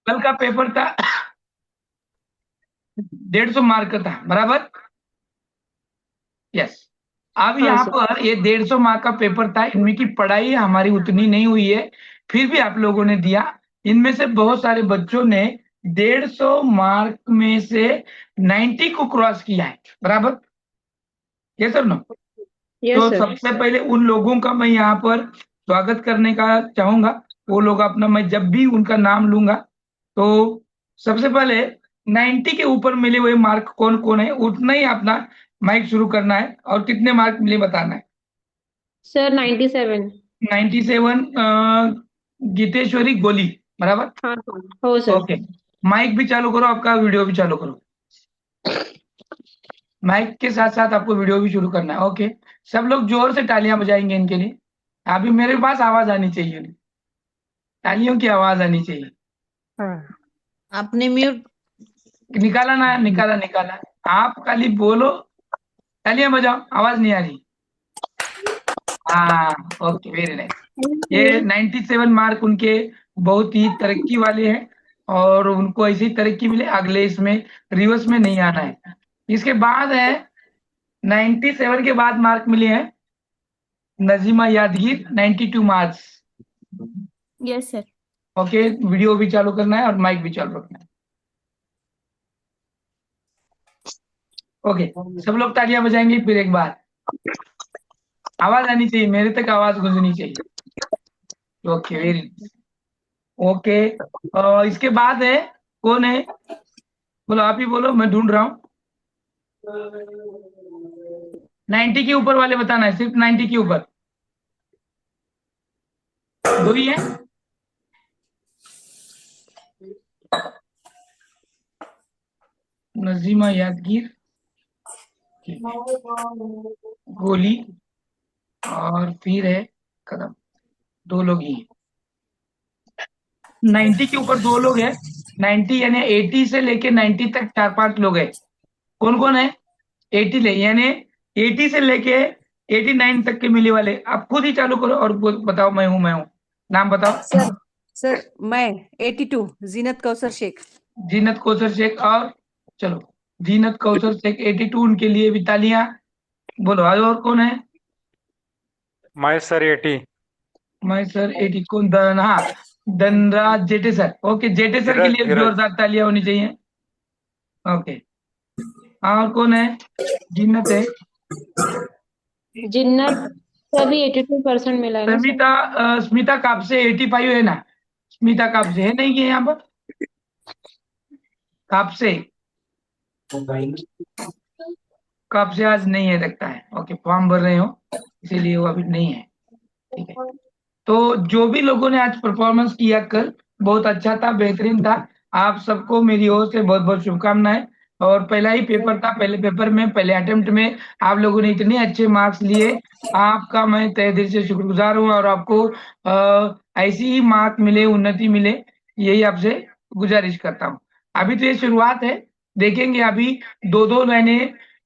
कल का पेपर था 150 मार्क का था, बराबर। यस। अब हाँ यहाँ सर। पर ये 150 मार्क का पेपर था, इनमें की पढ़ाई हमारी उतनी नहीं हुई है, फिर भी आप लोगों ने दिया। इनमें से बहुत सारे बच्चों ने 150 मार्क में से 90 को क्रॉस किया है, बराबर। ये सर ना। यस तो सर। सबसे पहले उन लोगों का मैं यहाँ पर स्वागत करने का चाहूंगा। वो लोग अपना, मैं जब भी उनका नाम लूंगा तो सबसे पहले 90 के ऊपर मिले हुए मार्क कौन कौन है, उतना ही अपना माइक शुरू करना है और कितने मार्क मिले बताना है। सर 97। 97। गीतेश्वरी गोली, बराबर। हाँ हाँ हो सर। ओके। माइक भी चालू करो, आपका वीडियो भी चालू करो। माइक के साथ साथ आपको वीडियो भी शुरू करना है। ओके। सब लोग जोर से तालियां बजाएंगे इनके लिए। अभी मेरे पास आवाज आनी चाहिए, तालियों की आवाज आनी चाहिए। हाँ, आपने म्यूट। निकाला ना, निकाला निकाला। आप खाली बोलो, तालियां बजाओ, आवाज नहीं आ रही। हाँ। Okay, very nice. Thank you. ये 97 मार्क उनके बहुत ही तरक्की वाले हैं, और उनको ऐसी तरक्की मिले, अगले इसमें रिवर्स में नहीं आना है। इसके बाद है 97 के बाद मार्क मिले हैं Najima Yadgir, 92 marks. Yes sir. Okay, video भी चालू करना है और माइक भी चालू रखना है। ओके। सब लोग तालियां बजाएंगे फिर एक बार। आवाज आनी चाहिए, मेरे तक आवाज गूंजनी चाहिए। Okay, very nice. ओके। इसके बाद है, कौन है, बोलो, आप ही बोलो, मैं ढूंढ रहा हूँ। 90 के ऊपर वाले बताना है, सिर्फ 90 के ऊपर। दो ही है। नजीमा यादगीर गोली, और फिर है कदम। दो लोग ही हैं। 90 के ऊपर दो लोग हैं। 90 यानी 80 से लेके 90 तक चार पांच लोग हैं। कौन कौन है? 80 ले यानी 80 से लेके 89 तक के मिले वाले, आप खुद ही चालू करो और बताओ, मैं हूँ, नाम बताओ। सर सर मैं 82 जीनत कौसर शेख। जीनत कौसर शेख, और चलो, जीनत कौसर शेख 82, उनके लिए भी तालियां। बोलो आज, और कौन है? मैं सर 80। मैं सर 80, कौन हाँ, धनराज जेटे सर। ओके, जेटे सर के धीरज लिए धीरज। जोरदार तालियां होनी चाहिए। ओके। और कौन है? जिन्नत है। जिन्नत का भी 82% मिला है ना सर। स्मिता, स्मिता कापसे 85 है ना? स्मिता कापसे है नहीं, है यहाँ पर? कापसे, कापसे आज नहीं है लगता है। ओके, फॉर्म भर रहे हो इसीलिए वो अभी नहीं है। ठीक है। तो जो भी लोगों ने आज परफॉर्मेंस किया कल, बहुत अच्छा था, बेहतरीन था। आप सबको मेरी ओर से बहुत बहुत शुभकामनाएं। और पहला ही पेपर था, पहले पेपर में, पहले अटेम्प्ट में आप लोगों ने इतने अच्छे मार्क्स लिए। आपका मैं तहे दिल से शुक्रगुजार हूँ, और आपको ऐसी ही मार्क मिले, उन्नति मिले, यही आपसे गुजारिश करता हूँ। अभी तो ये शुरुआत है, देखेंगे अभी। दो दो मैंने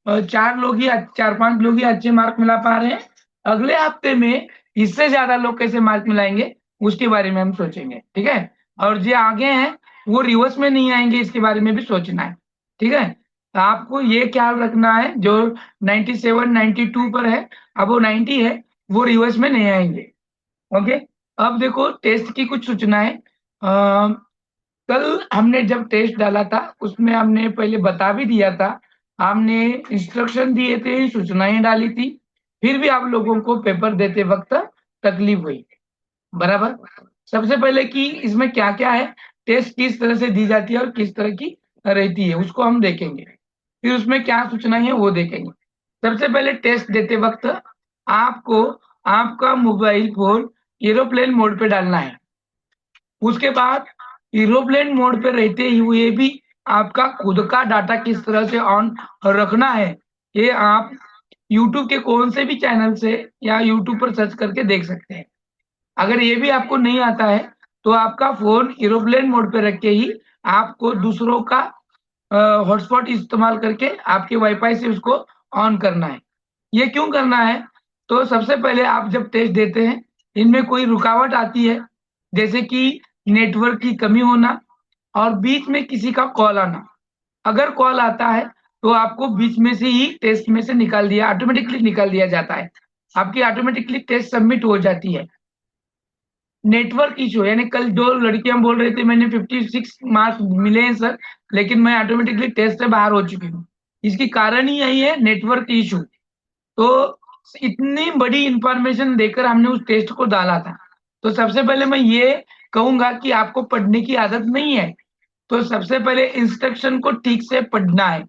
चार लोग ही, चार पांच लोग ही अच्छे मार्क मिला पा रहे हैं। अगले हफ्ते में इससे ज्यादा लोग कैसे मार्क मिलाएंगे, उसके बारे में हम सोचेंगे, ठीक है। और जो आगे हैं वो रिवर्स में नहीं आएंगे, इसके बारे में भी सोचना है, ठीक है। तो आपको ये ख्याल रखना है, जो 97 92 पर है, अब वो 90 है, वो रिवर्स में नहीं आएंगे। ओके। अब देखो टेस्ट की कुछ सूचनाएं। कल हमने जब टेस्ट डाला था, उसमें हमने पहले बता भी दिया था, हमने इंस्ट्रक्शन दिए थे, सूचनाएं डाली थी, फिर भी आप लोगों को पेपर देते वक्त तकलीफ हुई, बराबर। सबसे पहले कि इसमें क्या क्या है, टेस्ट किस तरह से दी जाती है और किस तरह की रहती है, उसको हम देखेंगे। फिर उसमें क्या सूचनाएं है वो देखेंगे। सबसे पहले टेस्ट देते वक्त आपको आपका मोबाइल फोन एरोप्लेन मोड पे डालना है। उसके बाद एरोप्लेन मोड पे रहते हुए भी आपका खुद का डाटा किस तरह से ऑन रखना है, ये आप YouTube के कौन से भी चैनल से या YouTube पर सर्च करके देख सकते हैं। अगर ये भी आपको नहीं आता है, तो आपका फोन एरोप्लेन मोड पे रख के ही आपको दूसरों का हॉटस्पॉट इस्तेमाल करके आपके वाईफाई से उसको ऑन करना है। ये क्यों करना है? तो सबसे पहले आप जब टेस्ट देते हैं, इनमें कोई रुकावट आती है, जैसे कि नेटवर्क की कमी होना और बीच में किसी का कॉल आना। अगर कॉल आता है तो आपको बीच में से ही टेस्ट में से ऑटोमेटिकली निकाल दिया जाता है, आपकी ऑटोमेटिकली टेस्ट सबमिट हो जाती है। नेटवर्क इशू यानी कल 2 लड़कियां बोल रही थी मैंने 56 मार्क्स मिले हैं सर, लेकिन मैं ऑटोमेटिकली टेस्ट से बाहर हो चुकी हूँ। इसकी कारण ही यही है, नेटवर्क इशू। तो इतनी बड़ी इंफॉर्मेशन देकर हमने उस टेस्ट को डाला था। तो सबसे पहले मैं ये कहूंगा कि आपको पढ़ने की आदत नहीं है, तो सबसे पहले इंस्ट्रक्शन को ठीक से पढ़ना है।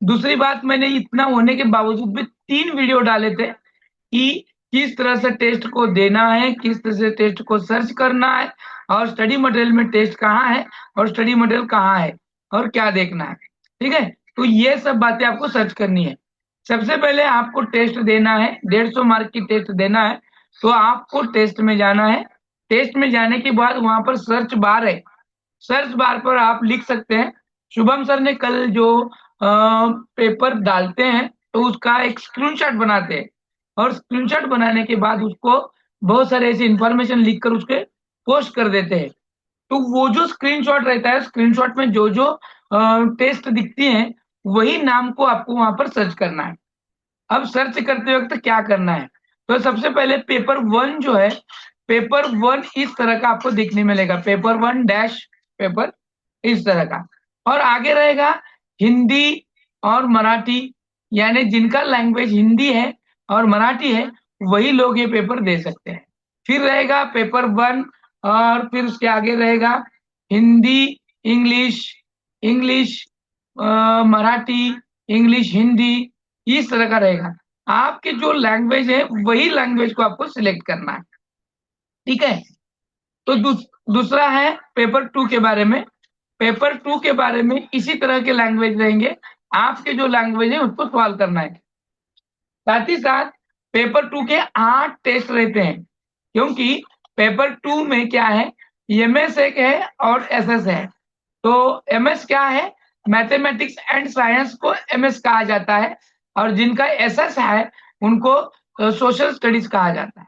दूसरी बात, मैंने इतना होने के बावजूद भी 3 वीडियो डाले थे कि किस तरह से टेस्ट को देना है, किस तरह से टेस्ट को सर्च करना है, और स्टडी मटेरियल में टेस्ट कहाँ है और स्टडी मटेरियल कहाँ है और क्या देखना है। ठीक है, तो ये सब बातें आपको सर्च करनी है। सबसे पहले आपको टेस्ट देना है, 150 मार्क की टेस्ट देना है, तो आपको टेस्ट में जाना है। टेस्ट में जाने के बाद वहां पर सर्च बार है, सर्च बार पर आप लिख सकते हैं। शुभम सर ने कल जो पेपर डालते हैं तो उसका एक स्क्रीनशॉट बनाते हैं, और स्क्रीनशॉट बनाने के बाद उसको बहुत सारे ऐसे इंफॉर्मेशन लिखकर उसके पोस्ट कर देते हैं। तो वो जो स्क्रीनशॉट रहता है, स्क्रीनशॉट में जो जो टेस्ट दिखती हैं वही नाम को आपको वहां पर सर्च करना है। अब सर्च करते वक्त क्या करना है, तो सबसे पहले पेपर 1 जो है, पेपर 1 इस तरह का आपको दिखने मिलेगा, पेपर 1 डैश पेपर इस तरह का। और आगे रहेगा हिंदी और मराठी, यानी जिनका लैंग्वेज हिंदी है और मराठी है वही लोग ये पेपर दे सकते हैं। फिर रहेगा पेपर 1, और फिर उसके आगे रहेगा Hindi, English, English Marathi, English, Hindi, इस तरह का रहेगा। आपके जो लैंग्वेज है वही लैंग्वेज को आपको सिलेक्ट करना है। ठीक है, तो दूसरा है पेपर 2 के बारे में। पेपर 2 के बारे में इसी तरह के लैंग्वेज रहेंगे, आपके जो लैंग्वेज है उसको सॉल्व करना है। साथ ही साथ पेपर 2 के 8 टेस्ट रहते हैं, क्योंकि पेपर 2 में क्या है, एमएस एक है और एसएस है। तो एमएस क्या है, मैथमेटिक्स एंड साइंस को एमएस कहा जाता है, और जिनका एसएस है उनको सोशल स्टडीज कहा जाता है।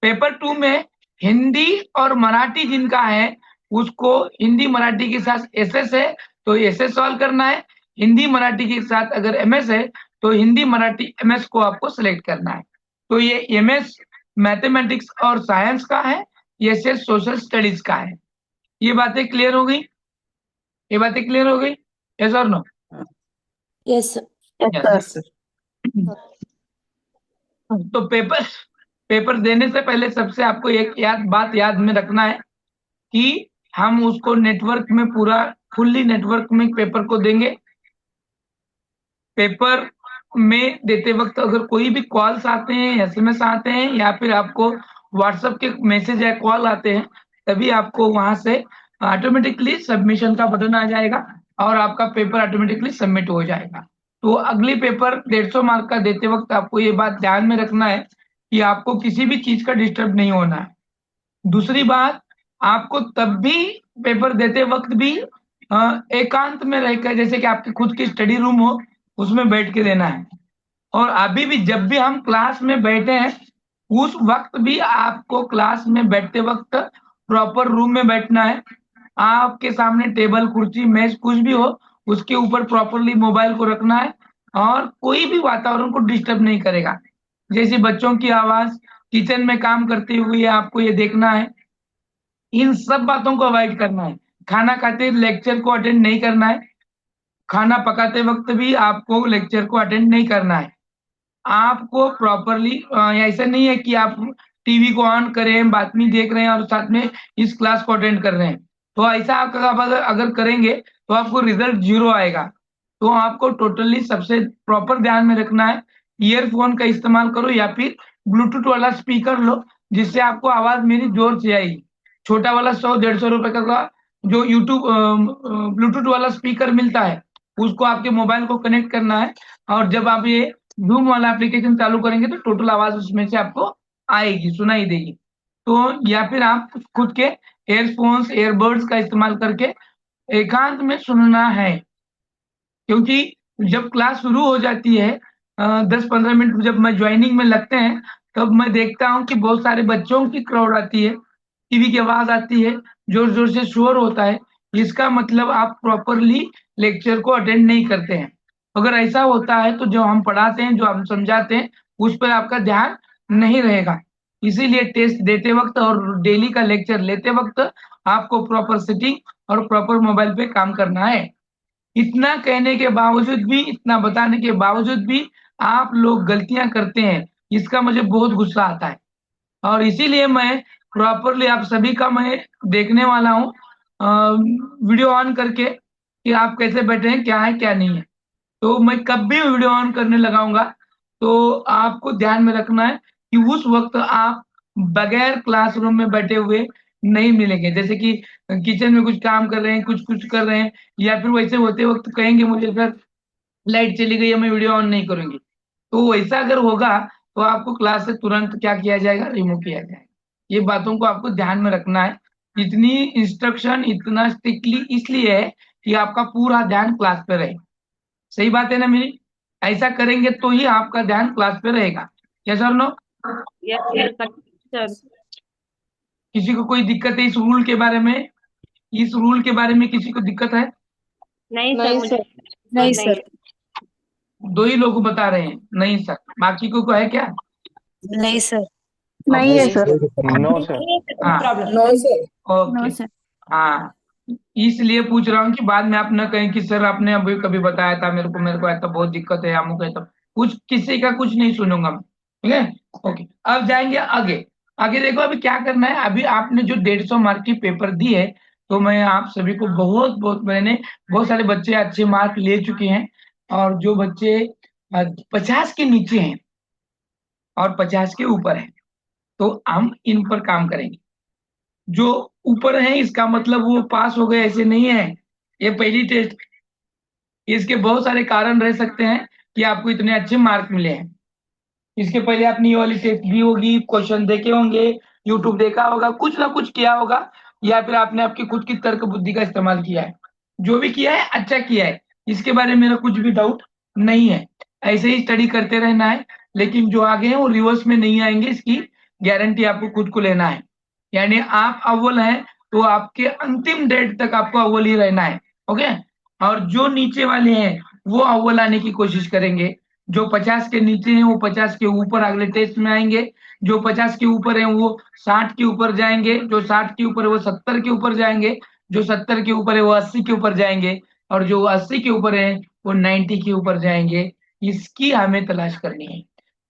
पेपर 2 में हिंदी और मराठी जिनका है उसको हिंदी मराठी के साथ एसएस है तो एसएस सॉल्व करना है, हिंदी मराठी के साथ अगर एमएस है तो हिंदी मराठी एमएस को आपको सिलेक्ट करना है। तो ये एमएस मैथमेटिक्स और साइंस का है, एसएस सोशल स्टडीज का है। ये बातें क्लियर हो गई, ये बातें क्लियर हो गई, यस और नो? Yes yes. तो पेपर देने से पहले सबसे आपको एक बात याद में रखना है कि हम उसको नेटवर्क में पूरा फुल्ली नेटवर्क में पेपर को देंगे। पेपर में देते वक्त अगर कोई भी कॉल्स आते हैं, एसएमएस आते हैं, या फिर आपको व्हाट्सएप के मैसेज या कॉल आते हैं, तभी आपको वहां से ऑटोमेटिकली सबमिशन का बटन आ जाएगा और आपका पेपर ऑटोमेटिकली सबमिट हो जाएगा। तो अगली पेपर 150 मार्क का देते वक्त आपको ये बात ध्यान में रखना है कि आपको किसी भी चीज का डिस्टर्ब नहीं होना है। दूसरी बात, आपको तब भी पेपर देते वक्त भी एकांत में रहकर, जैसे कि आपकी खुद की स्टडी रूम हो उसमें बैठ के देना है। और अभी भी जब भी हम क्लास में बैठे हैं उस वक्त भी आपको क्लास में बैठते वक्त प्रॉपर रूम में बैठना है। आपके सामने टेबल, कुर्सी, मेज कुछ भी हो उसके ऊपर प्रॉपरली मोबाइल को रखना है, और कोई भी वातावरण को डिस्टर्ब नहीं करेगा, जैसे बच्चों की आवाज, किचन में काम करते हुए आपको ये देखना है। इन सब बातों को अवॉइड करना है। खाना खाते लेक्चर को अटेंड नहीं करना है, खाना पकाते वक्त भी आपको लेक्चर को अटेंड नहीं करना है। आपको प्रॉपरली, ऐसा नहीं है कि आप टीवी को ऑन करें, बातमी देख रहे हैं और साथ में इस क्लास को अटेंड कर रहे हैं, तो ऐसा आप अगर करेंगे तो आपको रिजल्ट 0 आएगा। तो आपको टोटली सबसे प्रॉपर ध्यान में रखना है, ईयरफोन का इस्तेमाल करो या फिर ब्लूटूथ वाला स्पीकर लो, जिससे आपको आवाज मेरी जोर से आएगी। छोटा वाला 100-150 रुपए का जो यूट्यूब ब्लूटूथ वाला स्पीकर मिलता है उसको आपके मोबाइल को कनेक्ट करना है, और जब आप ये जूम वाला एप्लीकेशन चालू करेंगे तो टोटल आवाज उसमें से आपको आएगी, सुनाई देगी। तो या फिर आप खुद के एयरफोन्स, एयरबड्स का इस्तेमाल करके एकांत में सुनना है, क्योंकि जब क्लास शुरू हो जाती है 10-15 मिनट जब मैं ज्वाइनिंग में लगते हैं तब मैं देखता हूँ कि बहुत सारे बच्चों की क्राउड आती है, टीवी की आवाज आती है, जोर जोर से शोर होता है, इसका मतलब आप प्रॉपरली लेक्चर को अटेंड नहीं करते हैं। अगर ऐसा होता है तो जो हम पढ़ाते हैं, जो हम समझाते हैं, उस पर आपका ध्यान नहीं रहेगा। इसीलिए टेस्ट देते वक्त और डेली का लेक्चर लेते वक्त आपको प्रॉपर सेटिंग और प्रॉपर मोबाइल पे काम करना है। इतना कहने के बावजूद भी, इतना बताने के बावजूद भी आप लोग गलतियां करते हैं, इसका मुझे बहुत गुस्सा आता है। और इसीलिए मैं प्रॉपरली आप सभी का मैं देखने वाला हूँ वीडियो ऑन करके कि आप कैसे बैठे हैं, क्या है क्या नहीं है। तो मैं कब भी वीडियो ऑन करने लगाऊंगा तो आपको ध्यान में रखना है कि उस वक्त आप बगैर क्लासरूम में बैठे हुए नहीं मिलेंगे। जैसे कि किचन में कुछ काम कर रहे हैं, कुछ कुछ कर रहे हैं, या फिर वैसे होते वक्त कहेंगे मुझे सर लाइट चली गई है, मैं वीडियो ऑन नहीं करूंगी। तो वैसा अगर होगा तो आपको क्लास से तुरंत क्या किया जाएगा, रिमूव किया जाएगा। ये बातों को आपको ध्यान में रखना है। इतनी इंस्ट्रक्शन इतना स्ट्रिक्टली इसलिए है कि आपका पूरा ध्यान क्लास पे रहे। सही बात है ना मेरी? ऐसा करेंगे तो ही आपका ध्यान क्लास पे रहेगा। यस और नो? Yes sir. किसी को कोई दिक्कत है इस रूल के बारे में? इस रूल के बारे में किसी को दिक्कत है? नहीं सर, मुझे नहीं नहीं सर। दो ही लोग बता रहे हैं नहीं सर, बाकी को है क्या? नहीं सर। नहीं है सर। No sir. हाँ problem. No sir. Okay. Sir. हाँ, इसलिए पूछ रहा हूँ कि बाद में आप न कहें कि सर आपने अभी कभी बताया था मेरे को ऐसा बहुत दिक्कत है, अमुक है, तब कुछ किसी का कुछ नहीं सुनूंगा मैं। ठीक है? ओके, अब जाएंगे आगे। आगे देखो अभी क्या करना है। अभी आपने जो 150 मार्क की पेपर दी है, तो मैं आप सभी को बहुत बहुत, मैंने बहुत सारे बच्चे अच्छे मार्क ले चुके हैं, और जो बच्चे 50 के नीचे हैं और 50 के ऊपर हैं, तो हम इन पर काम करेंगे। जो ऊपर है इसका मतलब वो पास हो गए ऐसे नहीं है। ये पहली टेस्ट, इसके बहुत सारे कारण रह सकते हैं कि आपको इतने अच्छे मार्क मिले हैं। इसके पहले आपने ये वाली टेस्ट दी होगी, क्वेश्चन देखे होंगे, यूट्यूब देखा होगा, कुछ ना कुछ किया होगा, या फिर आपने आपकी खुद की तर्क बुद्धि का इस्तेमाल किया है। जो भी किया है अच्छा किया है, इसके बारे में मेरा कुछ भी डाउट नहीं है। ऐसे ही स्टडी करते रहना है, लेकिन जो आगे हैं वो रिवर्स में नहीं आएंगे, इसकी गारंटी आपको खुद को लेना है। यानी आप अव्वल हैं तो आपके अंतिम डेट तक आपको अव्वल ही रहना है। ओके? और जो नीचे वाले हैं वो अव्वल आने की कोशिश करेंगे। जो 50 के नीचे हैं वो 50 के ऊपर अगले टेस्ट में आएंगे। जो 50 के ऊपर हैं वो 60 के ऊपर जाएंगे। जो 60 के ऊपर है वो 70 के ऊपर जाएंगे। जो 70 के ऊपर है वो 80 के ऊपर जाएंगे। और जो 80 के ऊपर है वो 90 के ऊपर जाएंगे। इसकी हमें तलाश करनी है।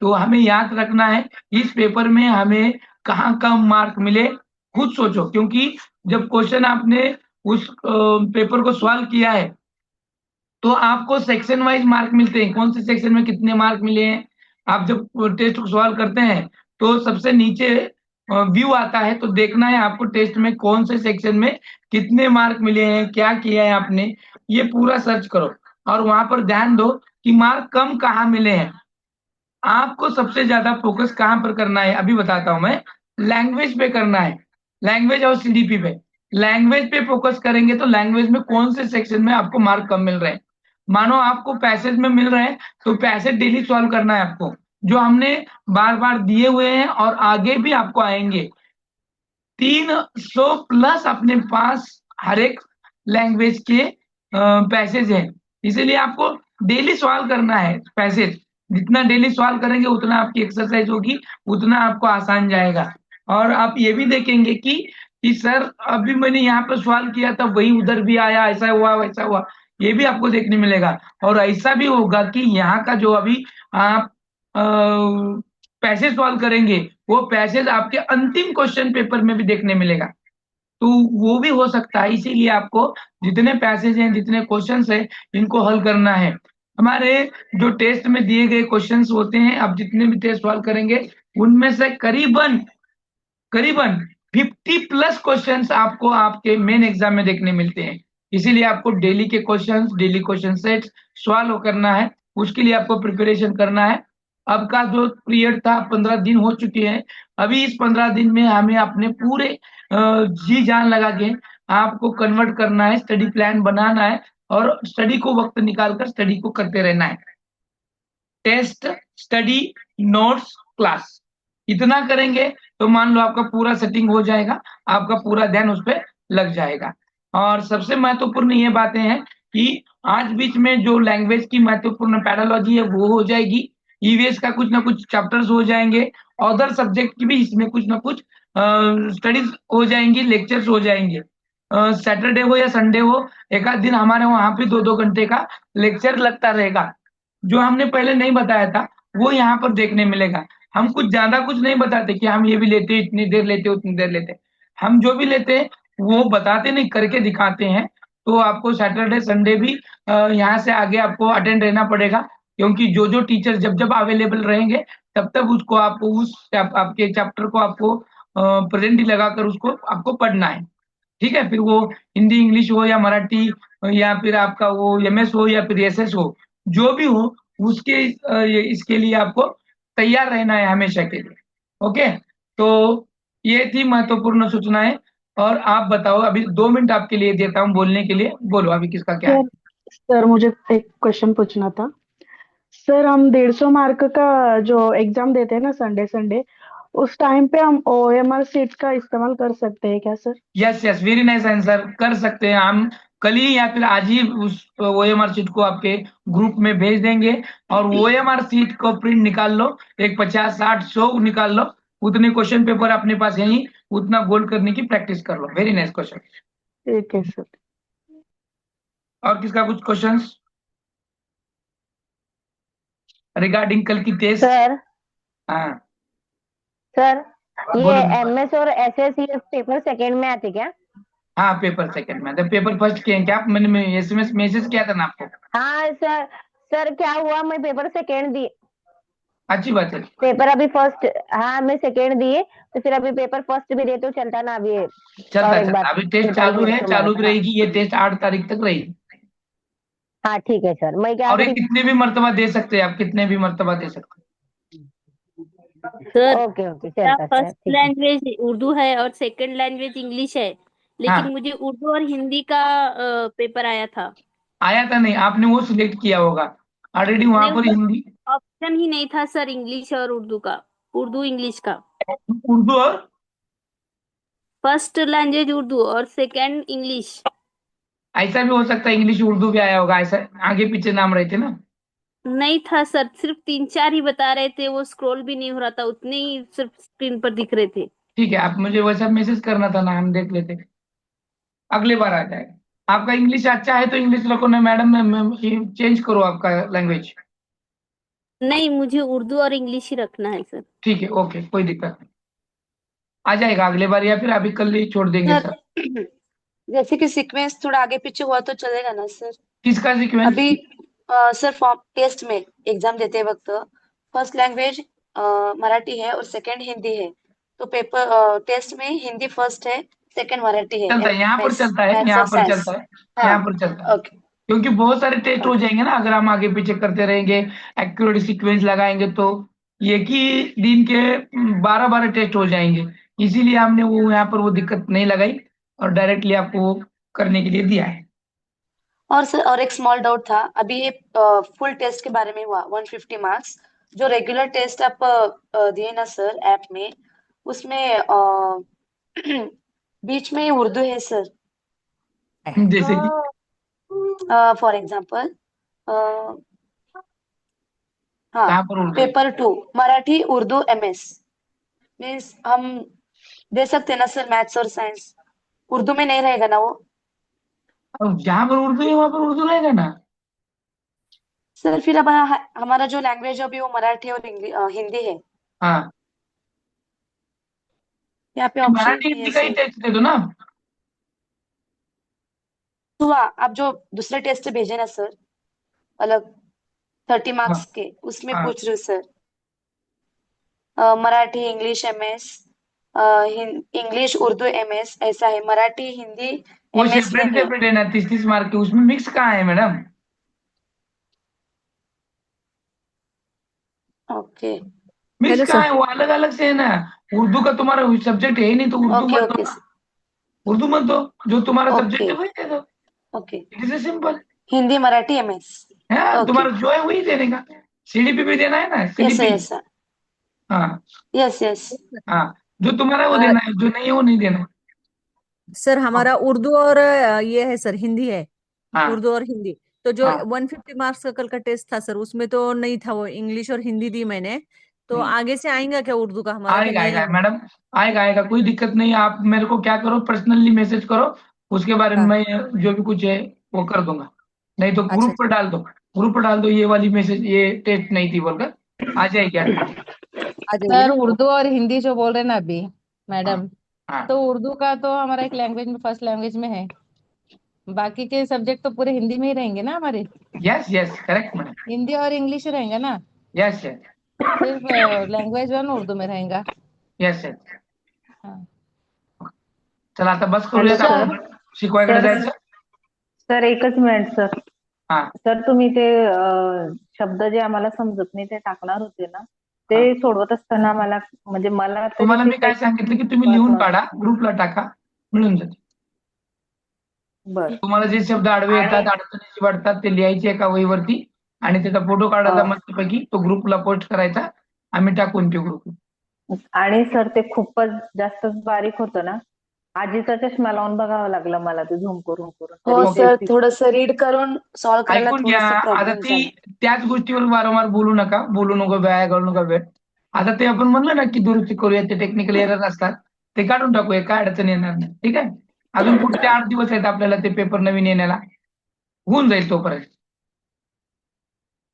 तो हमें याद रखना है इस पेपर में हमें कहाँ कम मार्क मिले, खुद सोचो। क्योंकि जब क्वेश्चन आपने उस पेपर को सॉल्व किया है तो आपको सेक्शन वाइज मार्क मिलते हैं, कौन से सेक्शन में कितने मार्क मिले हैं। आप जब टेस्ट को सॉल्व करते हैं तो सबसे नीचे व्यू आता है, तो देखना है आपको टेस्ट में कौन से सेक्शन में कितने मार्क मिले हैं, क्या किया है आपने, ये पूरा सर्च करो। और वहां पर ध्यान दो कि मार्क कम कहाँ मिले हैं। आपको सबसे ज्यादा फोकस कहाँ पर करना है, अभी बताता हूं मैं। लैंग्वेज पे करना है, लैंग्वेज और सीडीपी पे। लैंग्वेज पे फोकस करेंगे तो लैंग्वेज में कौन से सेक्शन में आपको मार्क कम मिल रहे हैं। मानो आपको पैसेज में मिल रहे हैं तो पैसेज डेली सॉल्व करना है आपको, जो हमने बार बार दिए हुए हैं और आगे भी आपको आएंगे। 300 प्लस अपने पास हर एक लैंग्वेज के पैसेज हैं। इसीलिए आपको डेली सॉल्व करना है पैसेज। जितना डेली सॉल्व करेंगे उतना आपकी एक्सरसाइज होगी, उतना आपको आसान जाएगा। और आप ये भी देखेंगे कि सर अभी मैंने यहाँ पर सॉल्व किया था वही उधर भी आया, ऐसा हुआ वैसा हुआ, ये भी आपको देखने मिलेगा। और ऐसा भी होगा कि यहाँ का जो अभी आप पैसेज सॉल्व करेंगे वो पैसेज आपके अंतिम क्वेश्चन पेपर में भी देखने मिलेगा। तो वो भी हो सकता है। इसीलिए आपको जितने पैसेज हैं, जितने क्वेश्चंस हैं, इनको हल करना है। हमारे जो टेस्ट में दिए गए क्वेश्चंस होते हैं, आप जितने भी टेस्ट सॉल्व करेंगे उनमें से करीबन करीबन 50 प्लस क्वेश्चंस आपको आपके मेन एग्जाम में देखने मिलते हैं। इसीलिए आपको डेली के questions, daily question sets solve करना है, उसके लिए आपको प्रिपरेशन करना है। अब का जो पीरियड था 15 दिन हो चुके हैं। अभी इस 15 दिन में हमें अपने पूरे जी जान लगा के आपको कन्वर्ट करना है, स्टडी प्लान बनाना है, और स्टडी को वक्त निकालकर स्टडी को करते रहना है। टेस्ट, स्टडी, नोट्स, क्लास, इतना करेंगे तो मान लो आपका पूरा सेटिंग हो जाएगा, आपका पूरा ध्यान उस पर लग जाएगा। और सबसे महत्वपूर्ण ये बातें हैं कि आज बीच में जो लैंग्वेज की महत्वपूर्ण पैडोलॉजी है वो हो जाएगी, ईवीएस का कुछ ना कुछ चैप्टर्स हो जाएंगे, अदर सब्जेक्ट की भी इसमें कुछ ना कुछ स्टडीज हो जाएंगी, लेक्चर्स हो जाएंगे। सैटरडे हो या संडे हो, एक आध दिन हमारे वहां पे 2-2 घंटे का लेक्चर लगता रहेगा। जो हमने पहले नहीं बताया था वो यहाँ पर देखने मिलेगा। हम कुछ ज्यादा कुछ नहीं बताते कि हम ये भी लेते हैं, इतनी देर लेते हैं, उतनी देर लेते हैं। हम जो भी लेते हैं वो बताते नहीं, करके दिखाते हैं। तो आपको सैटरडे संडे भी यहाँ से आगे आपको अटेंड रहना पड़ेगा, क्योंकि जो जो टीचर जब जब अवेलेबल रहेंगे तब तब उसको आपको आपके चैप्टर को आपको प्रेजेंट लगाकर उसको आपको पढ़ना है। ठीक है, फिर वो हिंदी इंग्लिश हो या मराठी, या फिर आपका वो एमएस हो या फिर एसएस हो, जो भी हो उसके इसके लिए आपको तैयार रहना है हमेशा के लिए। ओके, तो ये थी महत्वपूर्ण सूचनाएं। और आप बताओ, अभी 2 मिनट आपके लिए देता हूँ बोलने के लिए, बोलो अभी किसका क्या है। सर सर मुझे एक क्वेश्चन पूछना था। सर हम 150 मार्क का जो एग्जाम देते हैं ना संडे संडे, उस टाइम पे हम ओएमआर सीट का इस्तेमाल कर सकते हैं क्या sir? Yes yes, very nice answer, कर सकते हैं हम। कल ही या फिर आज ही उस ओएमआर शीट को आपके ग्रुप में भेज देंगे। और ओएमआर शीट को प्रिंट निकाल लो, एक 50, 60, 100 निकाल लो। उतने क्वेश्चन पेपर अपने पास यहीं, उतना गोल करने की प्रैक्टिस कर लो। Very nice question. ठीक है सर। और किसका कुछ क्वेश्चंस रिगार्डिंग कल की टेस्ट? सर हाँ सर ये बोलो दीपक। एमएस और एसएस ये पेपर सेकंड में आते क्या? हाँ, पेपर सेकंड में, तो पेपर फर्स्ट किए हैं क्या आप? मैंने एसएमएस मैसेज किया था ना आपको। हाँ सर। सर क्या हुआ, मैं पेपर सेकंड दी, अच्छी बात है। पेपर अभी फर्स्ट, हाँ मैं सेकंड दिए, तो फिर अभी पेपर फर्स्ट भी दे तो चलता ना अभी? और चलता एक चलता, बात, अभी टेस्ट चालू 45 है, मिनट का चालू मार्क, भी हाँ। रहेगी, ये टेस्ट 8 तारीख तक रहेगी। हाँ ठीक है सर, मैं क्या और ये करी? कितने भी मर्तबा दे सकते हैं आप, कितने भी मर्तबा दे सकते सर ओके ओके, मेरा चलता सर, फर्स्ट ठीक है। लैंग्वेज उर्दू है और सेकंड लैंग्वेज इंग्लिश है, हैं। लेकिन हाँ, मुझे उर्दू और हिंदी का पेपर आया था। आया था नहीं, आपने वो सिलेक्ट किया होगा ऑलरेडी वहां नहीं, पर उसमें हिंदी। ऑप्शन ही नहीं था सर, इंग्लिश और उर्दू का, उर्दू इंग्लिश का। उर्दू और फर्स्ट लैंग्वेज उर्दू और सेकंड इंग्लिश। ऐसा भी हो सकता है इंग्लिश उर्दू भी आया होगा, ऐसा आगे पीछे नाम रहते ना। नहीं था सर, सिर्फ 3-4 ही बता रहे थे, वो स्क्रॉल भी नहीं हो रहा था, उतने ही सिर्फ स्क्रीन पर दिख रहे थे। ठीक है, आप मुझे वैसा मैसेज करना था ना, हम देख लेते, अगले बार आ जाएगा। आपका इंग्लिश अच्छा है तो इंग्लिश रखो ना मैडम, चेंज करो आपका लैंग्वेज। नहीं, मुझे उर्दू और इंग्लिश ही रखना है सर। ठीक है, ओके, कोई दिक्कत नहीं, आ जाएगा अगले बार, या फिर अभी कल ही छोड़ देंगे सर सर। जैसे कि सीक्वेंस थोड़ा आगे पीछे हुआ तो चलेगा ना सर? किसका सीक्वेंस? अभी सर फॉर्म टेस्ट में एग्जाम देते वक्त फर्स्ट लैंग्वेज मराठी है और सेकंड हिंदी है, तो पेपर टेस्ट में हिंदी फर्स्ट है, सेकंड मराठी है, चलता है, यहाँ पर एमएस चलता है, मैथ्स यहाँ और पर साइंस। चलता है, हाँ। यहाँ पर चलता है। ओके क्योंकि बहुत सारे टेस्ट हो ओके। जाएंगे ना अगर हम आगे पीछे करते रहेंगे, एक्यूरेट सीक्वेंस लगाएंगे तो एक ही दिन के 12-12 टेस्ट हो जाएंगे। इसीलिए हमने वो यहाँ पर वो दिक्कत नहीं लगाई और डायरेक्टली आपको वो करने के लिए दिया है। और सर और एक स्मॉल डाउट था, अभी ये फुल टेस्ट के बारे में हुआ 150 मार्क्स, जो रेगुलर टेस्ट आप दिए ना सर ऐप में, उसमें बीच में उर्दू है सर। जैसे कि फॉर एग्जाम्पल हाँ, कहाँ पर उर्दू है? Paper 2 Marathi Urdu MS means हम दे सकते हैं ना सर, मैथ्स और साइंस उर्दू में नहीं रहेगा ना वो? अब जहाँ पर उर्दू है वहां पर उर्दू रहेगा ना। सर फिर अब हमारा जो लैंग्वेज अभी वो मराठी और हिंदी है, हाँ, यहाँ पे ऑप्शन मराठी नहीं है हिंदी का ही सर। टेस्ट दे दो ना। तो आप जो दूसरे टेस्ट भेजे ना सर, अलग 30 हाँ मार्क्स के, उसमें हाँ, पूछ रही हूँ sir, Marathi English MS, English Urdu MS ऐसा है, मराठी हिंदी वो एमएस सेपरेट नहीं है। सेपरेट है ना, 30-30 मार्क के, उसमें मिक्स कहाँ है मैडम? ओके मिक्स हेलो कहाँ सर। है, वो अलग अलग से है ना। उर्दू का तुम्हारा सब्जेक्ट है ही नहीं तो उर्दू ओके मत दो ओके ना। उर्दू मत दो, जो तुम्हारा ओके सब्जेक्ट है वही दे दो। Okay. It is simple Hindi Marathi MS. है, ओके। तुम्हारा जो है वही देने का। सीडीपी भी देना है ना, yes sir CDP. Yes sir. हाँ यस यस। हाँ, जो तुम्हारा है वो देना है, जो नहीं है वो नहीं देना है। सर हमारा उर्दू और ये है सर, हिंदी है। हाँ उर्दू और हिंदी। तो जो हाँ 150 मार्क्स का कल का टेस्ट था सर, उसमें तो नहीं था, वो इंग्लिश और हिंदी दी मैंने। तो नहीं, आगे से आएगा क्या उर्दू का हमारा, कि आएगा नहीं आएगा आएगा? मैडम, आएगा आएगा, कोई दिक्कत नहीं है। आप मेरे को क्या करो, पर्सनली मैसेज करो, उसके बारे में हाँ। मैं जो भी कुछ है वो कर दूंगा। नहीं तो अच्छा ग्रुप पर डाल दो, ग्रुप पर डाल दो ये वाली मैसेज, ये टेस्ट नहीं थी बोलकर आ जाएगी आपकी। आ जाएगी सर ना? उर्दू और हिंदी जो बोल रहे हैं ना अभी हाँ मैडम, हाँ, तो उर्दू का तो हमारा एक लैंग्वेज में, फर्स्ट लैंग्वेज में है। बाकी के सब्जेक्ट तो पूरे हिंदी में ही रहेंगे ना हमारे। Yes yes correct madam, Hindi और इंग्लिश रहेंगे ना। यस यस सिर्फ लैंग्वेज वन उर्दू में रहेगा। Yes yes. हाँ। चला आता बस हॅलो करूयात सर. आपण, शिकवायकडे सर जायचं. सर एकच मिनिट सर. हा सर तुम्ही ते शब्द जे आम्हाला समजत नाही ते टाकणार होते ना, ते हा. सोडवत असताना मला म्हणजे मला तरी तुम्हाला ते मी काय काही सांगितलं की तुम्ही कळत लिहून नव्हतं. काढा, ग्रुपला टाका, मिळून जाते. बरं. तुम्हाला जे शब्द आडवे आणि येतात, अडचणीची वाटतात, ते लिहायचे एका वहीवरती आणि त्याचा फोटो काढायचा मस्तपैकी, तो ग्रुपला पोस्ट करायचा, आम्ही टाकून ते ग्रुप. आणि सर ते खूपच जास्तच बारीक होतं ना, आजीचा चष्मा लावून बघावं लागलं मला ते झूम करून करून. हो तरी सर, ते थोडस रीड करून सॉल्व्ह करायला ऐकून घ्या, थोडस आता प्रॉब्लेम ती झाला. त्याच गोष्टीवर वारंवार बोलू नका, बोलू नको, व्याया घालू नका वेळ. आता ते आपण म्हणलं ना की दुरुस्ती करूया, ते टेक्निकल एरर असतात, ते काढून टाकूया, काय अडचण येणार नाही. ठीक आहे, अजून पुढचे 8 दिवस आहेत आपल्याला ते पेपर नवीन येण्याला, होऊन जाईल तोपर्यंत.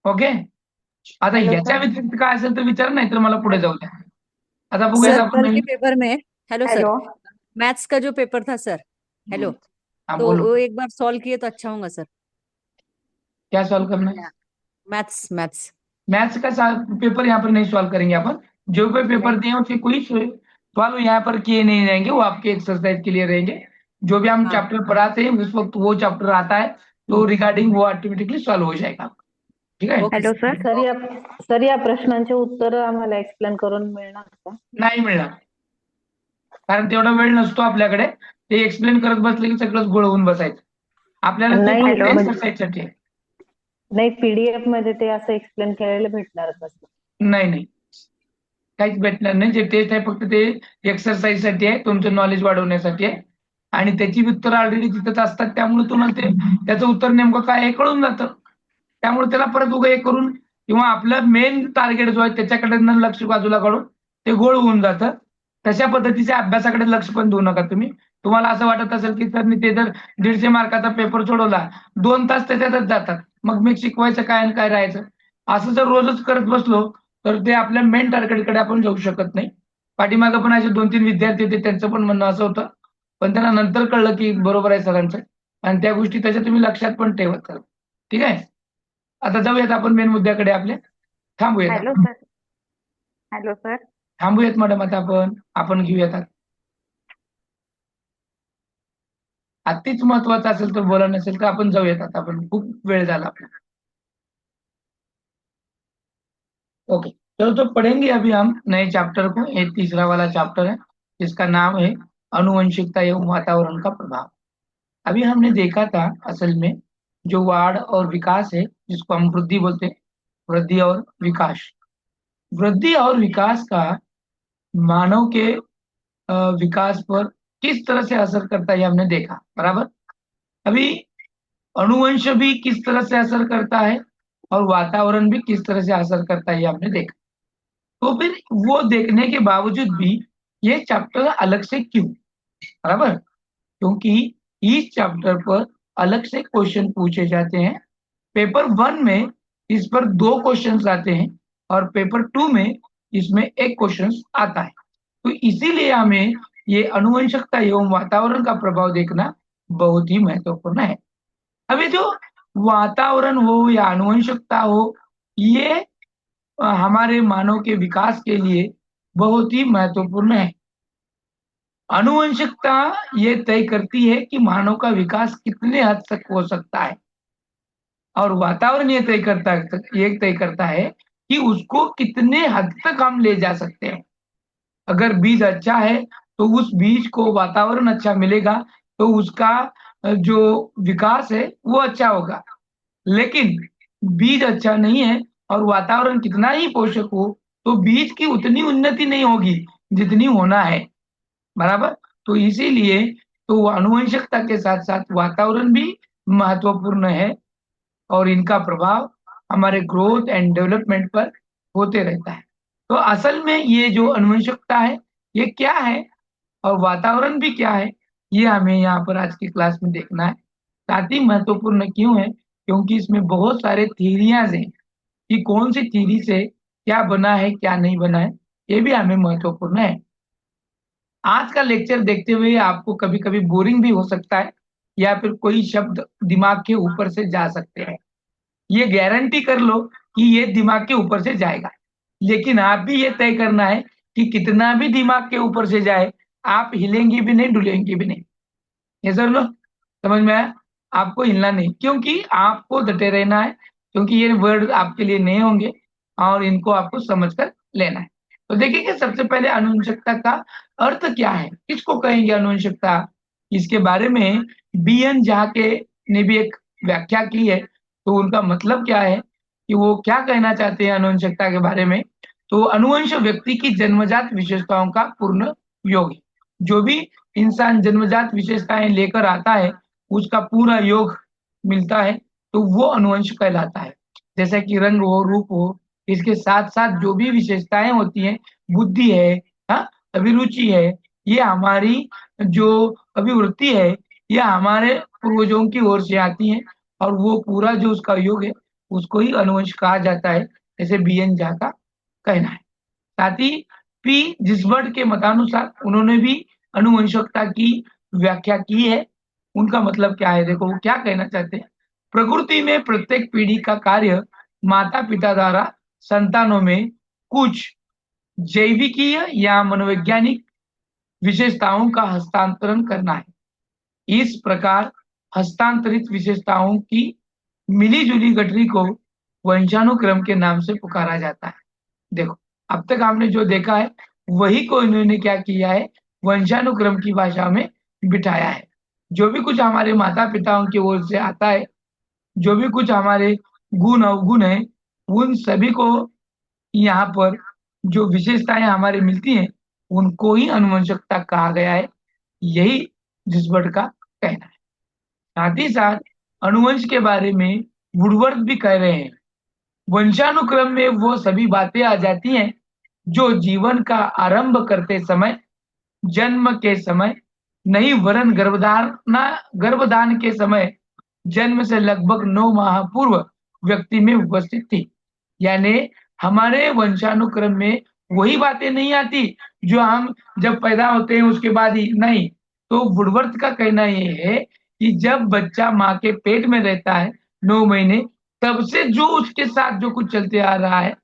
ओके, आता हॅलो याच्या सर. व्यतिरिक्त काय असेल तर विचार, नाही तर मला पुढे जाऊ द्या. आता बघूयात सर आपण कल के नवीन. पेपर में, हेलो सर, हॅलो. मैथ्स का जो पेपर था सर, हेलो, हाँ तो बोलो, वो एक बार सॉल्व किए तो अच्छा होगा सर। क्या सॉल्व करना है? Maths maths. मैथ्स का पेपर यहाँ पर नहीं सॉल्व करेंगे अपन, जो भी पेपर दिए उसके कोई सवाल यहाँ पर किए नहीं रहेंगे, वो आपके एक्सरसाइज के लिए रहेंगे। जो भी हम हाँ। चैप्टर पढ़ाते हैं उस वक्त वो चैप्टर आता है, तो रिगार्डिंग वो ऑटोमेटिकली सॉल्व हो जाएगा. ठीक आहे, okay hello sir. Sir. Sir या प्रश्नांचे उत्तर आम्हाला एक्सप्लेन करून मिळणार का? नाही मिळणार, कारण तेवढा वेळ नसतो आपल्याकडे. ते एक्सप्लेन करत बसले की सगळंच गोळ होऊन बसायचं. आपल्याला ते नाही फक्त म्हणजे एक्सरसाइजसाठी आहे. नाही पीडीएफ मध्ये ते असं एक्सप्लेन केलेलं भेटणार का? नाही नाही, काहीच भेटणार नाही. जे टेस्ट आहे फक्त ते एक्सरसाइजसाठी आहे, तुमचं नॉलेज वाढवण्यासाठी आहे, आणि त्याची उत्तरं ऑलरेडी तिथंच असतात. त्यामुळे तुम्हाला ते त्याचं उत्तर नेमकं काय हे कळून जातं. त्यामुळे त्याला परत उगा हे करून किंवा आपलं मेन टार्गेट जो आहे त्याच्याकडे न लक्ष बाजूला काढून ते गोळ होऊन जातं. तशा पद्धतीच्या अभ्यासाकडे लक्ष पण देऊ नका तुम्ही. तुम्हाला असं वाटत असेल की सर मी ते जर 150 मार्काचा पेपर सोडवला, 2 तास त्याच्यातच जातात, मग मी शिकवायचं काय आणि काय राहायचं, असं जर रोजच करत बसलो तर ते आपल्या मेन टार्गेटकडे आपण जाऊ शकत नाही. पाठीमागं पण असे 2-3 विद्यार्थी होते, त्यांचं पण म्हणणं असं होतं, पण त्यांना नंतर कळलं की बरोबर आहे सरांचं, आणि त्या गोष्टी त्याच्या तुम्ही लक्षात पण ठेवत चला. ठीक आहे, आता जाऊयात आपण मेन मुद्द्याकडे आपल्या. थांबूयात हॅलो आपण. सर. Hello sir. थांबूयात मॅडम, आता आपण घेऊयात. अतिच महत्वाचं असेल तर बोला, नसेल तर आपण जाऊयात. आता आपण खूप वेळ झाला आपला. ओके, चलो तो पढ़ेंगे अभी हम नए चैप्टर को. ये तीसरा वाला चैप्टर है जिसका नाम है अनुवंशिकता एवं वातावरण का प्रभाव. अभी हमने देखा था असल में जो वाढ़ और विकास है, जिसको हम वृद्धि बोलते हैं, वृद्धि और विकास. वृद्धि और विकास का मानव के विकास पर किस तरह से असर करता है, ये हमने देखा. बराबर. अभी अनुवंश भी किस तरह से असर करता है और वातावरण भी किस तरह से असर करता है, ये हमने देखा. तो फिर वो देखने के बावजूद भी ये चैप्टर अलग से क्यों? बराबर, क्योंकि इस चैप्टर पर अलग से क्वेश्चन पूछे जाते हैं. पेपर 1 में इस पर 2 क्वेश्चंस आते हैं और पेपर 2 में इसमें 1 क्वेश्चन आता है. तो इसीलिए हमें ये अनुवंशिकता एवं वातावरण का प्रभाव देखना बहुत ही महत्वपूर्ण है. अभी जो वातावरण हो या अनुवंशिकता हो, ये हमारे मानव के विकास के लिए बहुत ही महत्वपूर्ण है. अनुवंशिकता ये तय करती है कि मानव का विकास कितने हद तक हो सकता है, और वातावरण ये तय करता है कि उसको कितने हद तक हम ले जा सकते हैं. अगर बीज अच्छा है तो उस बीज को वातावरण अच्छा मिलेगा, तो उसका जो विकास है वो अच्छा होगा. लेकिन बीज अच्छा नहीं है और वातावरण कितना ही पोषक हो, तो बीज की उतनी उन्नति नहीं होगी जितनी होना है. बराबर. तो इसीलिए तो अनुवंशिकता के साथ साथ वातावरण भी महत्वपूर्ण है और इनका प्रभाव हमारे ग्रोथ एंड डेवलपमेंट पर होते रहता है। तो असल में ये जो अनुवंशिकता है ये क्या है और वातावरण भी क्या है, ये हमें यहाँ पर आज की क्लास में देखना है। साथ ही महत्वपूर्ण क्यों है, क्योंकि इसमें बहुत सारे थ्योरियाज हैं कि कौन सी थ्योरी से क्या बना है क्या नहीं बना है, ये भी हमें महत्वपूर्ण है। आज का लेक्चर देखते हुए आपको कभी कभी बोरिंग भी हो सकता है या फिर कोई शब्द दिमाग के ऊपर से जा सकते हैं। ये गारंटी कर लो कि ये दिमाग के ऊपर से जाएगा, लेकिन आप भी ये तय करना है कि कितना भी दिमाग के ऊपर से जाए आप हिलेंगे भी नहीं डुलेंगे भी नहीं। ये सर लो समझ में आया? आपको हिलना नहीं, क्योंकि आपको डटे रहना है, क्योंकि ये वर्ड आपके लिए नए होंगे और इनको आपको समझकर लेना है। तो देखिए कि सबसे पहले अनुवंशिकता का अर्थ क्या है, किसको कहेंगे अनुवंशिकता, इसके बारे में बी.एन. झा के ने भी एक व्याख्या की है। तो उनका मतलब क्या है कि वो क्या कहना चाहते हैं अनुवंशिकता के बारे में। तो अनुवंश व्यक्ति की जन्मजात विशेषताओं का पूर्ण योग है। जो भी इंसान जन्मजात विशेषताएं लेकर आता है उसका पूरा योग मिलता है, तो वो अनुवंश कहलाता है। जैसे कि रंग हो, रूप हो, इसके साथ साथ जो भी विशेषताएं होती हैं, बुद्धि है, हाँ, अभिरुचि है, ये हमारी जो अभिवृत्ति है ये हमारे पूर्वजों की ओर से आती है और वो पूरा जो उसका योग है उसको ही अनुवंश कहा जाता है, जैसे बी.एन. झा का कहना है। साथ ही पी जिसबर्ड के मतानुसार उन्होंने भी अनुवंशिकता की व्याख्या की है। उनका मतलब क्या है, देखो वो क्या कहना चाहते हैं। प्रकृति में प्रत्येक पीढ़ी का कार्य माता पिता द्वारा संतानों में कुछ जैविकीय या मनोवैज्ञानिक विशेषताओं का हस्तांतरण करना है। इस प्रकार हस्तांतरित विशेषताओं की मिली-जुली गठरी को वंशानुक्रम के नाम से पुकारा जाता है। देखो अब तक हमने जो देखा है वही को इन्होंने क्या किया है, वंशानुक्रम की भाषा में बिठाया है। जो भी कुछ हमारे माता पिताओं की ओर से आता है, जो भी कुछ हमारे गुण अवगुण है, उन सभी को यहाँ पर जो विशेषताएं हमारे मिलती हैं उनको ही अनुवंशिकता कहा गया है। यही जिसबर्ड का कहना है। साथ ही साथ अनुवंश के बारे में वुडवर्थ भी कह रहे हैं, वंशानुक्रम में वो सभी बातें आ जाती हैं जो जीवन का आरंभ करते समय, जन्म के समय नहीं वरन गर्भदान के समय, जन्म से लगभग 9 माह पूर्व व्यक्ति में उपस्थित थी। यानी हमारे वंशानुक्रम में वही बातें नहीं आती जो हम जब पैदा होते हैं उसके बाद ही नहीं। तो वुडवर्थ का कहना ये है कि जब बच्चा माँ के पेट में रहता है 9 महीने, तब से जो उसके साथ जो कुछ चलते आ रहा है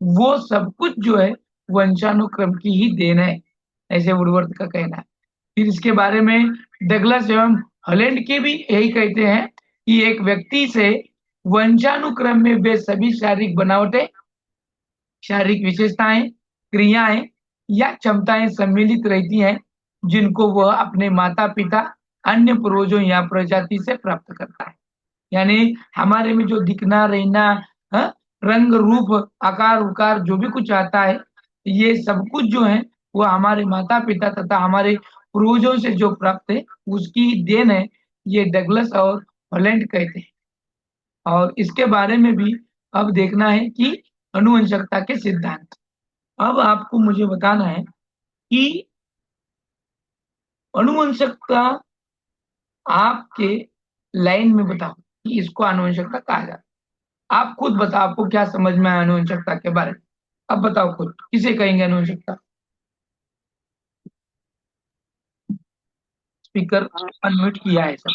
वो सब कुछ जो है वंशानुक्रम की ही देन है, ऐसे वुडवर्थ का कहना है। फिर इसके बारे में डगलस एवं हॉलैंड के भी यही कहते हैं कि एक व्यक्ति से वंशानुक्रम में वे सभी शारीरिक बनावटें, शारीरिक विशेषताएं, क्रियाएं या क्षमताएं सम्मिलित रहती हैं जिनको वह अपने माता पिता, अन्य पूर्वजों या प्रजाति से प्राप्त करता है। यानी हमारे में जो दिखना रहना, हाँ, रंग रूप आकार उकार जो भी कुछ आता है ये सब कुछ जो है वो हमारे माता पिता तथा हमारे पूर्वजों से जो प्राप्त है उसकी देन है, ये डगलस और हॉलैंड कहते हैं। और इसके बारे में भी अब देखना है कि अनुवंशिकता के सिद्धांत। अब आपको मुझे बताना है कि अनुवंशिकता आपके लाइन में बताओ कि इसको अनुवंशिकता कहा जाता है। आप खुद बताओ आपको क्या समझ में आया अनुवंशिकता के बारे में। अब बताओ खुद किसे कहेंगे अनुवंशिकता। स्पीकर अनम्यूट किया है सब।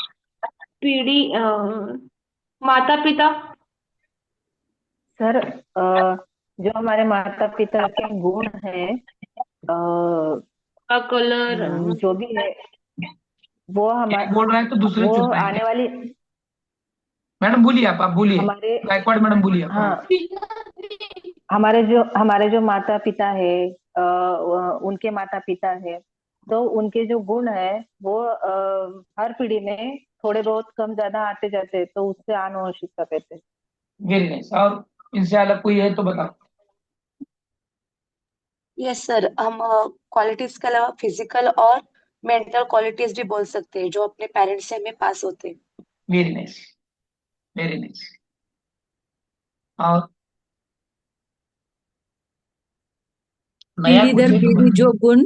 पीढ़ी माता पिता सर जो हमारे माता पिता के गुण हैं, का कलर जो भी है वो एक बोल रहा है तो दूसरे वो चुप आने रहेंगे। वाली मैडम बोलिए, आप बोलिए, हमारे गायकवाड़ मैडम बोलिए आप। हाँ हमारे जो माता पिता है, उनके माता पिता है, तो उनके जो गुण है वो हर पीढ़ी में थोड़े बहुत कम ज्यादा आते जाते हैं, तो उससे आनुवंशिकता कहते हैं। Very nice. और इनसे अलग कोई है तो बताओ। यस सर, हम क्वालिटीज के अलावा फिजिकल और मेंटल क्वालिटीज भी बोल सकते हैं जो अपने पेरेंट्स से हमें पास होते हैं। Very nice, very nice. और नया पीढ़ी कुछ दर है तो पीढ़ी जो बताइए। गुण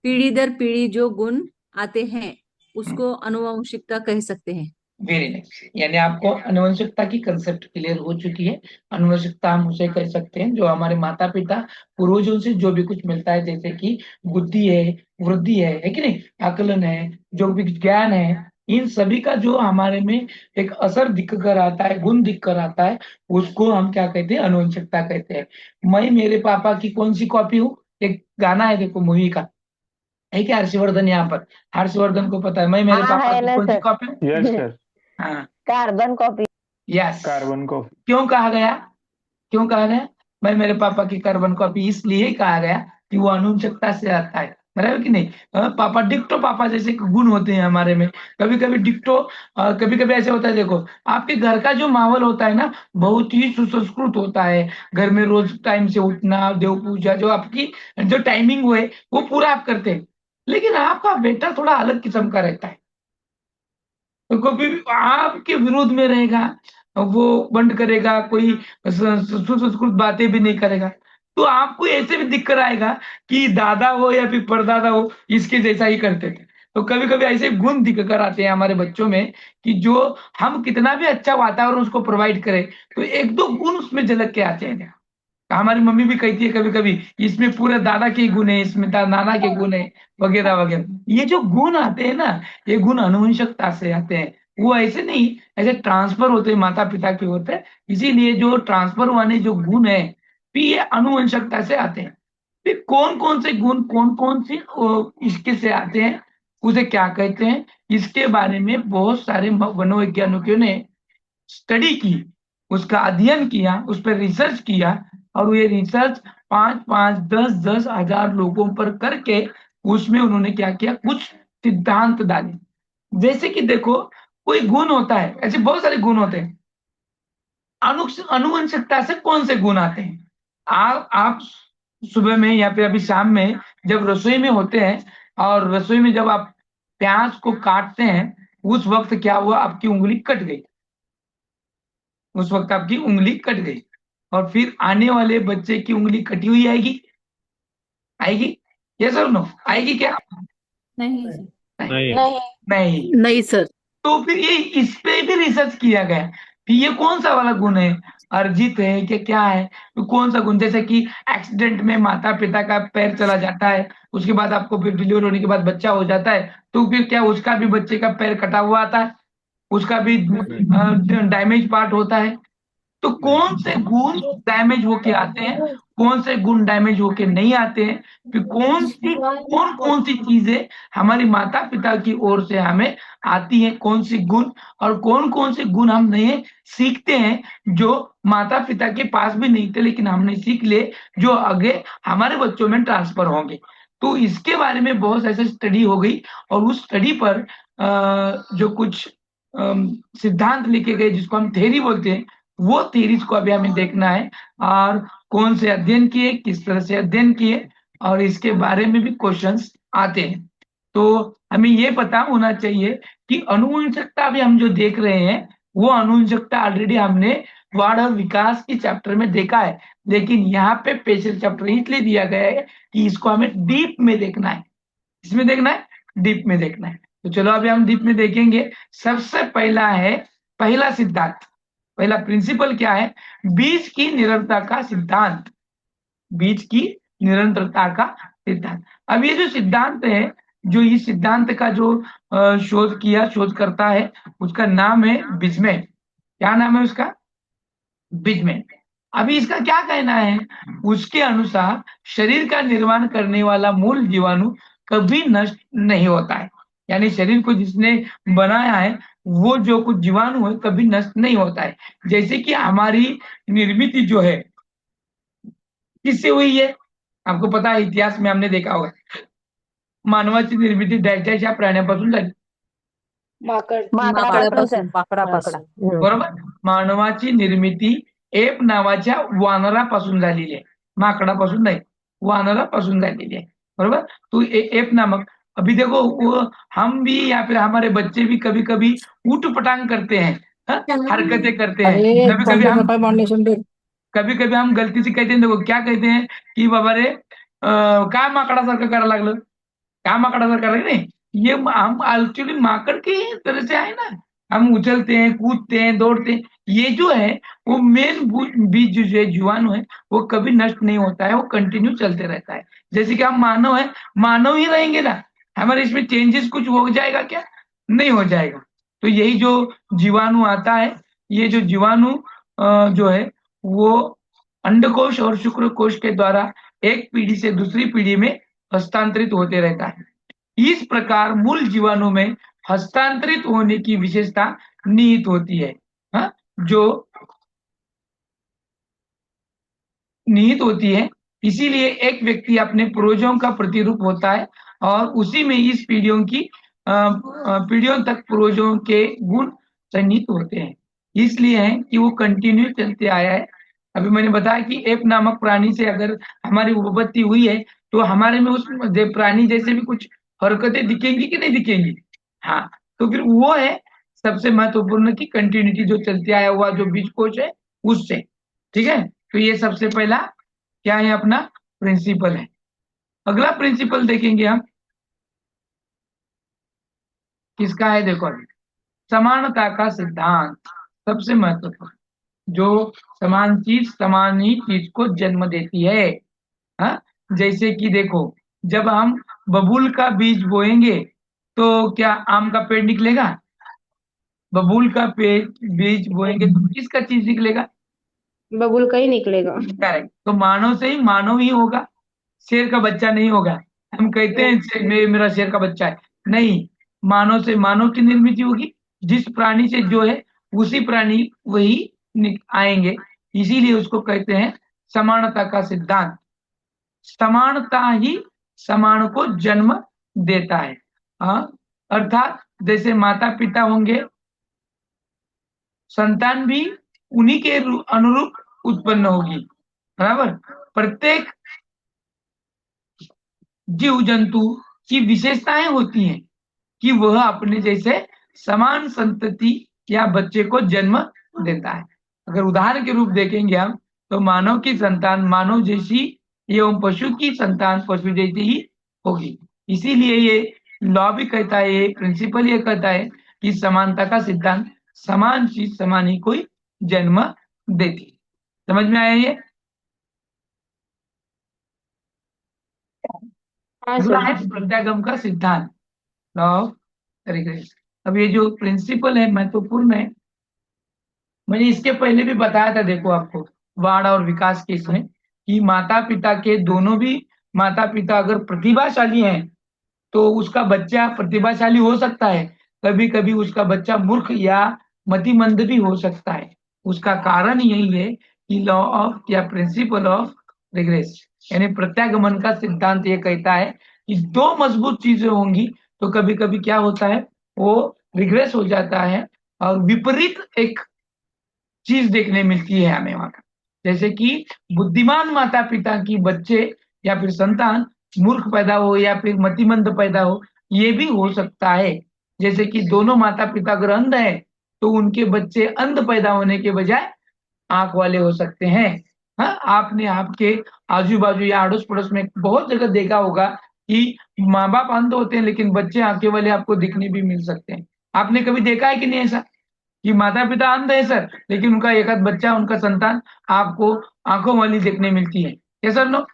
पीढ़ी दर पीढ़ी जो गुण आते हैं उसको अनुवंशिकता कह सकते हैं। वेरी नाइस, यानी आपको आनुवंशिकता की कंसेप्ट क्लियर हो चुकी है। आनुवंशिकता हम उसे कह सकते हैं जो हमारे माता पिता पूर्वजों से जो भी कुछ मिलता है, जैसे कि बुद्धि है, वृद्धि है कि नहीं, आकलन है, जो भी ज्ञान है, इन सभी का जो हमारे में एक असर दिख कर आता है, गुण दिख कर आता है, उसको हम क्या कहते हैं, आनुवंशिकता कहते हैं। मैं मेरे पापा की कौन सी कॉपी हूँ? एक गाना है देखो मूवी का, है क्या हर्षवर्धन यहाँ पर? हर्षवर्धन को पता है मैं मेरे हाँ पापा है की ना कौन सी सर। कॉपी हूँ? Yes sir. हाँ, carbon copy. Yes. Carbon copy. क्यों कहा गया? क्यों कहा गया भाई मेरे पापा की कार्बन कॉपी? इसलिए कहा गया कि वो अनुचकता से आता है, बराबर कि नहीं? पापा डिक्टो पापा जैसे गुण होते हैं हमारे में। कभी कभी डिक्टो, कभी कभी ऐसे होता है, देखो आपके घर का जो माहौल होता है ना, बहुत ही सुसंस्कृत होता है। घर में रोज टाइम से उठना, देव पूजा, जो आपकी जो टाइमिंग हुए वो पूरा आप करते हैं। लेकिन आपका बेटा थोड़ा अलग किस्म का रहता है, तो कभी भी आपके विरोध में रहेगा, वो बंद करेगा, कोई सुसंस्कृत बातें भी नहीं करेगा। तो आपको ऐसे भी दिख कर आएगा कि दादा हो या फिर परदादा हो, इसके जैसा ही करते थे। तो कभी कभी ऐसे गुण दिख कर आते हैं हमारे बच्चों में कि जो हम कितना भी अच्छा वातावरण उसको प्रोवाइड करें, तो एक दो गुण उसमें झलक के आते हैं। हमारी मम्मी भी कहती है कभी कभी, इसमें पूरे दादा के गुण है, इसमें नाना के गुण है, वगैरह वगैरह। ये जो गुण आते हैं ना, ये गुण अनुवंशिकता से आते हैं। वो ऐसे नहीं, ऐसे ट्रांसफर होते हैं, माता पिता के होते हैं। इसीलिए जो ट्रांसफर वाले जो गुण है, फिर ये अनुवंशिकता से आते हैं। फिर कौन कौन से गुण, कौन कौन से इसके से आते हैं, उसे क्या कहते हैं, इसके बारे में बहुत सारे मनोवैज्ञानिकों ने स्टडी की, उसका अध्ययन किया, उस पर रिसर्च किया। और ये रिसर्च 5-5, 10-10 हजार लोगों पर करके उसमें उन्होंने क्या किया, कुछ सिद्धांत डाले। जैसे कि देखो, कोई गुण होता है, ऐसे बहुत सारे गुण होते हैं। अनुवंशिकता से कौन से गुण आते हैं? आप सुबह में या फिर अभी शाम में जब रसोई में होते हैं, और रसोई में जब आप प्याज को काटते हैं, उस वक्त क्या हुआ, आपकी उंगली कट गई। उस वक्त आपकी उंगली कट गई, और फिर आने वाले बच्चे की उंगली कटी हुई आएगी? आएगी? यस और नो? आएगी क्या? नहीं सर। नहीं। नहीं। नहीं। नहीं सर। तो फिर ये इस पे भी रिसर्च किया गया कि ये कौन सा वाला गुण है, अर्जित है कि क्या है, तो कौन सा गुण, जैसे कि एक्सीडेंट में माता पिता का पैर चला जाता है, उसके बाद आपको फिर डिलीवर होने के बाद बच्चा हो जाता है, तो फिर क्या उसका भी बच्चे का पैर कटा हुआ आता है, उसका भी डैमेज पार्ट होता है। तो कौन से गुण डैमेज होके आते हैं, कौन से गुण डैमेज होके नहीं आते हैं, फिर कौन कौन सी चीजें हमारी माता पिता की ओर से हमें आती हैं, कौन सी गुण, और कौन कौन से गुण हम नए सीखते हैं जो माता पिता के पास भी नहीं थे लेकिन हमने सीख लिए, जो आगे हमारे बच्चों में ट्रांसफर होंगे। तो इसके बारे में बहुत ऐसे स्टडी हो गई, और उस स्टडी पर जो कुछ सिद्धांत लिखे गए, जिसको हम थ्योरी बोलते हैं, वो थ्योरीज को अभी हमें देखना है। और कौन से अध्ययन किए, किस तरह से अध्ययन किए, और इसके बारे में भी क्वेश्चंस आते हैं। तो हमें ये पता होना चाहिए कि अनुवंशिकता भी हम जो देख रहे हैं, वो अनुवंशिकता ऑलरेडी हमने वाण और विकास के चैप्टर में देखा है, लेकिन यहाँ पे स्पेशल चैप्टर इसलिए दिया गया है कि इसको हमें डीप में देखना है। इसमें देखना है, डीप में देखना है। तो चलो अभी हम डीप में देखेंगे। सबसे पहला है, पहला सिद्धांत, पहला प्रिंसिपल क्या है? बीज की निरंतरता का सिद्धांत। बीज की निरंतरता का सिद्धांत। अब ये जो सिद्धांत है, जो इस सिद्धांत का जो शोध किया, शोध करता है, उसका नाम है बिजमेन। क्या नाम है उसका? बिजमेन। अभी इसका क्या कहना है? उसके अनुसार शरीर का निर्माण करने वाला मूल जीवाणु कभी नष्ट नहीं होता है। यानी शरीर को जिसने बनाया है, वो जो कुछ जीवाणु है कभी नष्ट नहीं होता है। जैसे कि हमारी निर्मित जो है किससे हुई है? आपको पता है, इतिहास में हमने देखा होगा, मानवाची निर्मिती डॅशच्या प्राण्यापासून झाली, माकड। माकडापासून सर. माकडापासून. बरोबर? मानवाची निर्मिती एप नावाच्या वानरापासून झालेली आहे, माकडापासून नाही, वानरापासून झालेली आहे, बरोबर? तो एप नामक अभी देखो वो हम भी या फिर हमारे बच्चे भी कभी कभी ऊट पटांग करते हैं, हाँ? हरकतें करते हैं, कभी कभी हम गलती से कहते हैं, देखो क्या कहते हैं कि बाबा रे काय माकड़ा सारखं करायला लागलं, काय माकड़ा सारखं करायला नहीं, ये हम एक्चुअली माकड़ के तरह से आए ना, हम उछलते हैं, कूदते हैं, दौड़ते हैं, ये जो है वो मेन बीज जो है जीवाणु है वो कभी नष्ट नहीं होता है, वो कंटिन्यू चलते रहता है। जैसे कि हम मानव है, मानव ही रहेंगे ना, हमारे इसमें चेंजेस कुछ हो जाएगा क्या? नहीं हो जाएगा। तो यही जो जीवाणु आता है, ये जो जीवाणु जो है वो अंडकोश और शुक्रकोश के द्वारा एक पीढ़ी से दूसरी पीढ़ी में हस्तांतरित होते रहता है। इस प्रकार मूल जीवाणु में हस्तांतरित होने की विशेषता निहित होती है, हाँ? जो निहित होती है, इसीलिए एक व्यक्ति अपने पूर्वजों का प्रतिरूप होता है और उसी में इस पीढ़ियों तक पूर्वजों के गुण सन्निहित होते हैं। इसलिए है कि वो कंटिन्यू चलते आया है। अभी मैंने बताया कि एप नामक प्राणी से अगर हमारी उत्पत्ति हुई है तो हमारे में उस प्राणी जैसे भी कुछ हरकतें दिखेंगी कि नहीं दिखेंगी? हाँ, तो फिर वो है सबसे महत्वपूर्ण की कंटिन्यूटी जो चलते आया हुआ जो बीज कोश है उससे, ठीक है। तो ये सबसे पहला क्या है अपना प्रिंसिपल है। अगला प्रिंसिपल देखेंगे हम किसका है, देखो अभी समानता का सिद्धांत सबसे महत्वपूर्ण, जो समान चीज समान ही चीज को जन्म देती है, हाँ? जैसे कि देखो जब हम बबूल का बीज बोएंगे तो क्या आम का पेड़ निकलेगा? बबूल का बीज बोएंगे तो किसका चीज निकलेगा? बबुल का ही निकलेगा। करेक्ट। तो मानव से ही मानव ही होगा, शेर का बच्चा नहीं होगा। हम कहते हैं मेरा शेर का बच्चा है, नहीं, मानव से मानव की निर्मित होगी, जिस प्राणी से जो है उसी प्राणी वही आएंगे, इसीलिए उसको कहते हैं समानता का सिद्धांत। समानता ही समान को जन्म देता है, हाँ? अर्थात जैसे माता पिता होंगे, संतान भी उन्हीं के अनुरूप उत्पन्न होगी, बराबर। प्रत्येक जीव जंतु की विशेषताएं होती हैं कि वह अपने जैसे समान संतति या बच्चे को जन्म देता है। अगर उदाहरण के रूप देखेंगे हम तो मानव की संतान मानव जैसी एवं पशु की संतान पशु जैसी ही होगी। इसीलिए ये लॉ भी कहता है, ये प्रिंसिपल ये कहता है कि समानता का सिद्धांत समान चीज समान ही कोई जन्म देती। समझ में आया ये? अगला है प्रत्यागम का सिद्धांत, लॉ ऑफ रिग्रेशन। अब ये जो प्रिंसिपल है महत्वपूर्ण है, मैंने इसके पहले भी बताया था, देखो आपको वाण और विकास के इसमें कि माता पिता के दोनों भी माता पिता अगर प्रतिभाशाली हैं तो उसका बच्चा प्रतिभाशाली हो सकता है, कभी कभी उसका बच्चा मूर्ख या मतिमंद भी हो सकता है। उसका कारण यही है कि लॉ ऑफ या प्रिंसिपल ऑफ रिग्रेस यानी प्रत्यागमन का सिद्धांत ये कहता है कि दो मजबूत चीजें होंगी तो कभी कभी क्या होता है वो रिग्रेस हो जाता है और विपरीत एक चीज देखने मिलती है हमें वहां। जैसे कि बुद्धिमान माता पिता की बच्चे या फिर संतान मूर्ख पैदा हो या फिर मतिमंद पैदा हो, ये भी हो सकता है। जैसे कि दोनों माता पिता अगर अंध है तो उनके बच्चे अंध पैदा होने के बजाय आंख वाले हो सकते हैं। हाँ, आपने आपके आजू बाजू या अड़ोस पड़ोस में बहुत जगह देखा होगा कि माँ बाप अंध होते हैं लेकिन बच्चे आंखें वाले आपको दिखने भी मिल सकते हैं। आपने कभी देखा है कि नहीं ऐसा कि माता पिता अंध है सर लेकिन उनका एक आध बच्चा उनका संतान आपको आंखों वाली देखने मिलती है? ये सर नो?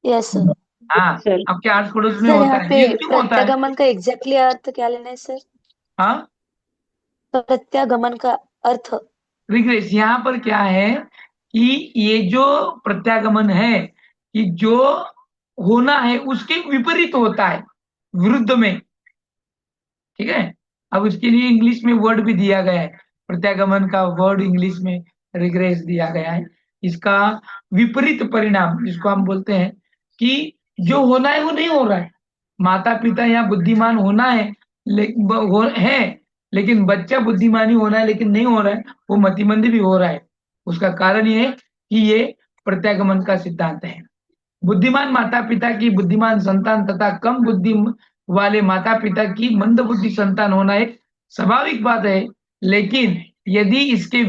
Yes sir. हाँ, सर आपके आस पड़ोस में सर होता यहाँ है। पे ये क्यों होता है? प्रत्यागमन का एग्जैक्टली अर्थ क्या लेना है सर? हाँ, प्रत्यागमन का अर्थ रिग्रेस यहाँ पर क्या है कि ये जो प्रत्यागमन है कि जो होना है उसके विपरीत होता है, विरुद्ध में, ठीक है। अब उसके लिए इंग्लिश में वर्ड भी दिया गया है, प्रत्यागमन का वर्ड इंग्लिश में रिग्रेस दिया गया है। इसका विपरीत परिणाम जिसको हम बोलते हैं कि जो होना है वो नहीं हो रहा है। माता पिता यहाँ बुद्धिमान होना है लेकिन बच्चा बुद्धिमानी होना है लेकिन नहीं हो रहा है, वो मतिमंद भी हो रहा है। उसका कारण ये है कि ये प्रत्यागमन का सिद्धांत है। बुद्धिमान माता पिता की बुद्धिमान संतान तथा कम वाले माता पिता की मंदबुद्धि संतान होना एक स्वाभाविक बात है, लेकिन यदि इसके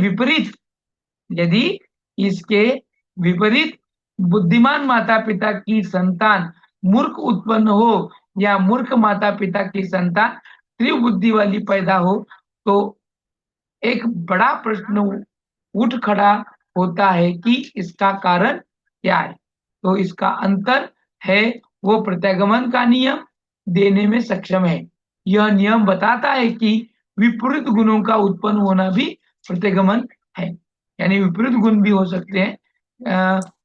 विपरीत बुद्धिमान माता पिता की संतान मूर्ख उत्पन्न हो या मूर्ख माता पिता की संतान तीव्र बुद्धि वाली पैदा हो, तो एक बड़ा प्रश्न उठ खड़ा होता है कि इसका कारण क्या है। तो इसका अंतर है वो प्रत्यागमन का नियम देने में सक्षम है। यह नियम बताता है कि विपरीत गुणों का उत्पन्न होना भी प्रत्यागमन है, यानी विपरीत गुण भी हो सकते हैं।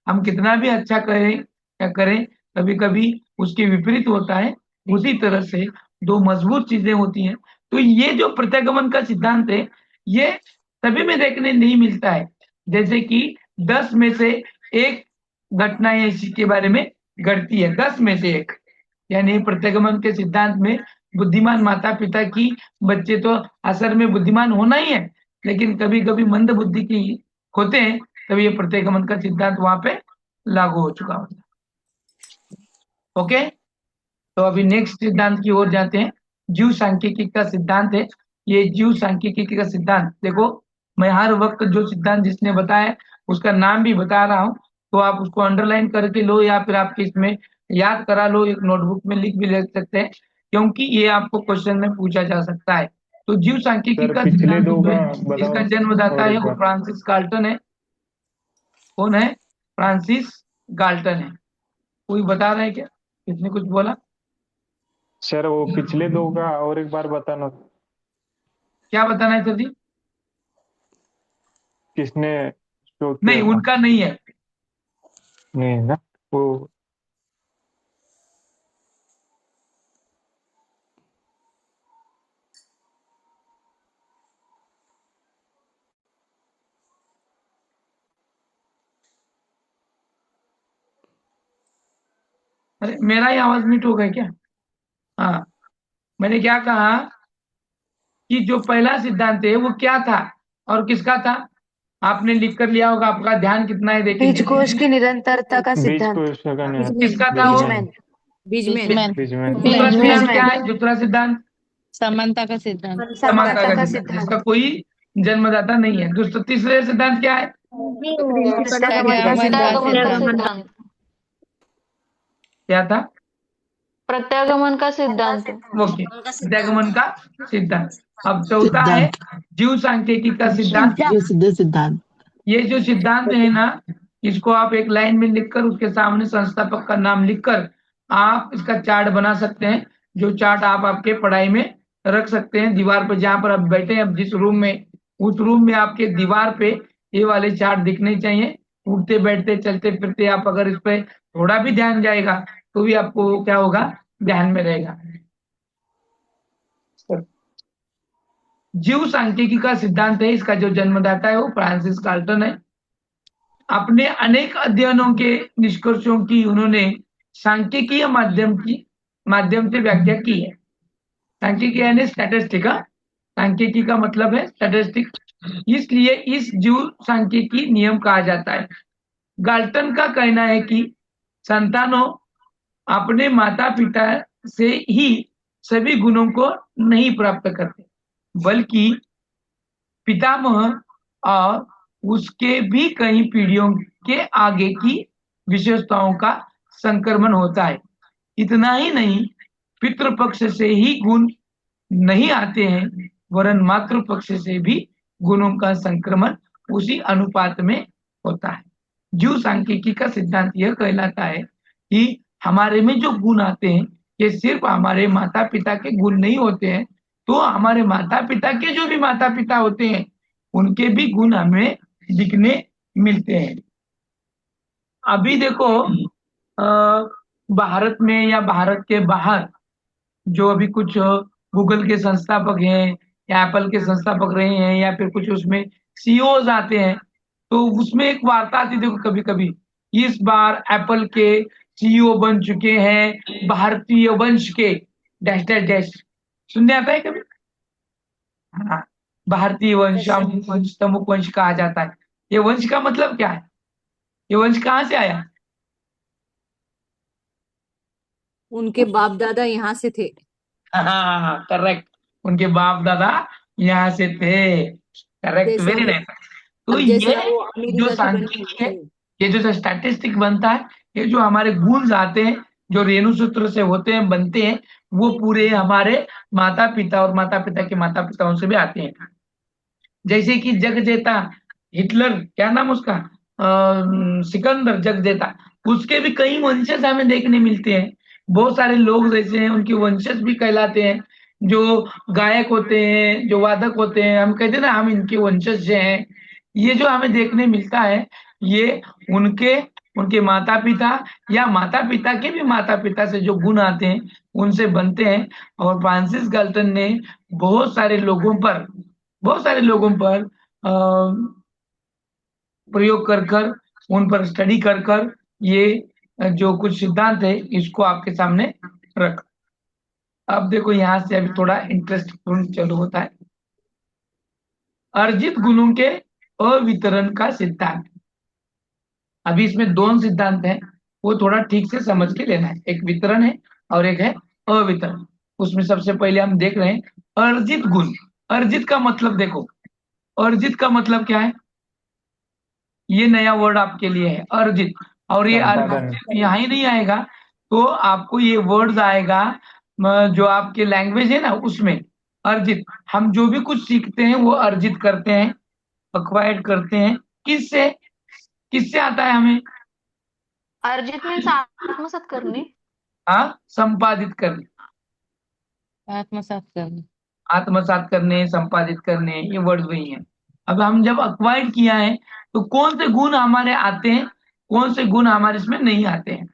हम कितना भी अच्छा करें कभी कभी उसके विपरीत होता है। उसी तरह से दो मजबूत चीजें होती हैं। तो ये जो प्रत्यागमन का सिद्धांत है, ये सभी में देखने नहीं मिलता है। जैसे कि 10 में से एक घटनाएं इसी के बारे में घटती है, 10 में से एक, यानी प्रत्यागमन के सिद्धांत में बुद्धिमान माता पिता की बच्चे तो असल में बुद्धिमान होना ही है, लेकिन कभी कभी मंद बुद्धि की होते हैं, तब ये प्रत्यागमन का सिद्धांत वहां पे लागू हो चुका होता है। ओके, तो अभी नेक्स्ट सिद्धांत की ओर जाते हैं। जीव सांख्यिकी का सिद्धांत है ये। जीव सांख्यिकी का सिद्धांत देखो, मैं हर वक्त जो सिद्धांत जिसने बताया उसका नाम भी बता रहा हूं, तो आप उसको अंडरलाइन करके लो या फिर आपके इसमें याद करा लो, एक नोटबुक में लिख भी ले सकते हैं, क्योंकि ये आपको क्वेश्चन में पूछा जा सकता है। तो जीव सांख्यिकी सर का पिछले सिद्धांत दो जो का है, इसका बताओ जन्मदाता और है एक वो बार। फ्रांसिस गाल्टन है। कौन है? फ्रांसिस गाल्टन है। कोई बता रहा है क्या? किसने कुछ बोला? सर वो पिछले दो का और एक बार बताना, क्या बताना है सर जी? किसने शोध नहीं, किया था? उनका नहीं है। नहीं है ना वो। अरे मेरा ही आवाज म्यूट हो गया क्या? हाँ, मैंने क्या कहा कि जो पहला सिद्धांत है वो क्या था और किसका था? आपने लिख कर लिया होगा, आपका ध्यान कितना है देखेंगे। बीजकोश की निरंतरता का बीज सिद्धांत। को इसका नहीं, किसका था वो? बीजमैन। बीजमैन। बीजमैन। दूसरा सिद्धांत बीजमैन। क्या है? दूसरा सिद्धांत समानता का सिद्धांत। समानता समानता का का सिद्धांत, सिद्धांत। जिसका कोई जन्मदाता नहीं है। दूसरा तीसरे सिद्धांत क्या है? प्रत्यागमन का सिद्धांत। क्या था? प्रत्यागमन का सिद्धांत। ओके, प्रत्यागमन का सिद्धांत। अब चौथा है जीव सांख्यिकी का सिद्धांत। सिद्ध सिद्धांत। ये जो सिद्धांत है ना, इसको आप एक लाइन में लिखकर उसके सामने संस्थापक का नाम लिखकर आप इसका चार्ट बना सकते हैं, जो चार्ट आप आपके पढ़ाई में रख सकते हैं दीवार पर, जहां पर आप बैठे हैं, जिस रूम में, उस रूम में आपके दीवार पे ये वाले चार्ट दिखने चाहिए। उठते बैठते चलते फिरते आप अगर इस पे थोड़ा भी ध्यान जाएगा तो भी आपको क्या होगा, ध्यान में रहेगा। जीव सांख्यिकी का सिद्धांत है, इसका जो जन्मदाता है वो फ्रांसिस गाल्टन है। अपने अनेक अध्ययनों के निष्कर्षों की उन्होंने सांख्यिकीय माध्यम से व्याख्या की है। सांख्यिकी यानी स्टैटिस्टिक। सांख्यिकी का मतलब है स्टैटिस्टिक, इसलिए इस जीव सांख्यिकी नियम कहा जाता है। गाल्टन का कहना है कि संतानों अपने माता पिता से ही सभी गुणों को नहीं प्राप्त करते, बल्कि पितामह और उसके भी कई पीढ़ियों के आगे की विशेषताओं का संक्रमण होता है। इतना ही नहीं, पितृपक्ष से ही गुण नहीं आते हैं, वरन मातृपक्ष से भी गुणों का संक्रमण उसी अनुपात में होता है। जीव सांख्यिकी का सिद्धांत यह कहलाता है कि हमारे में जो गुण आते हैं ये सिर्फ हमारे माता पिता के गुण नहीं होते हैं, तो हमारे माता पिता के जो भी माता पिता होते हैं उनके भी गुण हमें दिखने मिलते हैं। अभी देखो, भारत में या भारत के बाहर जो अभी कुछ गूगल के संस्थापक हैं या एप्पल के संस्थापक रहे हैं या फिर कुछ उसमें सीईओज आते हैं, तो उसमें एक वार्ता आती है, देखो कभी कभी, इस बार एप्पल के सीईओ बन चुके हैं भारतीय वंश के डैश डैश डैश। सुनने आता है कभी? हाँ, भारतीय वंश, अमुक वंश, तमुक वंश कहा जाता है। ये वंश का मतलब क्या है? ये वंश कहाँ से आया? उनके बाप दादा यहाँ से थे। हाँ करेक्ट, उनके बाप दादा यहाँ से थे। करेक्ट, जैसे वेरी वो, नाइस। तो अब जैसे ये वो जो अमेरिका के बने सांख्यिकी है, थे। ये जो स्टैटिस्टिक बनता है, ये जो हमारे गुण आते हैं, जो रेणु सूत्र से होते हैं, बनते हैं, वो पूरे हमारे माता पिता और माता पिता के माता पिताओं से भी आते हैं। जैसे कि जगजेता हिटलर, क्या नाम उसका, सिकंदर जगजेता, उसके भी कई वंशज हमें देखने मिलते हैं। बहुत सारे लोग जैसे हैं, उनके वंशज भी कहलाते हैं। जो गायक होते हैं, जो वादक होते हैं, हम कहते हैं ना हम इनके वंशज से हैं। ये जो हमें देखने मिलता है, ये उनके उनके माता पिता या माता पिता के भी माता पिता से जो गुण आते हैं, उनसे बनते हैं। और फ्रांसिस गाल्टन ने बहुत सारे लोगों पर बहुत सारे लोगों पर प्रयोग कर कर, उन पर स्टडी कर कर, ये जो कुछ सिद्धांत है, इसको आपके सामने रख। अब देखो यहाँ से अभी थोड़ा इंटरेस्टफुल चालू होता है। अर्जित गुणों के अवितरण का सिद्धांत। अभी इसमें दोनों सिद्धांत हैं, वो थोड़ा ठीक से समझ के लेना है। एक वितरण है और एक है अवितरण। उसमें सबसे पहले हम देख रहे हैं अर्जित गुण। अर्जित का मतलब देखो, अर्जित का मतलब क्या है? ये नया वर्ड आपके लिए है, अर्जित। और ये संपादन। अर्जित यहाँ ही नहीं आएगा, तो आपको ये वर्ड्स आएगा जो आपके लैंग्वेज है ना, उसमें अर्जित। हम जो भी कुछ सीखते हैं वो अर्जित करते हैं, अक्वायर्ड करते हैं। किससे? किससे आता है हमें? अर्जित मीन्स आत्मसात करणे. हाँ, संपादित करने, आत्मसात करणे. आत्मसात करने, संपादित करने, ये वर्ड वही है। अब हम जब अक्वायर्ड किया है, तो कौन से गुण हमारे आते हैं, कौन से गुण हमारे इसमें नहीं आते हैं,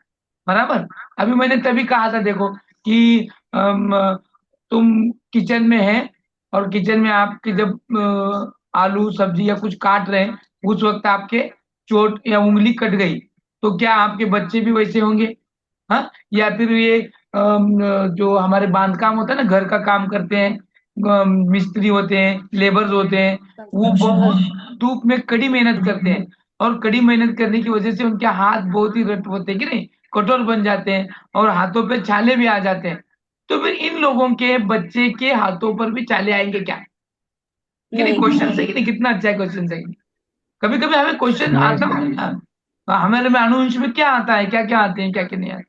बराबर। अभी मैंने तभी कहा था देखो कि तुम किचन में है, और किचन में आपके जब आलू सब्जी या कुछ काट रहे हैं, उस वक्त आपके चोट या उंगली कट गई, तो क्या आपके बच्चे भी वैसे होंगे? हाँ, या फिर ये जो हमारे बांधकाम होता है ना, घर का काम करते हैं, मिस्त्री होते हैं, लेबर्स होते हैं, वो बहुत धूप में कड़ी मेहनत करते हैं, और कड़ी मेहनत करने की वजह से उनके हाथ बहुत ही रट होते हैं कि नहीं, कठोर बन जाते हैं, और हाथों पे छाले भी आ जाते हैं। तो फिर इन लोगों के बच्चे के हाथों पर भी छाले आएंगे क्या? कि नहीं? क्वेश्चन है कि नहीं? कितना अच्छा है क्वेश्चन है। कभी कभी हमें क्वेश्चन नहीं आता है, हमारे में अनुवंश में क्या आता है, क्या क्या आते हैं, क्या क्या नहीं आते।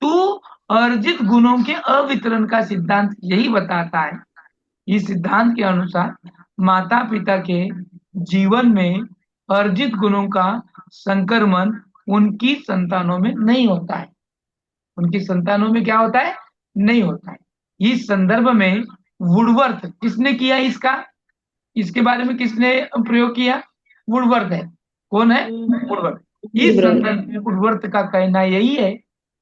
तो अर्जित गुणों के अवितरण का सिद्धांत यही बताता है। इस सिद्धांत के अनुसार माता पिता के जीवन में अर्जित गुणों का संक्रमण उनकी संतानों में नहीं होता है। उनकी संतानों में क्या होता है? नहीं होता है। इस संदर्भ में वुडवर्थ, किसने किया इसका, इसके बारे में किसने प्रयोग किया? वुडवर्थ है। कौन है? वुडवर्थ। इस संदर्भ में वुडवर्थ का कहना यही है,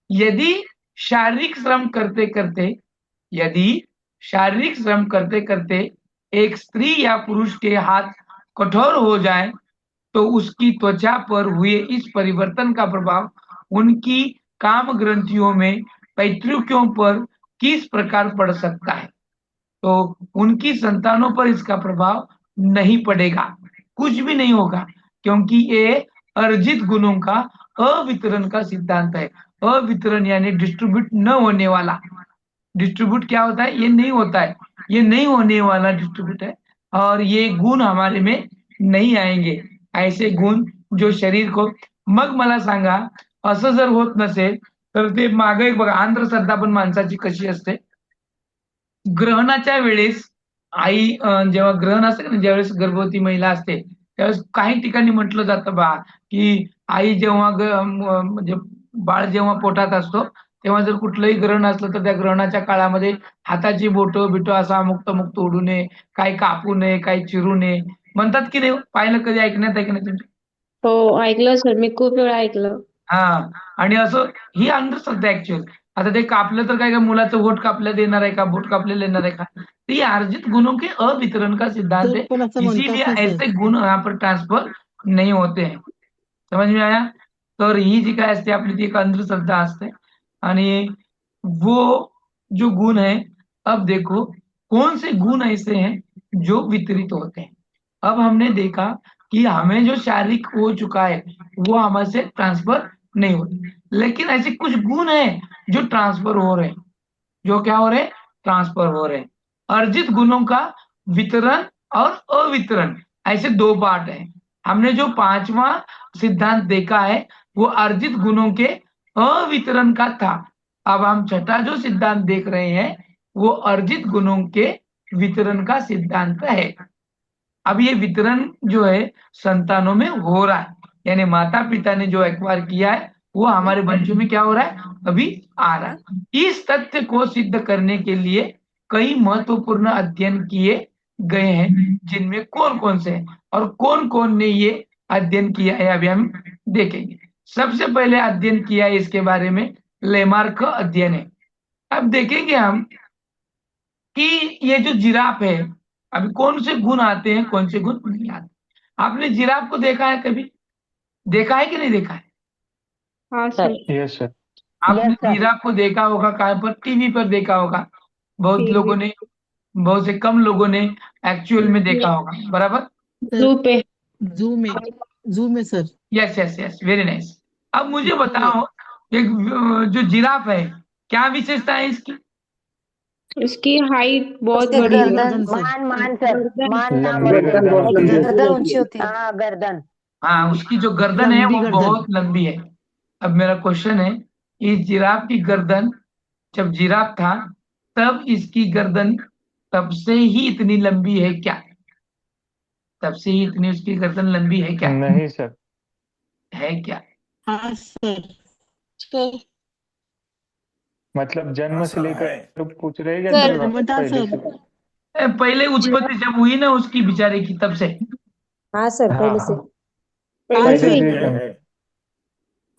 यदि शारीरिक श्रम करते करते यदि शारीरिक श्रम करते करते एक स्त्री या पुरुष के हाथ कठोर हो जाए, तो उसकी त्वचा पर हुए इस परिवर्तन का प्रभाव उनकी काम ग्रंथियों में पैतृकों पर किस प्रकार पड़ सकता है? तो उनकी संतानों पर इसका प्रभाव नहीं पड़ेगा, कुछ भी नहीं होगा, क्योंकि ये अर्जित गुणों का अवितरण का सिद्धांत है। अवितरण यानी डिस्ट्रीब्यूट न होने वाला। डिस्ट्रीब्यूट क्या होता है? ये नहीं होता है, ये नहीं होने वाला डिस्ट्रीब्यूट है, और ये गुण हमारे में नहीं आएंगे। ऐसे गुण जो शरीर को, मग मला सांगा, असं जर होत नसेल तर ते मागे एक बघा, अंधश्रद्धा पण माणसाची कशी असते, ग्रहणाच्या वेळेस आई जेव्हा ग्रहण असते ना, ज्यावेळेस गर्भवती महिला असते, त्यावेळेस काही ठिकाणी म्हटलं जातं बा, की आई जेव्हा म्हणजे बाळ जेव्हा पोटात असतो, तेव्हा जर कुठलंही ग्रहण असलं तर त्या ग्रहणाच्या काळामध्ये हाताची बोटं बिटं असा मुक्त मुक्त उडू नये, काही कापू नये, काही चिरू नये म्हणतात की नाही? पाहिलं कधी? ऐकण्यात आहे की नाही तुमच्या? हो ऐकलं सर, मी खूप वेळा ऐकलं. हा, आणि असं ही अंधश्रद्धा ऍक्च्युअल. आता ते कापलं तर काय मुलाचं होठ कापलं देणार आहे का, बोट कापले देणार आहे का? तो ये अर्जित गुणों के अवितरण का सिद्धांत है, इसीलिए ऐसे गुण यहाँ पर ट्रांसफर नहीं होते हैं। समझ में आया? तर ही जी काय असते आपली ती एक अंधश्रद्धा असते, आणि वो जो गुण है, अब देखो कौन से गुण ऐसे हैं जो वितरित होते हैं। अब हमने देखा कि हमें जो शारीरिक हो चुका है वो हमारे से ट्रांसफर नहीं होता, लेकिन ऐसे कुछ गुण हैं जो ट्रांसफर हो रहे हैं, जो क्या हो रहे हैं, ट्रांसफर हो रहे हैं। अर्जित गुणों का वितरण और अवितरण, ऐसे दो पार्ट है। हमने जो पांचवा सिद्धांत देखा है वो अर्जित गुणों के अवितरण का था। अब हम छठा जो सिद्धांत देख रहे हैं वो अर्जित गुणों के वितरण का सिद्धांत है। अब ये वितरण जो है संतानों में हो रहा है, यानी माता पिता ने जो एक्वायर किया है वो हमारे बच्चों में क्या हो रहा है, अभी आ रहा है। इस तथ्य को सिद्ध करने के लिए कई महत्वपूर्ण अध्ययन किए गए हैं, जिनमें कौन कौन से हैं और कौन कौन ने ये अध्ययन किया है अभी हम देखेंगे। सबसे पहले अध्ययन किया है इसके बारे में लेमार्क का अध्ययन है। अब देखेंगे हम कि ये जो जिराफ है, अभी कौन से गुण आते हैं, कौन से गुण नहीं आते। आपने जिराफ को देखा है कभी, देखा है कि नहीं देखा है? हाँ सर। Yes sir. आपने जिराफ को देखा होगा कहाँ पर, टीवी पर देखा होगा, बहुत टीवी लोगों ने, बहुत से कम लोगों ने एक्चुअल में देखा होगा, बराबर। जू पे। जू में sir. Yes yes yes, very nice. अब मुझे बताओ एक जो जिराफ है क्या विशेषता है इसकी? उसकी हाइट बहुत उसकी बड़ी है। गर्दन, मान सर, मान नाम लंबी गर्दन होती है। गर्दन ऊंची होती है। हाँ गर्दन। हाँ, उसकी जो गर्दन है लंबी वो गर्दन। बहुत लंबी है। अब मेरा क्वेश्चन है, इस जिराफ की गर्दन, जब जिराफ था तब इसकी गर्दन तब से ही इतनी लंबी है क्या? तब से ही इतनी उसकी गर्दन लंबी है क्या? नहीं सर। है क्या? हाँ सर। तो मतलब जन्म से लेकर तो पूछ रहे हैं या सर, फिर बता पहले सर। से? पहले उत्पत्ति जब हुई ना उसकी बेचारे की, तब से। हाँ सर, हाँ पहले से। हाँ, पहले पहले से से ही। ही।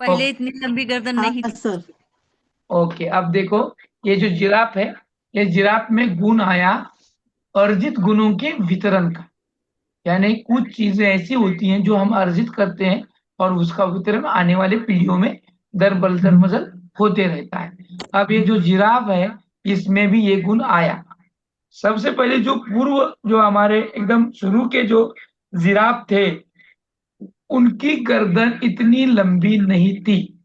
पहले इतनी लंबी गर्दन नहीं हाँ थी। सर। ओके, अब देखो ये जो जिराफ है, ये जिराफ में गुण आया अर्जित गुणों के वितरण का, यानी कुछ चीजें ऐसी होती हैं जो हम अर्जित करते हैं और उसका वितरण आने वाले पीढ़ियों में दर बदल होते रहता है। अब ये जो जिराफ है इसमें भी ये गुण आया। सबसे पहले जो पूर्व, जो हमारे एकदम शुरू के जो जिराफ थे उनकी गर्दन इतनी लंबी नहीं थी,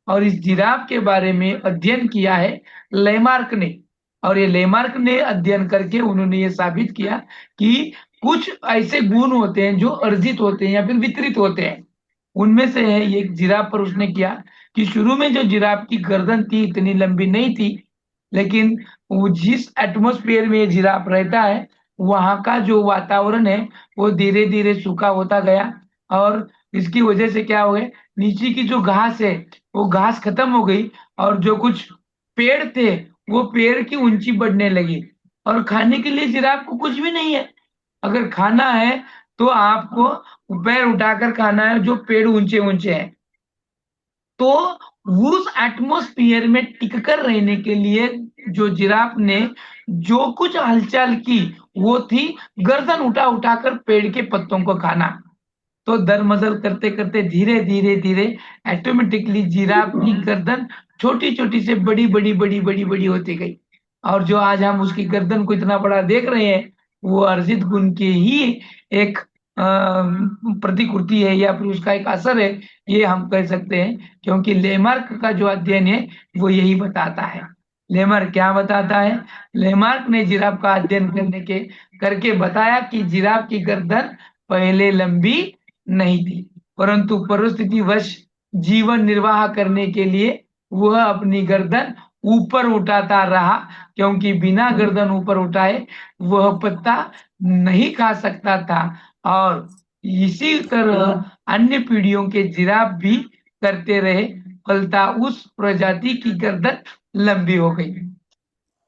और इस जिराफ के बारे में अध्ययन किया है लेमार्क ने। और ये लेमार्क ने अध्ययन करके उन्होंने ये साबित किया कि कुछ ऐसे गुण होते हैं जो अर्जित होते हैं या फिर वितरित होते हैं। उनमें से है ये जिराफ पर उसने किया कि शुरू में जो जिराफ की गर्दन थी इतनी लंबी नहीं थी, लेकिन वो जिस एटमॉस्फेयर में ये जिराफ रहता है वहां का जो वातावरण है वो धीरे धीरे सूखा होता गया, और इसकी वजह से क्या हो गया, नीचे की जो घास है वो घास खत्म हो गई, और जो कुछ पेड़ थे वो पेड़ की ऊंची बढ़ने लगी। और खाने के लिए जिराफ को कुछ भी नहीं है, अगर खाना है तो आपको पैर उठाकर खाना है, जो पेड़ ऊंचे ऊंचे हैं। तो उस एटमॉस्फेयर में टिककर रहने के लिए जो जिराफ ने जो कुछ हलचल की वो थी गर्दन उठा उठाकर पेड़ के पत्तों को खाना। तो दरमजल करते करते धीरे धीरे धीरे ऑटोमेटिकली जिराफ की गर्दन छोटी छोटी से बड़ी बड़ी बड़ी बड़ी बड़ी होती गई, और जो आज हम उसकी गर्दन को इतना बड़ा देख रहे हैं वो अर्जित गुण की ही एक प्रतिकृति है या फिर उसका एक असर है, ये हम कह सकते हैं। क्योंकि लेमार्क का जो अध्ययन है वो यही बताता है। लेमार्क क्या बताता है? लेमार्क ने जिराफ का अध्ययन करके बताया कि जिराफ की गर्दन पहले लंबी नहीं थी, परंतु परिस्थितिवश जीवन निर्वाह करने के लिए वह अपनी गर्दन ऊपर उठाता रहा, क्योंकि बिना गर्दन ऊपर उठाए वह पत्ता नहीं खा सकता था। और इसी तरह अन्य पीढ़ियों के जिराफ भी करते रहे, फलता उस प्रजाति की गर्दन लंबी हो गई।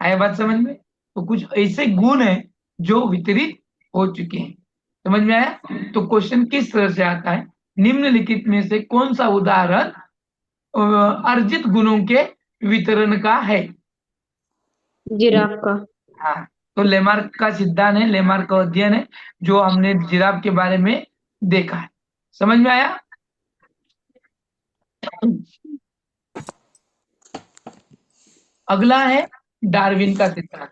आया बात समझ में? तो कुछ ऐसे गुण हैं जो वितरित हो चुके हैं, समझ में आया? तो क्वेश्चन किस तरह से आता है, निम्नलिखित में से कौन सा उदाहरण अर्जित गुणों के वितरण का है? जिराफ का। हाँ, तो लेमार्क का सिद्धांत है, लेमार्क का अध्ययन है जो हमने जिराफ के बारे में देखा है। समझ में आया? अगला है डार्विन का सिद्धांत।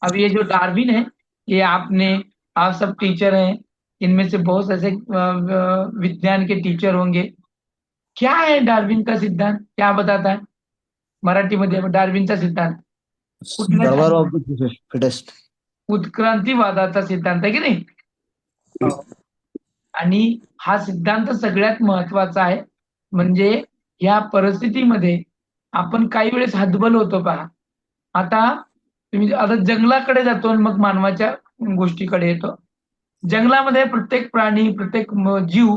अब ये जो डार्विन है ये आप सब टीचर हैं, इनमें से बहुत ऐसे विज्ञान के टीचर होंगे। क्या है डार्विन का सिद्धांत, क्या बताता है? मराठीमध्ये डार्विनचा सिद्धांत कुठला सर्वायवल ऑफ द फिटेस्ट. उत्क्रांतीवादाचा सिद्धांत आहे की नाही. हो. आणि हा सिद्धांत सगळ्यात महत्वाचा आहे. म्हणजे या परिस्थितीमध्ये आपण काही वेळेस हतबल होतो पहा. आता जंगलाकडे जातो आणि मग मानवाच्या गोष्टीकडे येतो. जंगलामध्ये प्रत्येक प्राणी प्रत्येक जीव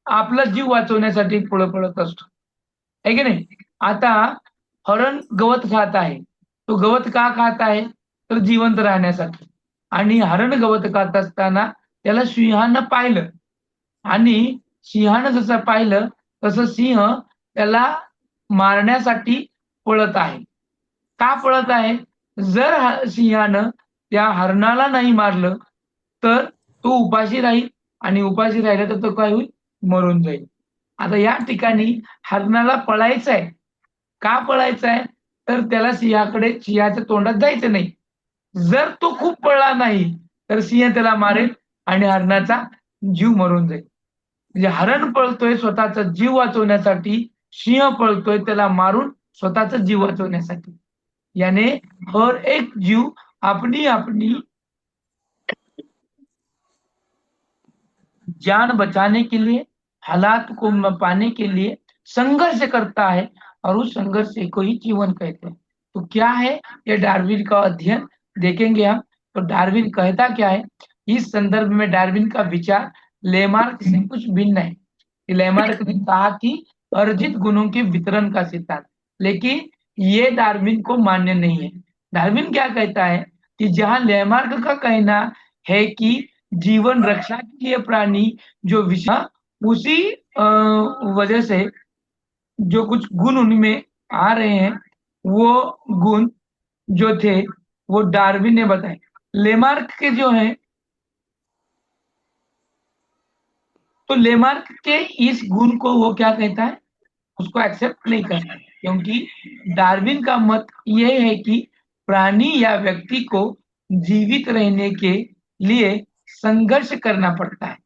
आपला जीव वाचवण्यासाठी पुढे पळत असतो आहे की नाही. आता हरण गवत खात आहे. तो गवत का खात आहे तर जिवंत राहण्यासाठी. आणि हरण गवत खात असताना त्याला सिंहानं पाहिलं आणि सिंहानं जसं पाहिलं तसं सिंह त्याला मारण्यासाठी पळत आहे. का पळत आहे. जर सिंहानं त्या हरणाला नाही मारलं तर तो उपाशी राहील आणि उपाशी राहिला तर तो काय होईल मरून जाईल. आता या ठिकाणी हरणाला पळायचं आहे. का पळायचं आहे तर त्याला सिंहाच्या तोंडात जायचं नाही. जर तो खूप पळला नाही तर सिंह त्याला मारेल आणि हरणाचा जीव मरून जाईल. म्हणजे हरण पळतोय स्वतःचा जीव वाचवण्यासाठी, सिंह पळतोय त्याला मारून स्वतःचा जीव वाचवण्यासाठी. याने हर एक जीव अपनी अपनी जान बचाने के लिए, हालात को पाने के लिए संघर्ष करता है और उस संघर्ष को ही जीवन कहते हैं. तो क्या है ये डार्विन का अध्ययन देखेंगे हम. तो डार्विन कहता क्या है. इस संदर्भ में डार्विन का विचार लेमार्क से कुछ भिन्न है. लेमार्क ने कहा कि अर्जित गुणों के वितरण का सिद्धांत, लेकिन ये डार्विन को मान्य नहीं है. डार्विन क्या कहता है कि जहां लेमार्क का कहना है कि जीवन रक्षा के लिए प्राणी जो विषय उसी वजह से जो कुछ गुण उनमें आ रहे हैं वो गुण जो थे वो डार्विन ने बताए. लेमार्क के जो है तो लेमार्क के इस गुण को वो क्या कहता है उसको एक्सेप्ट नहीं करता. क्योंकि डार्विन का मत ये है कि प्राणी या व्यक्ति को जीवित रहने के लिए संघर्ष करना पड़ता है.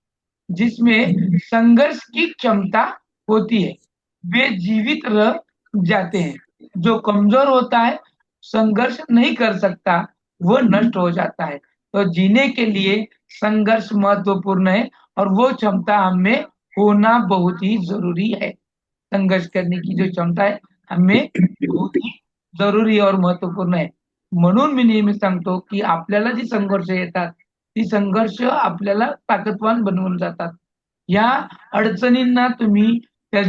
जिसमें संघर्ष की क्षमता होती है वे जीवित रह जाते हैं. जो कमजोर होता है संघर्ष नहीं कर सकता वो नष्ट हो जाता है. तो जीने के लिए संघर्ष महत्वपूर्ण है और वो क्षमता हमें होना बहुत ही जरूरी है. संघर्ष करने की जो क्षमता आहे हमें बहुत ही जरुरी और महत्वपूर्ण आहे. म्हणून मी नेहमी सांगतो की आपल्याला जी संघर्ष येतात ती संघर्ष आपल्याला ताकदवान बनवून जातात. या अडचणींना तुम्ही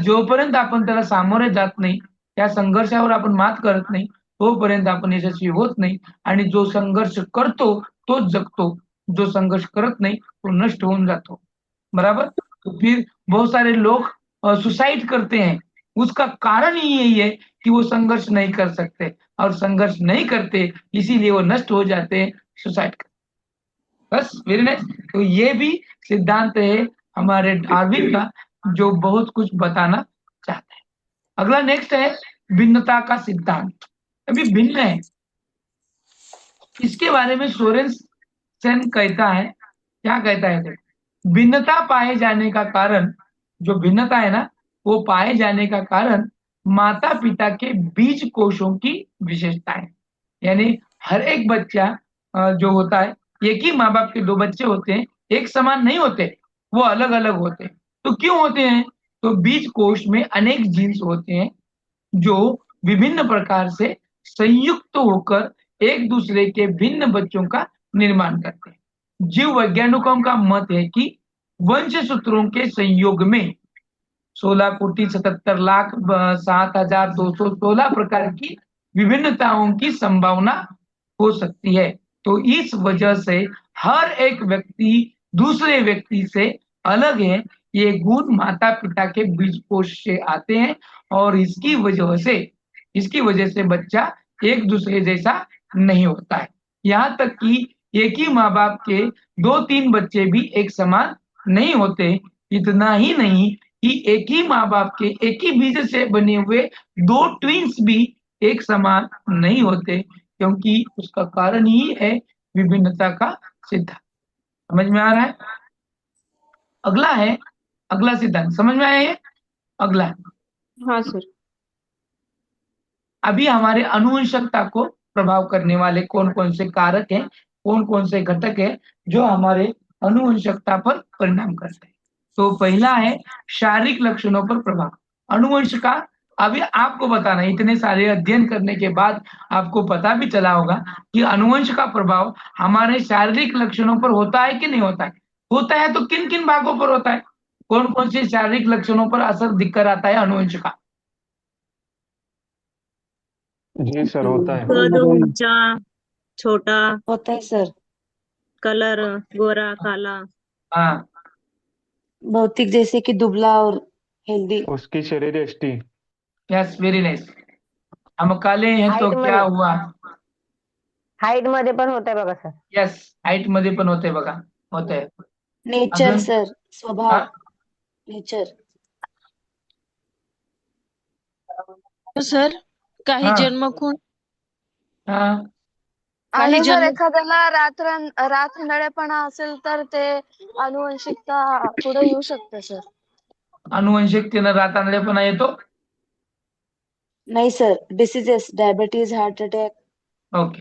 जोपर्यंत आपण त्याला सामोरे जात नाही त्या संघर्षावर आपण मात करत नाही तोपर्यंत आपण यशस्वी होत नाही. आणि जो संघर्ष करतो तोच जगतो. जो संघर्ष करत नहीं तो नष्ट हो जातो. बराबर. तो फिर बहुत सारे लोग सुसाइड करते हैं. उसका कारण ही यही है कि वो संघर्ष नहीं कर सकते और संघर्ष नहीं करते इसीलिए वो नष्ट हो जाते हैं सुसाइड करते. बस वेरी नाइस. तो ये भी सिद्धांत है हमारे डार्विन का जो बहुत कुछ बताना चाहते हैं. अगला नेक्स्ट है भिन्नता का सिद्धांत. अभी भिन्न है इसके बारे में सोरेनसन कहता है. क्या कहता है. भिन्नता पाए जाने का कारण जो भिन्नता है ना वो पाए जाने का कारण माता पिता के बीज कोशों की विशेषता है. यानी हर एक बच्चा जो होता है एक ही माँ बाप के दो बच्चे होते हैं एक समान नहीं होते वो अलग अलग होते हैं. तो क्यों होते हैं तो बीज कोश में अनेक जीन्स होते हैं जो विभिन्न प्रकार से संयुक्त होकर एक दूसरे के भिन्न बच्चों का निर्माण करते हैं. जीव वैज्ञानिकों का मत है कि वंश सूत्रों के संयोग में 16,77,07,216 प्रकार की विभिन्नताओं की संभावना हो सकती है. तो इस वजह से हर एक व्यक्ति दूसरे व्यक्ति से अलग है. ये गुण माता पिता के बीज कोश से आते हैं और इसकी वजह से बच्चा एक दूसरे जैसा नहीं होता है. यहाँ तक कि एक ही माँ बाप के 2-3 बच्चे भी एक समान नहीं होते. इतना ही नहीं कि एक ही माँ बाप के एक ही बीज से बने हुए 2 ट्विंस भी एक समान नहीं होते क्योंकि उसका कारण ही है विभिन्नता का सिद्धांत. समझ में आ रहा है. अगला सिद्धांत समझ में आया है. अगला हाँ सर. अभी हमारे अनुवंशिकता को प्रभाव करने वाले कौन कौन से कारक हैं, कौन कौन से घटक हैं जो हमारे अनुवंशिकता पर परिणाम करते हैं। तो पहला है शारीरिक लक्षणों पर प्रभाव। अनुवंश का अभी आपको बताना है, इतने सारे अध्ययन करने के बाद आपको पता भी चला होगा कि अनुवंश का प्रभाव हमारे शारीरिक लक्षणों पर होता है कि नहीं होता है। होता है तो किन किन भागों पर होता है, कौन कौन से शारीरिक लक्षणों पर असर दिखकर आता है अनुवंश का? जी सर, होता है। कद ऊंचा छोटा, होता है सर। कलर गोरा काला, हाँ, भौतिक जैसे कि दुबला और हेल्दी। उसकी शरीर यष्टि। Yes, very nice. हम काले हैं तो हाईट क्या मध्ये हुआ? हाईट मध्ये पण होत आहे बघा सर. यस, हाईट मध्ये पण होते बघा, होते. नेचर अजून सर, स्वभाव, हा? नेचर. सर काही हा, जन्मखून हा. काही आणि जर जन्म एखाद्याला रात्रंधळेपणा असेल तर ते अनुवंशिकता पुढे येऊ शकते सर. अनुवंशिकतेनं रातांधळेपणा येतो? नाही sir, diseases, diabetes, heart attack. Okay.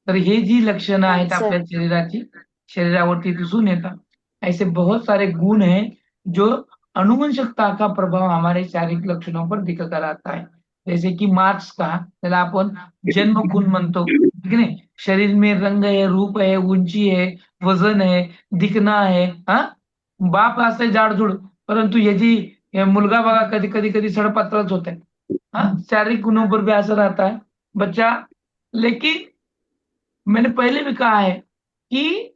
तर हे जी लक्षणं नाही आहेत सर. आपल्या शरीराची, शरीरावरती दिसून येतात, ऐसे बहुत सारे गुण हैं जो अनुवंशिकता का प्रभाव हमारे शारीरिक लक्षणों पर दिख कर आता है. जैसे कि मार्क्स का, त्याला आपण जन्म गुण म्हणतो, ठीक आहे. शरीर में रंग है, रूप है, उंची है, वजन है, दिखना है. हा, बाप असते जाडजूड, परंतु याची मुलगा बघा कधी कधी कधी सडपातळच होत आहे. हाँ, शारीरिक गुणों पर भी असर आता है बच्चा। लेकिन मैंने पहले भी कहा है कि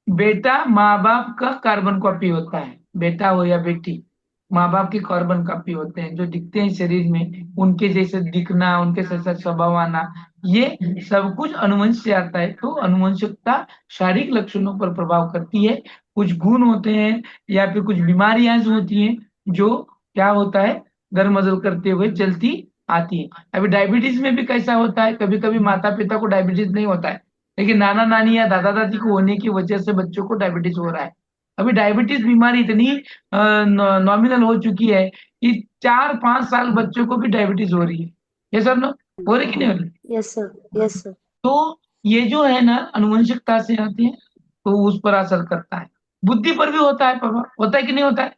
बेटा माँ बाप का कार्बन कॉपी होता है, बेटा हो या बेटी, माँ बाप की कार्बन कॉपी होते हैं, जो दिखते हैं शरीर में, उनके जैसे दिखना, उनके जैसा स्वभाव आना, ये सब कुछ अनुवंश से आता है। तो अनुवंशिकता शारीरिक लक्षणों पर प्रभाव करती है। कुछ गुण होते हैं या फिर कुछ बीमारियां होती हैं जो क्या होता है, दरमजल करते हुए चलती आती है। अभी डायबिटीज में भी कैसा होता है, कभी कभी माता पिता को डायबिटीज नहीं होता है, लेकिन नाना नानी या दादा दादी को होने की वजह से बच्चों को डायबिटीज हो रहा है। अभी डायबिटीज बीमारी इतनी नॉमिनल हो चुकी है कि 4-5 साल बच्चों को भी डायबिटीज हो रही है। ये सर ना, हो रही कि नहीं हो रही? Yes sir, yes sir. तो ये जो है ना अनुवंशिकता से आती है, तो उस पर असर करता है। बुद्धि पर भी होता है प्रभाव, होता है कि नहीं होता है?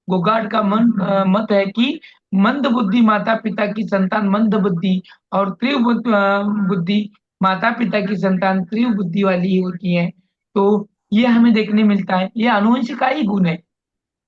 गोगार्ड का मत है कि मंद बुद्धि माता पिता की संतान मंद बुद्धि और तीव्र बुद्धि माता पिता की संतान तीव्र बुद्धि वाली ही होती है। तो ये हमें देखने मिलता है, ये अनुवंशिक का ही गुण है।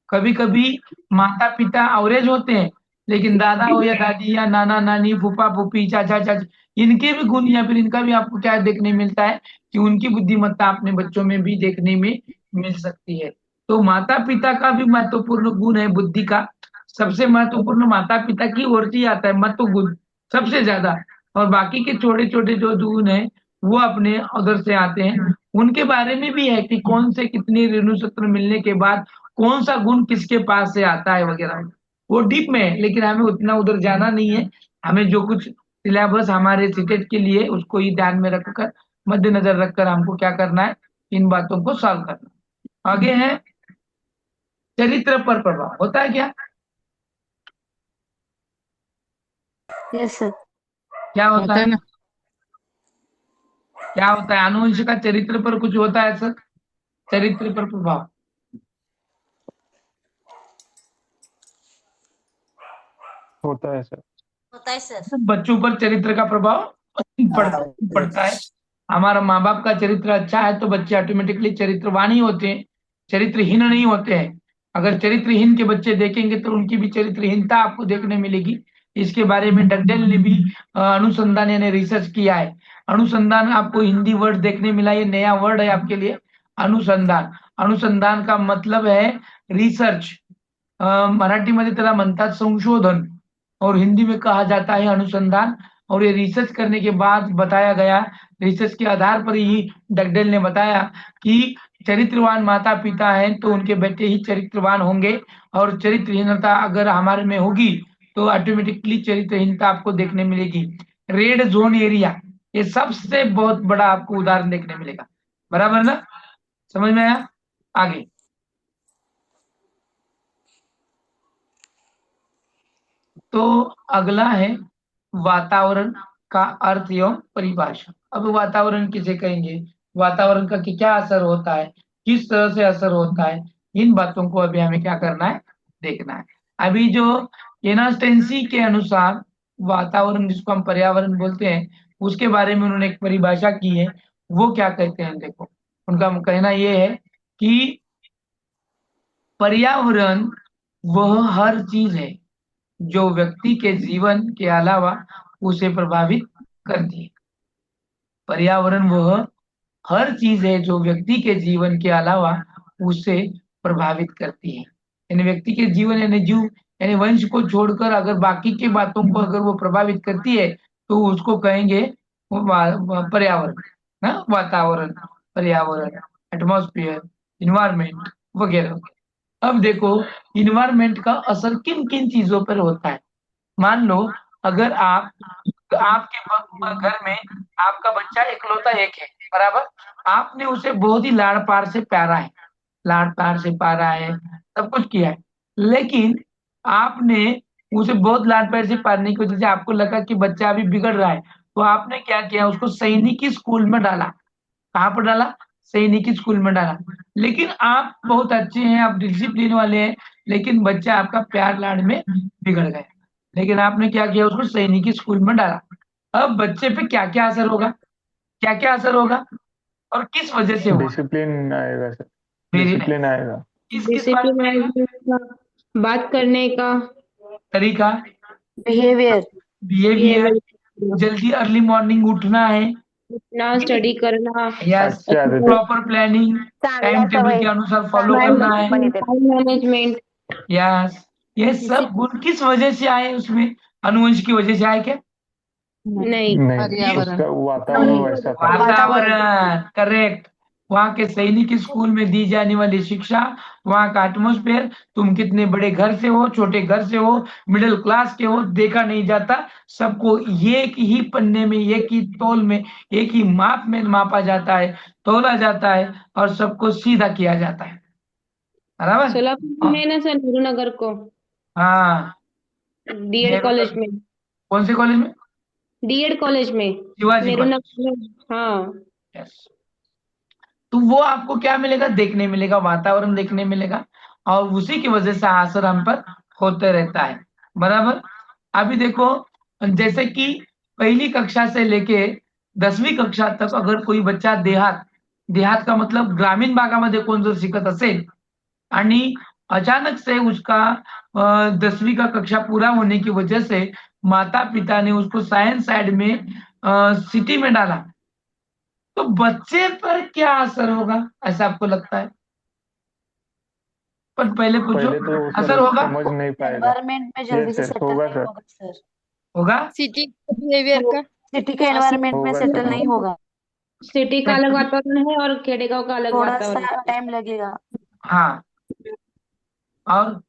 कभी कभी माता पिता अवरेज होते हैं, लेकिन दादा हो या दादी या नाना नानी, फूफा फूफी, चाचा चाची, इनके भी गुण या फिर इनका भी आपको क्या देखने मिलता है कि उनकी बुद्धिमत्ता अपने बच्चों में भी देखने में मिल सकती है। तो माता पिता का भी महत्वपूर्ण गुण है बुद्धि का। सबसे महत्वपूर्ण माता पिता की ओर से ही आता है महत्व गुण सबसे ज्यादा, और बाकी के छोटे छोटे जो गुण है वो अपने उधर से आते हैं। उनके बारे में भी है कि कौन से कितने रेणु सूत्र मिलने के बाद कौन सा गुण किसके पास से आता है वगैरह, वो डीप में है, लेकिन हमें उतना उधर जाना नहीं है। हमें जो कुछ सिलेबस हमारे सीटेट के लिए उसको ही ध्यान में रखकर, मद्देनजर रखकर हमको क्या करना है, इन बातों को सॉल्व करना है। आगे है चरित्र पर प्रभाव, होता है क्या? Yes sir. क्या होता होता है? है ना. क्या होता है? अनुवंश का चरित्र पर कुछ होता है सर, चरित्र पर प्रभाव? होता है सर। होता है सर. बच्चों पर चरित्र का प्रभाव पड़ता है। हमारा माँ बाप का चरित्र अच्छा है तो बच्चे ऑटोमेटिकली चरित्रवान ही होते हैं, चरित्रहीन नहीं होते हैं। अगर चरित्रहीन के बच्चे देखेंगे तो उनकी भी चरित्रहीनता आपको देखने मिलेगी। इसके बारे में डगडेल ने भी अनुसंधान यानी रिसर्च किया है। अनुसंधान आपको हिंदी वर्ड देखने मिला, ये नया वर्ड है आपके लिए, अनुसंधान। अनुसंधान का मतलब है रिसर्च, मराठीमध्ये त्याला म्हणतात संशोधन और हिंदी में कहा जाता है अनुसंधान। और ये रिसर्च करने के बाद बताया गया, रिसर्च के आधार पर ही डगडेल ने बताया कि चरित्रवान माता पिता हैं तो उनके बेटे ही चरित्रवान होंगे, और चरित्रहीनता अगर हमारे में होगी तो ऑटोमेटिकली चरित्रहीनता आपको देखने मिलेगी। रेड जोन एरिया, ये सबसे बहुत बड़ा आपको उदाहरण देखने मिलेगा। बराबर ना, समझ में आया? आगे तो अगला है वातावरण का अर्थ एवं परिभाषा। अब वातावरण किसे कहेंगे, वातावरण का क्या असर होता है, किस तरह से असर होता है, इन बातों को अभी हमें क्या करना है, देखना है। अभी जो एनास्टेंसी के अनुसार वातावरण, जिसको हम पर्यावरण बोलते हैं, उसके बारे में उन्होंने एक परिभाषा की है। वो क्या कहते हैं, देखो उनका कहना ये है कि पर्यावरण वह हर चीज है जो व्यक्ति के जीवन के अलावा उसे प्रभावित करती है। पर्यावरण वह हर चीज है जो व्यक्ति के जीवन के अलावा उसे प्रभावित करती है। यानी व्यक्ति के जीवन यानी जीव यानी वंश को छोड़कर अगर बाकी की बातों को अगर वो प्रभावित करती है तो उसको कहेंगे पर्यावरण, ना, वातावरण, पर्यावरण, एटमॉस्फेयर, इन्वायरमेंट वगैरह। अब देखो इन्वायरमेंट का असर किन किन चीजों पर होता है। मान लो अगर आपके घर में आपका बच्चा इकलौता एक है, बराबर, आपने उसे बहुत ही लाड़ प्यार से प्यारा है, लाड़ प्यार से पाला है, सब कुछ किया है, लेकिन आपने उसे बहुत लाड़ प्यार से पालने की वजह से आपको लगा कि बच्चा अभी बिगड़ रहा है, तो आपने क्या किया, उसको सैनिकी स्कूल में डाला। कहाँ पर डाला, सैनिकी स्कूल में डाला। लेकिन आप बहुत अच्छे हैं, आप डिसिप्लिन वाले हैं, लेकिन बच्चा आपका प्यार लाड़ में बिगड़ गया। लेकिन आपने क्या किया, उसको सैनिकी स्कूल में डाला। अब बच्चे पे क्या क्या असर होगा, क्या क्या असर होगा और किस वजह से होगा? डिसिप्लिन आएगा सर, Very nice. डिसिप्लिन आएगा, किस बात में? बात करने का तरीका, बिहेवियर, बिहेवियर, जल्दी अर्ली मॉर्निंग उठना है, उठना, स्टडी करना, यस, अच्छी आदत है। प्रॉपर प्लानिंग, टाइम टेबल के अनुसार फॉलो करना है, टाइम मैनेजमेंट। यस। ये सब गुण किस वजह से आए, उसमें अनुवंश की वजह से आए क्या? नहीं, नहीं, उसका वातावरण वैसा था। वातावरण, करेक्ट। वहाँ के सैनिक स्कूल में दी जाने वाली शिक्षा, वहाँ का एटमोस्फेयर, तुम कितने बड़े घर से हो, छोटे घर से हो, मिडिल क्लास के हो, देखा नहीं जाता। सबको एक ही पन्ने में, एक ही तौल में, एक ही माप में मापा जाता है, तौला जाता है और सबको सीधा किया जाता है, बराबर। सोलापुर में है ना सर, नेहरू नगर को, हाँ, डीएड कॉलेज में, कौन से कॉलेज में? डीएड कॉलेज में, शिवाजी नेहरू कॉलेज। नगर में। हाँ, यस। तो वो आपको क्या मिलेगा, देखने मिलेगा, वातावरण देखने मिलेगा, और उसी की वजह से असर हम पर होते रहता है, बराबर। अभी देखो, जैसे कि पहली कक्षा से लेके 10वीं कक्षा तक अगर कोई बच्चा देहात का मतलब ग्रामीण भागामध्ये कोण जर शिकत असेल आणि अचानक से उसका 10वीं का कक्षा पूरा होने की वजह से माता पिता ने उसको साइंस साइड में सिटी में डाला, तो बच्चे पर क्या असर होगा, ऐसा आपको लगता है? पर पहले पूछो, पहले तो सर असर होगा, समझ नहीं पाएगा। एनवायरमेंट में जल्दी यस से सर, सेटल होगा नहीं सर, होगा सर। होगा। सिटी बिहेवियर का, सिटी के एनवायरमेंट में होगा सेटल सर। नहीं होगा, सिटी का अलग वातावरण है और खेडेगांव का अलग थोड़ा वातावरण सा है। टाइम लगेगा। हाँ, और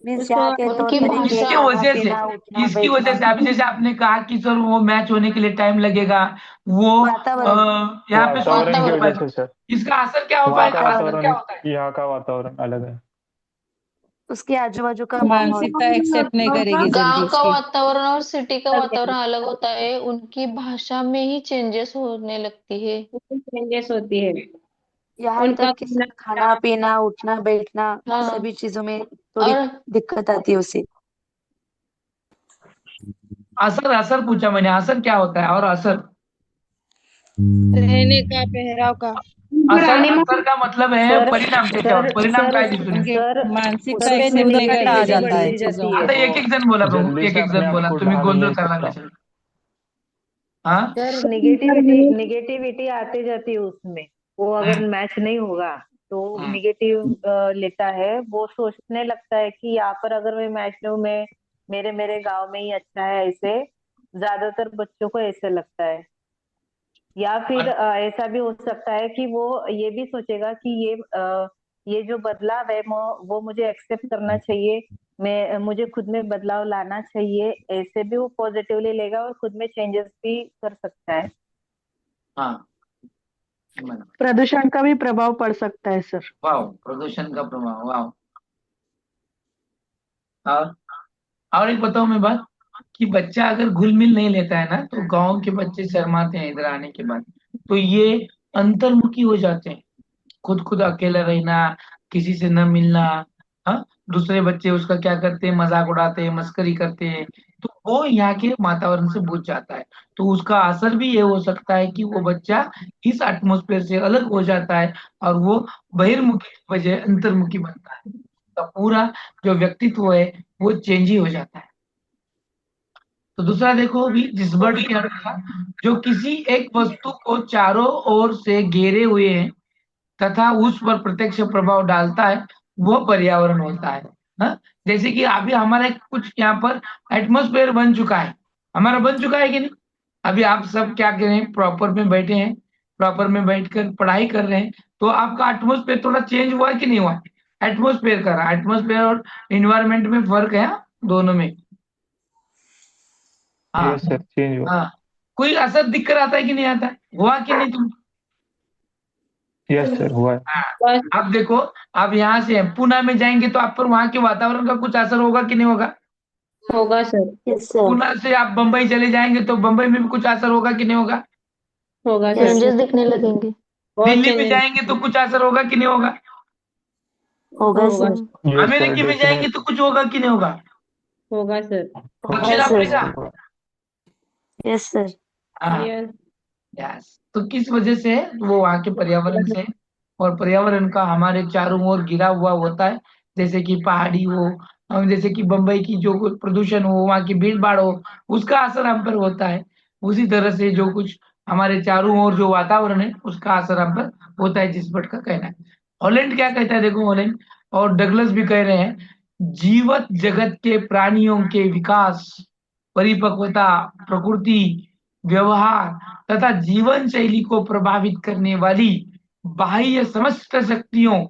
मीन्स यहाँ के तौर उनकी तरीके, इसकी खाना वजह से, पीना, उठना इसकी वजह बैठना, से अभी जैसे आपने कहा कि सर वो मैच होने के लिए टाइम लगेगा, वो वातावरण, यहाँ पे वातावरण की नहीं हो वजह पाएगा। से सर, इसका असर क्या हो वहाँ का पाएगा, असर वातावरण, क्या होता है? यहाँ का वातावरण अलग है। उसके आजू बाजू का माहौल, मानसिकता एक्सेप्ट नहीं करेगी जल्दी गांव का उसकी। वातावरण और सिटी का वातावरण अलग होता है, उनकी भाषा में ही चेंजेस होने लगती है। चेंजेस होती है। यहाँ उनका तक कि खाना पीना, उठना बैठना, हाँ, सभी चीजों में थोड़ी और दिक्कत आती है उसे। असर पूछा मैंने, असर क्या होता है, और असर, रहने का, पहराव का, असर का मतलब है सर परिणाम त्याच्यावर, परिणाम काय दिसून येतो? उनके सर मानसिकता उसमें एक्सेप्ट नहीं करता आ निगेटिविटी जाता है बढ़ती चीजों जाती को। आता है। एक एक जण बोला भाऊ, जल्दी एक से एक अपने जण आप बोला, को तुम्ही ढाल गोंधळ नहीं करायला सकता। लागले सगळे। हाँ, सर निगेटिविटी आते जाती है उसमें। वो अगर मैच नहीं होगा तो निगेटिव लेता है, वो सोचने लगता है कि यहाँ पर अगर मैं मैच नहीं हूँ, मैं मेरे गांव में ही अच्छा है। ऐसे ज्यादातर बच्चों को ऐसे लगता है। या फिर ऐसा भी हो सकता है कि वो ये भी सोचेगा कि ये जो बदलाव है वो मुझे एक्सेप्ट करना चाहिए, मुझे खुद में बदलाव लाना चाहिए। ऐसे भी वो पॉजिटिवली लेगा और खुद में चेंजेस भी कर सकता है। हाँ, प्रदूषण का भी प्रभाव पड़ सकता है सर। वाव, प्रदूषण का प्रभाव, वाव। और एक बताऊं मैं बात, कि बच्चा अगर घुल मिल नहीं लेता है ना, तो गांव के बच्चे शर्माते हैं इधर आने के बाद, तो ये अंतर्मुखी हो जाते हैं, खुद अकेला रहना, किसी से न मिलना। हाँ, दूसरे बच्चे उसका क्या करते हैं, मजाक उड़ाते हैं, मस्करी करते हैं, तो वो यहाँ के वातावरण से बुझ जाता है। तो उसका असर भी ये हो सकता है कि वो बच्चा इस एटमोस्फेयर से अलग हो जाता है, और वो बहिर्मुखी की बजाय अंतर्मुखी बनता है, तो पूरा जो व्यक्तित्व है वो चेंज ही हो जाता है। तो दूसरा देखो भी, जिस बर्ड के अनुसार जो किसी एक वस्तु को चारों ओर से घेरे हुए हैं तथा उस पर प्रत्यक्ष प्रभाव डालता है, वो पर्यावरण होता है। हाँ? जैसे कि अभी हमारा कुछ यहाँ पर एटमॉस्फेयर बन चुका है, हमारा बन चुका है कि नहीं? अभी आप सब क्या कर रहे हैं, प्रॉपर में बैठे हैं, प्रॉपर में बैठकर पढ़ाई कर रहे हैं, तो आपका एटमॉस्फेयर थोड़ा चेंज हुआ है कि नहीं हुआ? एटमॉस्फेयर का, एटमॉस्फेयर और इन्वायरमेंट में फर्क है, हाँ? दोनों में। हाँ यस सर, चेंज हुआ। हाँ, कोई असर दिख कर आता है कि नहीं आता है? हुआ कि नहीं तुम? यस सर, हुआ है। हाँ, अब देखो, आप यहाँ से पुणे में जाएंगे तो आप पर वहां के वातावरण का कुछ असर होगा कि नहीं होगा? होगा सर। Yes sir. पुणे से आप बंबई चले जाएंगे तो बंबई में भी कुछ असर होगा कि नहीं होगा? होगा सर। चेंजेस दिखने लगेंगे। बहुत दिल्ली में चेंजेस जाएंगे तो कुछ असर होगा कि नहीं होगा? होगा होगा सर। यस सर, अमेरिकी में जाएंगे डेफिनेट तो कुछ होगा कि नहीं होगा? होगा सर। दक्षिण Yes, sir. Africa. Yes sir. हाँ, यस यस। तो किस वजह से है? वो वहाँ के पर्यावरण से, और पर्यावरण का हमारे चारों ओर घिरा हुआ होता है, जैसे कि पहाड़ी हो, जैसे कि बम्बई की जो कुछ प्रदूषण हो, वहाँ की भीड़ भाड़ हो, उसका असर हम पर होता है। उसी तरह से जो कुछ हमारे चारों ओर जो वातावरण है उसका असर हम पर होता है, जिस बट का कहना है। हॉलैंड क्या कहता है, देखो हॉलैंड और डगलस भी कह रहे हैं, जीवत जगत के प्राणियों के विकास, परिपक्वता, प्रकृति, व्यवहार तथा जीवन शैली को प्रभावित करने वाली बाह्य समस्त शक्तियों,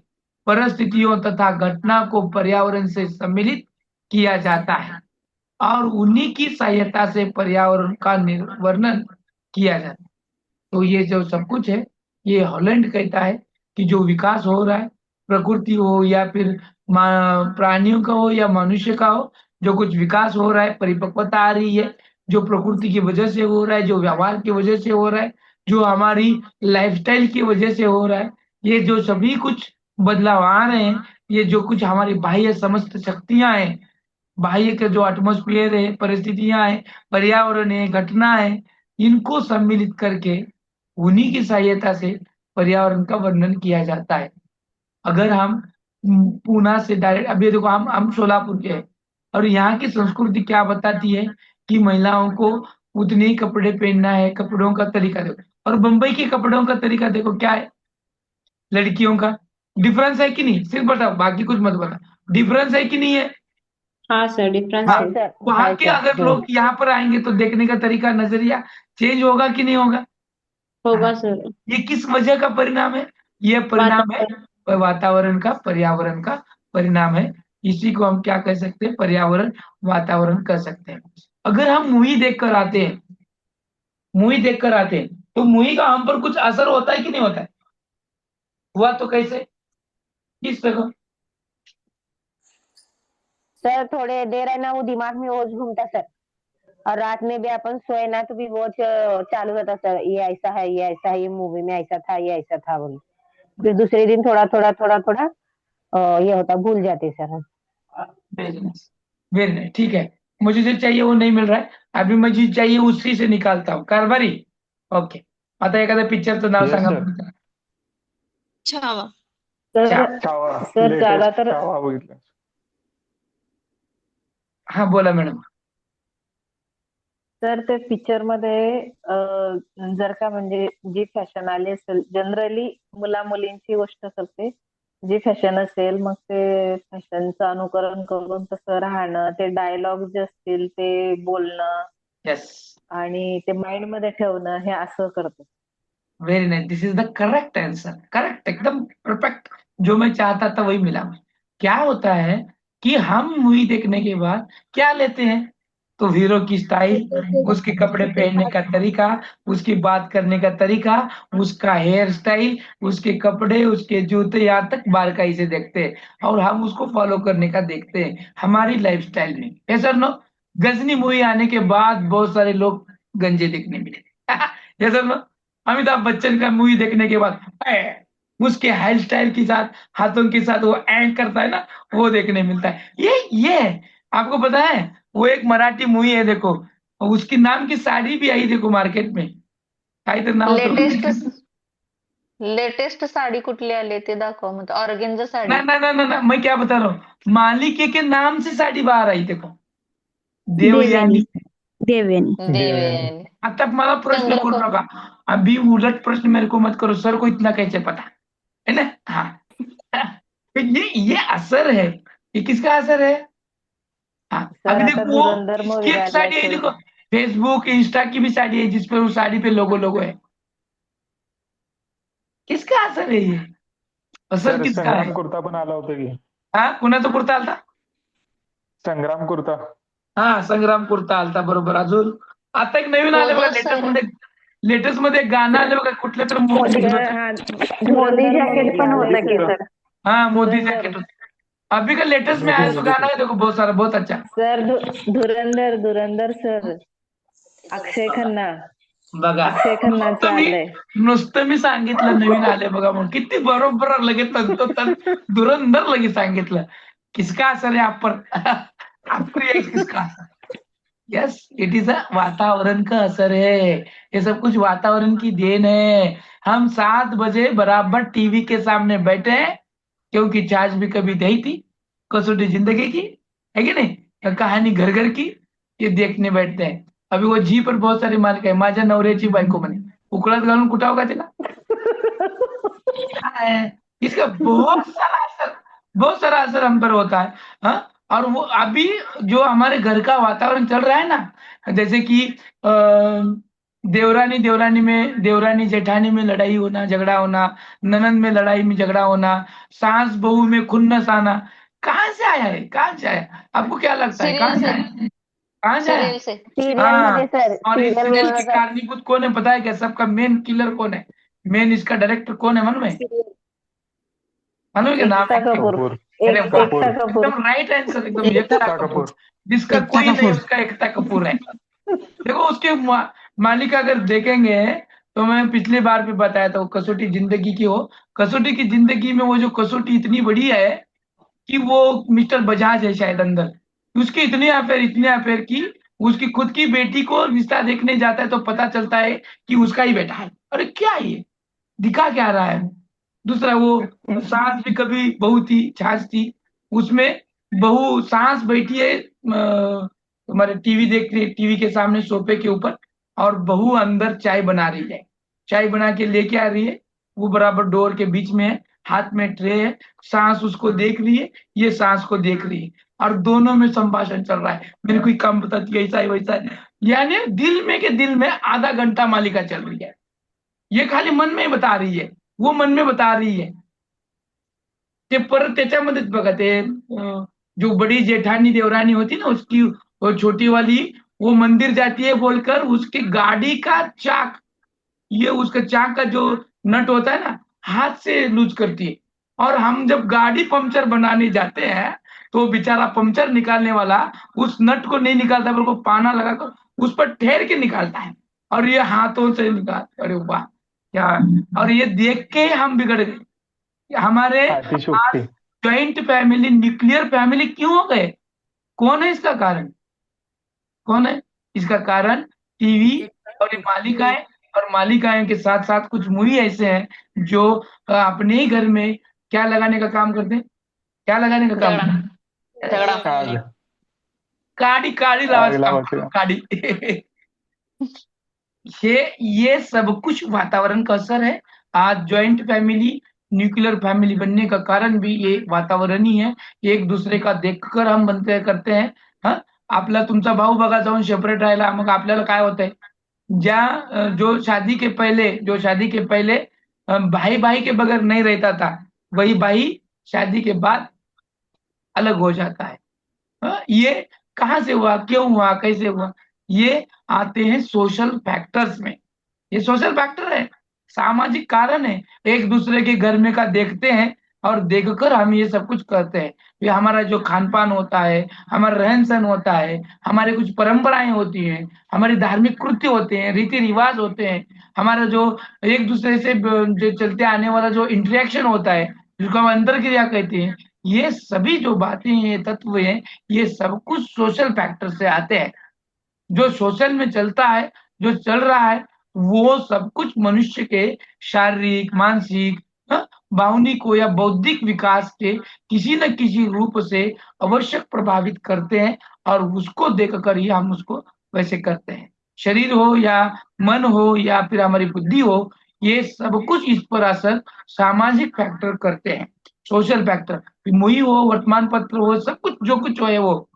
परिस्थितियों तथा घटना को पर्यावरण से सम्मिलित किया जाता है, और उन्हीं की सहायता से पर्यावरण का वर्णन किया जाता है। तो ये जो सब कुछ है, ये हॉलैंड कहता है कि जो विकास हो रहा है, प्रकृति हो या फिर प्राणियों का हो या मनुष्य का हो, जो कुछ विकास हो रहा है, परिपक्वता आ रही है, जो प्रकृति की वजह से हो रहा है, जो व्यवहार की वजह से हो रहा है, जो हमारी लाइफस्टाइल की वजह से हो रहा है, ये जो सभी कुछ बदलाव आ रहे हैं, ये जो कुछ हमारी बाह्य समस्त शक्तियां हैं, बाह्य के जो एटमॉस्फेयर है, परिस्थितियां हैं, पर्यावरण है, घटना है, इनको सम्मिलित करके उन्हीं की सहायता से पर्यावरण का वर्णन किया जाता है। अगर हम पूना से डायरेक्ट, अभी देखो हम सोलापुर के हैं, और यहाँ की संस्कृति क्या बताती है कि महिलाओं को उतने ही कपड़े पहनना है, कपड़ों का तरीका देखो, और बम्बई के कपड़ों का तरीका देखो क्या है, लड़कियों का डिफरेंस है कि नहीं? सिर्फ बताओ, बाकी कुछ मत बताओ, डिफरेंस है कि नहीं है? हाँ सर, डिफरेंस हाँ, है। है सर, वहां है के सर। अगर लोग यहाँ पर आएंगे तो देखने का तरीका, नजरिया चेंज होगा कि नहीं होगा? होगा सर। ये किस वजह का परिणाम है? ये परिणाम है वातावरण का, पर्यावरण का परिणाम है। इसी को हम क्या कह सकते हैं, पर्यावरण वातावरण कह सकते हैं। अगर हम मूवी देख कर आते हैं, मूवी देख कर आते हैं, तो मूवी का हम पर कुछ असर होता है कि नहीं होता है? हुआ तो कैसे, किस तरह? सर थोड़े देर है ना, वो दिमाग में वो घूमता सर, और रात में भी अपन सोए ना तो भी वो चालू रहता सर, ये ऐसा है, ये ऐसा है, ये मूवी में ऐसा था, ये ऐसा था बोले। फिर दूसरे दिन थोड़ा थोड़ा थोड़ा थोड़ा ये होता, भूल जाते सर हम। वेरी नाइस, वेरी नाइस, ठीक है। मुझे जो चाहिए वो नहीं मिल रहा है, अभी मुझे चाहिए उसी से निकालता हूँ, कारभारी। ओके, आता एखाद्या पिक्चरचं नाव यस सांगा सर, बरं. Chhaava. Sir Chhaava, sir latest ज्यादातर छावा बघितला. हा बोला मॅडम. तर ते पिक्चर मध्ये जर का म्हणजे जी फॅशन आली असेल, जनरली मुला मुलींची गोष्ट करते, जी फॅशन असेल मग ते फॅशनचं अनुकरण करून तसं राहणं, ते डायलॉग जे असतील ते बोलणं यस, आणि ते माइंड मध्ये ठेवणं, हे असं करतात. Very nice, this is the correct answer, correct, एकदम परफेक्ट। जो मैं चाहता था वही मिला। क्या होता है कि हम मूवी देखने के बाद क्या लेते हैं, तो हीरो की स्टाइल, उसके कपड़े पहनने का तरीका, उसकी बात करने का तरीका, उसका हेयर स्टाइल, उसके कपड़े, उसके जूते, यहाँ तक बारकाई से देखते हैं, और हम उसको फॉलो करने का देखते हैं हमारी लाइफस्टाइल में। यस और नो? गजनी मूवी आने के बाद बहुत सारे लोग गंजे देखने मिले। जैसे अमिताभ बच्चन का मूवी देखने के बाद उसके हेयर स्टाइल के साथ, हाथों के साथ वो एंड करता है ना, वो देखने मिलता है। ये आपको पता है, वो एक मराठी मूवी है देखो, उसकी नाम की साड़ी भी आई देखो मार्केट में, आई तर नाव लेटेस्ट साडी कुठली आली ते दाखवा मग, ऑर्गेन्झा साडी। ना, मैं क्या बता रहा हूँ, मालिके के नाम से साड़ी बाहर आई देखो, देवयानी। देवयानी। आता मला प्रश्न करू नका, अभी उलट प्रश्न मेरे को मत करो, सर को इतना कैसे पता है ना। हाँ तो ये असर है, ये किसका असर है? हाँ अभी देखो वो इसकी एक साड़ी है देखो, फेसबुक इंस्टा की भी साड़ी है जिसपे वो साड़ी पे लोगो है, किसका असर है ये? असर सर किसका संग्राम है? कुर्ता पण आला होता की, हा कुणाचा कुर्ता आलता? संग्राम कुर्ता. हा संग्राम कुर्ता आलता, बरोबर. अजून आता एक नवीन आले बघा, लेटेस्ट मध्ये एक गाणं आलं बघा, कुठलं तर मोदी जॅकेट पण होतं की सर. हाँ मोदी जैकेट। अभी का लेटेस्ट में आया तो गाना है देखो, बहुत सारा, बहुत अच्छा सर। धुरंधर सर, अक्षय खन्ना. बघा. अक्षय खन्नाचं आलंय. नुसतं मी सांगितलं नवीन आले बघा म्हणून, किती बरोबर लगेच धुरंधर लगेच सांगितलं. किसका असर है आप पर? आपको ये किसका असर? यस इट इज अ वातावरण का असर है, ये सब कुछ वातावरण की देन है। हम 7 बजे बराबर टीवी के सामने बैठे हैं, क्योंकि चार्ज भी कभी दी थी, कसौटी जिंदगी की है कि नहीं, कहानी घर घर की, ये देखने बैठते हैं। अभी वो जी पर बहुत सारी मालिका आहे, माझ्या नवऱ्याची बायको म्हणे, उकळत घालून कुठाव का तिला? इसका बहुत सारा असर हम पर होता है। हाँ और वो अभी जो हमारे घर का वातावरण चल रहा है ना, जैसे कि देवरानी जेठानी में लड़ाई होना, झगड़ा होना, ननद में लड़ाई में झगड़ा होना, सास बहू में खुन्नस आना, कहाँ से आया है? कहाँ से आया? आपको क्या लगता है कहाँ से आया? कहाँ से आया? हाँ और इस सीरियल के कारणीभूत कौन है पता है क्या? सबका मेन किलर कौन है? मेन इसका डायरेक्टर कौन है मालूम है? मालूम है नाम? एकदम राइट आंसर, एकदम एकता कपूर। जिसका कोई नहीं उसका एकता कपूर है। देखो उसके मालिक अगर देखेंगे तो मैं पिछली बार भी बताया था, वो कसौटी जिंदगी की हो, कसौटी की जिंदगी में वो जो कसौटी इतनी बड़ी है कि वो मिस्टर बजाज है शायद अंदर, उसकी इतनी अफेयर की उसकी खुद की बेटी को रिश्ता देखने जाता है तो पता चलता है कि उसका ही बेटा है। अरे क्या ये दिखा क्या रहा है? दूसरा वो सास भी कभी बहू थी, छाछ थी, उसमें बहू सास बैठी है तुम्हारे टीवी देख रही, टीवी के सामने सोफे के ऊपर, और बहू अंदर चाय बना रही है, चाय बना के लेके आ रही है, वो बराबर डोर के बीच में है, हाथ में ट्रे है, सास उसको देख रही है, ये सास को देख रही है, और दोनों में संभाषण चल रहा है, मेरे कोई काम बताती ऐसा है वैसा है, यानी दिल में आधा घंटा मालिका चल रही है। ये खाली मन में बता रही है, वो मन में बता रही है। ते परत त्याच्यामध्येच बघा ते जो बड़ी जेठानी देवरानी होती ना, उसकी वो छोटी वाली वो मंदिर जाती है बोलकर उसकी गाड़ी का चाक, ये उसका चाक का जो नट होता है ना, हाथ से लूज करती है। और हम जब गाड़ी पंक्चर बनाने जाते हैं तो बेचारा पंक्चर निकालने वाला उस नट को नहीं निकालता, बिल्कुल पाना लगाकर उस पर ठहर के निकालता है, और ये हाथों से निकाल। अरे वाह क्या! और ये देख के हम बिगड़ गए। हमारे जॉइंट फैमिली, न्यूक्लियर फैमिली क्यों हो गए? कौन है इसका कारण? कौन है इसका कारण? टीवी और ये मालिकाएं, और मालिकाएं के साथ साथ कुछ मूवी ऐसे हैं जो अपने ही घर में क्या लगाने का काम करते हैं? क्या लगाने का काम? काड़ी लावाज काड़ी। ये सब कुछ वातावरण का असर है। आज जॉइंट फैमिली, न्यूक्लियर फैमिली बनने का कारण भी ये वातावरण ही है। एक दूसरे का देखकर हम बनते करते हैं। हाँ आपला तुमचा भाऊ बघा जाऊन सेपरेट राहिला, मग आपल्याला काय होतंय? जो शादी के पहले भाई भाई के बगैर नहीं रहता था, वही भाई शादी के बाद अलग हो जाता है। ये कहाँ से हुआ, क्यों हुआ, कैसे हुआ? ये आते हैं सोशल फैक्टर्स में। ये सोशल फैक्टर है, सामाजिक कारण है। एक दूसरे के घर में का देखते हैं और देखकर हम ये सब कुछ करते हैं। ये हमारा जो खान पान होता है, हमारा रहन सहन होता है, हमारे कुछ परंपराएं होती हैं, हमारी धार्मिक कृत्य होते हैं, रीति रिवाज होते हैं, हमारा जो एक दूसरे से जो चलते आने वाला जो इंटरेक्शन होता है, जिसको हम अंतर क्रिया कहते हैं, ये सभी जो बातें हैं, ये तत्व हैं, ये सब कुछ सोशल फैक्टर से आते हैं। जो सोशल में चलता है, जो चल रहा है, वो सब कुछ मनुष्य के शारीरिक, मानसिक, भावनिक हो या बौद्धिक विकास के किसी न किसी रूप से अवश्य प्रभावित करते हैं, और उसको देखकर ही हम उसको वैसे करते हैं। शरीर हो या मन हो या फिर हमारी बुद्धि हो, ये सब कुछ इस पर असर सामाजिक फैक्टर करते हैं, सोशल फैक्टर। मुही हो, वर्तमान पत्र हो, सब कुछ जो कुछ हो है वो।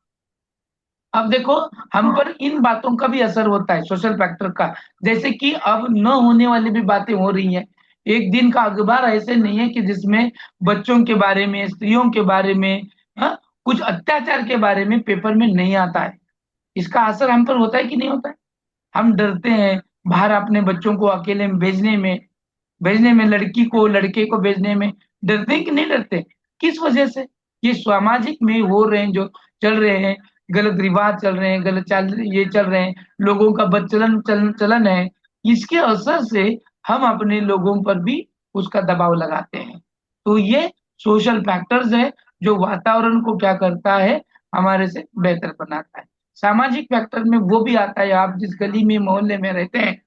अब देखो, हम पर इन बातों का भी असर होता है, सोशल फैक्टर का। जैसे कि अब न होने वाली भी बातें हो रही हैं। एक दिन का अखबार ऐसे नहीं है कि जिसमें बच्चों के बारे में, स्त्रियों के बारे में, कुछ अत्याचार के बारे में पेपर में नहीं आता है। इसका असर हम पर होता है कि नहीं होता है? हम डरते हैं बाहर अपने बच्चों को अकेले में भेजने में, लड़की को लड़के को भेजने में डरते हैं कि नहीं डरते? किस वजह से? ये सामाजिक में हो रहे हैं, जो चल रहे हैं, गलत रिवाज चल रहे हैं, गलत चाल ये चल रहे हैं, लोगों का चलन है। इसके असर से हम अपने लोगों पर भी उसका दबाव लगाते हैं। तो ये सोशल फैक्टर्स है जो वातावरण को क्या करता है, हमारे से बेहतर बनाता है। सामाजिक फैक्टर में वो भी आता है, आप जिस गली में मोहल्ले में रहते हैं,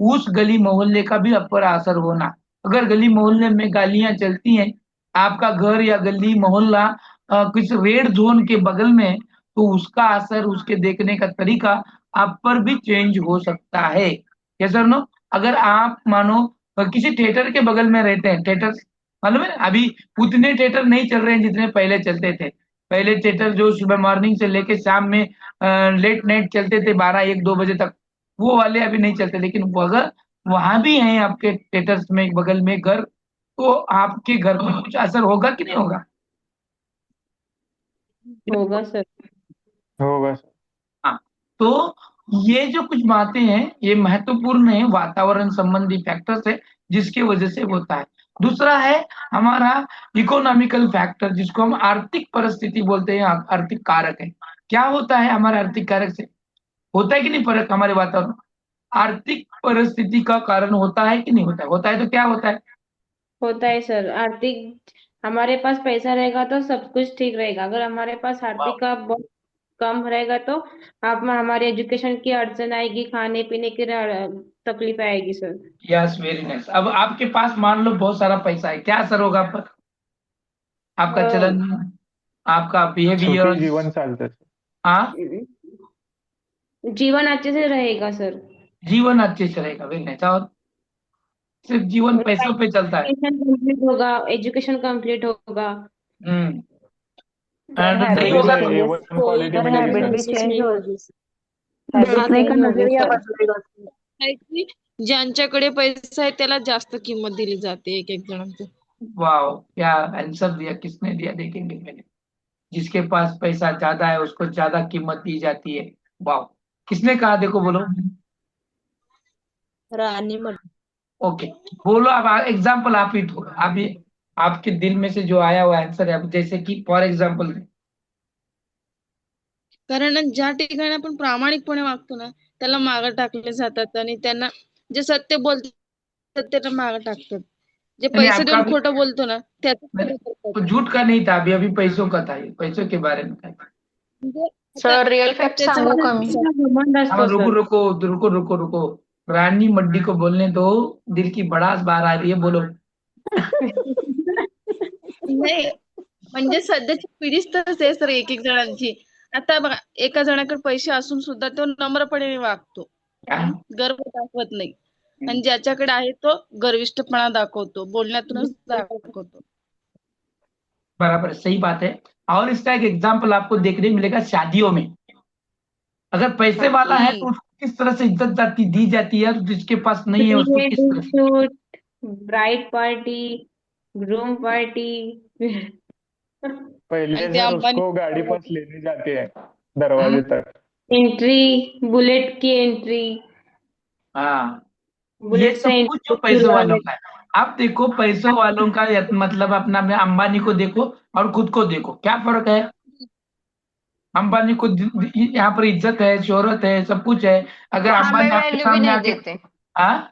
उस गली मोहल्ले का भी आप पर असर होना। अगर गली मोहल्ले में गालियां चलती हैं, आपका घर या गली मोहल्ला कुछ रेड जोन के बगल में है, तो उसका असर, उसके देखने का तरीका आप पर भी चेंज हो सकता है। यस और नो? अगर आप मानो किसी थिएटर के बगल में रहते हैं, थिएटर मालूम है, अभी उतने थिएटर नहीं चल रहे हैं जितने पहले चलते थे। पहले थिएटर जो सुबह मॉर्निंग से लेके शाम में लेट नाइट चलते थे, 12-1-2 बजे तक, वो वाले अभी नहीं चलते। लेकिन वो अगर वहां भी हैं आपके थिएटर्स में बगल में घर, तो आपके घर पर कुछ असर होगा कि नहीं होगा? होगा सर। होगा सर। हाँ, तो ये जो कुछ बातें हैं, ये महत्वपूर्ण है, वातावरण संबंधी फैक्टर्स है, जिसके वजह से होता है। दूसरा है हमारा इकोनॉमिकल फैक्टर, जिसको हम आर्थिक परिस्थिति बोलते हैं, आर्थिक कारक है। क्या होता है हमारे आर्थिक कारक से? होता है कि नहीं फर्क हमारे वातावरण? आर्थिक परिस्थिति का कारण होता है कि नहीं होता है? होता है तो क्या होता है? होता है सर। आर्थिक, हमारे पास पैसा रहेगा तो सब कुछ ठीक रहेगा। अगर हमारे पास आर्थिक का बहुत कम रहेगा तो आप में हमारी एजुकेशन की अड़चन आएगी, खाने पीने की तकलीफ आएगी सर। Yes, very nice. अब आपके पास मान लो बहुत सारा पैसा है, क्या असर होगा आप पर? आपका चलन, आपका सुखी बिहेवियर, जीवन चालतं सर. हाँ, जीवन अच्छे से रहेगा सर। जीवन अच्छे से रहेगा, वेरी नाइस। और सिर्फ जीवन पैसों पे चलता है? एजुकेशन कंप्लीट होगा, एजुकेशन कंप्लीट होगा। हम्म सर नहीं हैबिट होगा भी तो? A1 चेंजेस, क्वालिटी सर मिलेगी हैबिट सर. भी चेंज हो, हैबिट देखने का चेंज होगी नजरिया सर। बदलेगा। आहे की ज्यांच्याकडे पैसा आहे त्याला जास्त किंमत दिली जाते एक एक जणांचं. वाह, क्या आंसर दिया, किसने दिया देखेंगे मैंने। जिसके पास पैसा ज्यादा है उसको ज्यादा कीमत दी जाती है। वाह, किसने कहा, देखो बोलो। राणी म्हटलं. ओके, बोलो। अब एग्जाम्पल आप ही दो, आप ये आपके दिल में से जो आया हुआ आंसर है। अब जैसे कि फॉर एग्जाम्पल, कारण ज्या ठिकाणी आपण प्रामाणिकपणे वागतो ना त्याला मागे टाकले जातात आणि त्यांना जे सत्य बोलतात त्याला मागे टाकतात. जे नहीं पैसे आपका देऊन भी खोटं बोलतो ना त्याचं खरं तो करतात. झूठ का नहीं था, अभी अभी पैसों का था, ये पैसों के बारे में था। म्हणजे सर रिअल फॅक्ट त्याचं सांगू का मी? घमंड हाँ, असतो रुको सर। रुको रुको रुको रुको, रानी मड्डी को बोलने दो, दिल की भड़ास बाहर आ रही है, बोलो। नाही म्हणजे सध्याची पिढीच तसंच आहे सर एक एक जणांची. आता बघा एका जणाकडे पैसे असून सुद्धा तो नम्रपणे वागतो, गर्व दाखवत नाही. आणि ज्याच्याकडे आहे तो गर्विष्ठपणा दाखवतो, बोलण्यातूनच दाखवतो. बराबर, सही बात है। और इसका एक एग्जाम्पल आपको देखने को मिलेगा शादियों में। अगर पैसे वाला है तो उसको किस तरह से इज्जत जाती दी जाती है, और जिसके पास नहीं है उसको किस तरह से। Shoot, bride party, groom party. पहले आणि ते सर अंबानी उसको गाड़ी पास लेने जाते हैं दरवाजे तक. एंट्री, बुलेट की एंट्री, हाँ, ये बुलेट सब से कुछ जो एंट्री पैसे वालों का है। आप देखो पैसों वालों का मतलब अपना में अंबानी को देखो और खुद को देखो, क्या फर्क है। अंबानी को यहाँ पर इज्जत है, शोहरत है, सब कुछ है। अगर हमें अंबानी आपके वैल्यू भी सामने नहीं आके देते, हाँ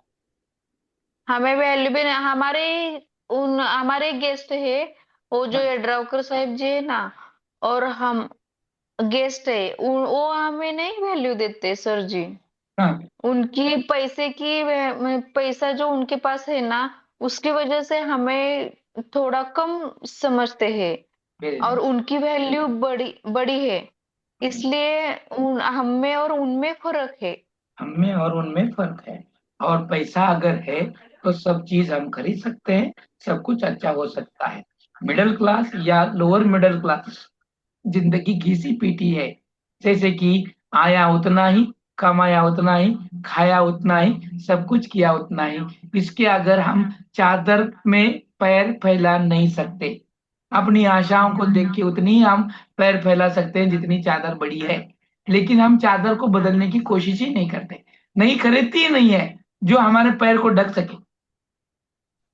हमें वैल्यू भी नहीं। हमारे गेस्ट है, वो जो ये ड्रावकर साहिब जी है ना, और हम गेस्ट है, वो हमें नहीं वैल्यू देते सर जी। हाँ उनकी पैसे की पैसा जो उनके पास है ना, उसकी वजह से हमें थोड़ा कम समझते हैं, वेरी और नाइस। उनकी वैल्यू बड़ी बड़ी है। इसलिए हम में और उनमें फर्क है। हमें और उनमें फर्क है। और पैसा अगर है तो सब चीज हम खरीद सकते हैं, सब कुछ अच्छा हो सकता है। मिडिल क्लास या लोअर मिडिल क्लास जिंदगी घिसी पीटी है। जैसे कि आया उतना ही, कमाया उतना ही, खाया उतना ही, सब कुछ किया उतना ही। इसके अगर हम चादर में पैर फैला नहीं सकते, अपनी आशाओं को देख के उतनी ही हम पैर फैला सकते हैं जितनी चादर बड़ी है। लेकिन हम चादर को बदलने की कोशिश ही नहीं करते, नहीं खरीदती ही नहीं है जो हमारे पैर को ढक सके।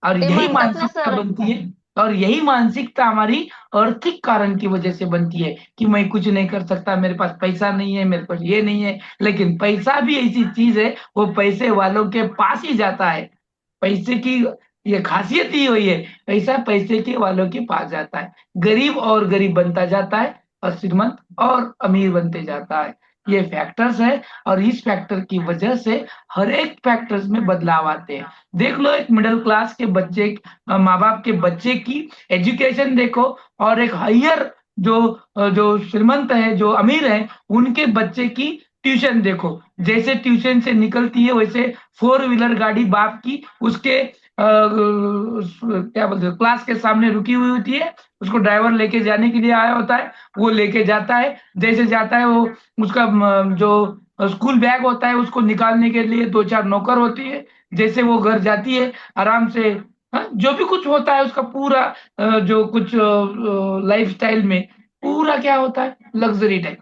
और ते यही म्हणतात ना मानसिकता सर, बनती है, और यही मानसिकता हमारी आर्थिक कारण की वजह से बनती है कि मैं कुछ नहीं कर सकता, मेरे पास पैसा नहीं है, मेरे पास ये नहीं है। लेकिन पैसा भी ऐसी चीज है, वो पैसे वालों के पास ही जाता है। पैसे की ये खासियत ही हुई है, पैसा पैसे के वालों के पास जाता है। गरीब और गरीब बनता जाता है, और श्रीमंत और अमीर बनते जाता है। ये फैक्टर्स है, और इस फैक्टर की वजह से हर एक फैक्टर्स में बदलाव आते हैं। देख लो एक मिडिल क्लास के बच्चे, माँ बाप के बच्चे की एजुकेशन देखो, और एक हायर जो जो श्रीमंत है, जो अमीर है, उनके बच्चे की ट्यूशन देखो। जैसे ट्यूशन से निकलती है वैसे 4 व्हीलर गाड़ी बाप की उसके क्या बोलते हैं क्लास के सामने रुकी हुई होती है। उसको ड्राइवर लेके जाने के लिए आया होता है, वो लेके जाता है। जैसे जाता है वो, उसका जो स्कूल बैग होता है उसको निकालने के लिए 2-4 नौकर होती है। जैसे वो घर जाती है आराम से, हाँ, जो भी कुछ होता है उसका पूरा जो कुछ लाइफ स्टाइल में पूरा क्या होता है, लग्जरी टाइप।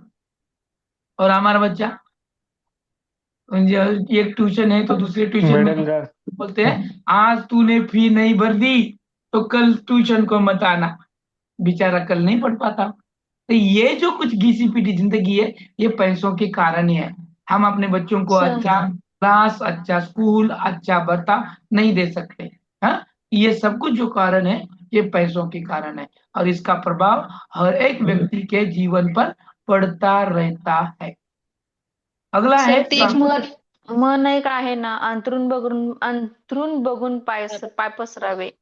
और हमारा बच्चा एक ट्यूशन है तो दूसरे ट्यूशन में मिडिल क्लास। बोलते हैं आज तूने फी नहीं भर दी तो कल ट्यूशन को मत आना। बेचारा कल नहीं पढ़ पाता। तो ये जो कुछ घिसी पिटी जिंदगी है, ये पैसों के कारण ही है। हम अपने बच्चों को सर अच्छा क्लास, अच्छा स्कूल, अच्छा बर्ताव नहीं दे सकते। हाँ, ये सब कुछ जो कारण है, ये पैसों के कारण है, और इसका प्रभाव हर एक व्यक्ति के जीवन पर पड़ता रहता है। अगला है सर ते एक मन एक आहे ना, अंथरून बघून पाय पसरावे.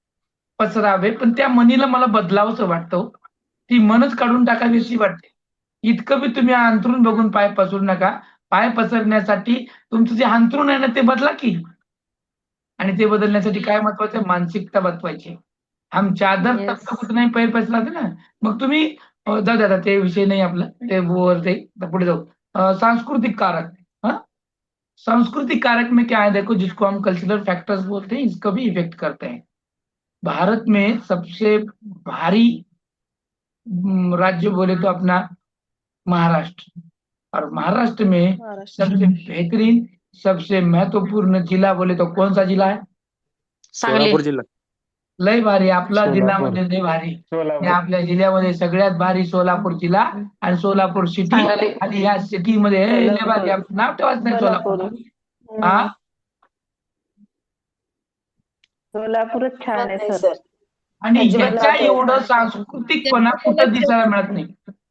पसरावे, पण त्या मनीला मला बदलावंसं वाटतं हो. ती मनच काढून टाकावी अशी वाटते. इतकं बी तुम्ही अंथरून बघून पाय पसरू नका. पाय पसरण्यासाठी तुमचं जे अंथरून आहे ना ते बदला की. आणि ते बदलण्यासाठी काय महत्वाचं आहे, मानसिकता बदलवायची. हम चादर तब यस. तक उतना ही पैर पसराते ना. मग तुम्ही जाऊ द्या, ते विषय नाही आपला, ते वर ते पुढे जाऊ. सांस्कृतिक कारक. हाँ, सांस्कृतिक कारक में क्या है, देखो जिसको हम कल्चरल फैक्टर्स बोलते हैं, इसको भी इफेक्ट करते हैं। भारत में सबसे भारी राज्य बोले तो अपना महाराष्ट्र, और महाराष्ट्र में सबसे बेहतरीन, सबसे महत्वपूर्ण जिला बोले तो कौन सा जिला है? सांगली. जिल्हा. लय भारी आपला जिल्हा सोलापूर. म्हणजे लय भारी. आणि सोलापूर. आपल्या जिल्ह्यामध्ये सगळ्यात भारी सोलापूर जिल्हा आणि सोलापूर सिटी. सांगली. आणि ह्या सिटी मध्ये लय भारी नाव ठेवायचं नाही सोलापूर. हा, सोलापूरच छान आहे सर. आणि अजिबात ह्याच्या नाही. एवढं सांस्कृतिकपणा कुठं दिसायला मिळत नाही.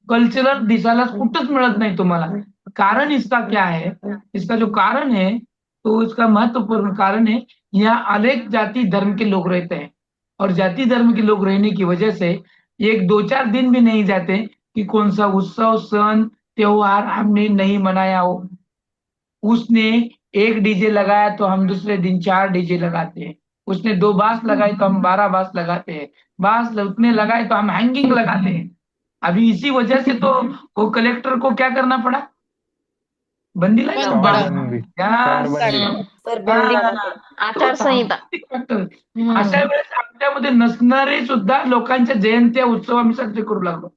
कल्चरल दिसायला कुठंच मिळत नहीं तुम्हाला. कारण इसका क्या है, इसका जो कारण है, तो इसका महत्वपूर्ण कारण है, यहाँ अनेक जाति धर्म के लोग रहते हैं, और जाति धर्म के लोग रहने की वजह से एक 2-4 दिन भी नहीं जाते कि कौन सा उत्सव, सन, त्योहार हमने नहीं मनाया हो। उसने एक डीजे लगाया तो हम दूसरे दिन 4 डीजे लगाते हैं। उसने 2 बांस लगाए तो हम 12 बांस लगाते हैं। बांस उतने लगाए तो हम हैंगिंग लगाते हैं। अभी इसी वजह से तो वो कलेक्टर को क्या करना पड़ा, बंदी लाई ना, बंदी. आचारसंहिता. अशा वेळेस आपल्यामध्ये नसणारे सुद्धा लोकांच्या जयंत्या, उत्सव आम्ही साजरे करू लागलो.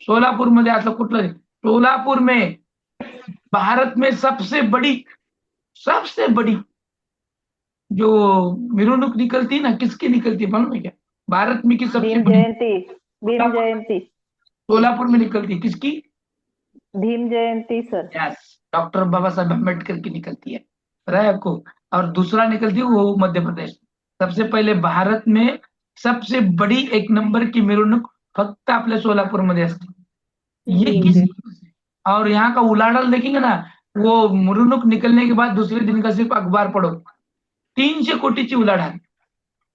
सोलापूरमध्ये असं कुठलं नाही. सोलापुर में भारत में सबसे बड़ी जो मिरुनुक निकलती है ना, किसकी निकलती है मालूम है क्या? भारत में की सबसे भीम बड़ी जयंती, भीम जयंती, सोलापुर में निकलती है, किसकी? Bhim Jayanti sir. Yes, doctor बाबा साहब अम्बेडकर की निकलती है, पता है आपको? और दूसरा निकलती है वो मध्य प्रदेश। सबसे पहिले भारत में सबसे बड़ी एक नंबर की मिरवणूक फक्त आपल्या सोलापूरमध्ये असते। ये भीम किस जयंती और यहाँ का उलाढाल देखेंगे ना, वो मिरवणूक निकलने के बाद दूसरे दिन का सिर्फ अखबार पढ़ो, 300 कोटीची उलाढाल।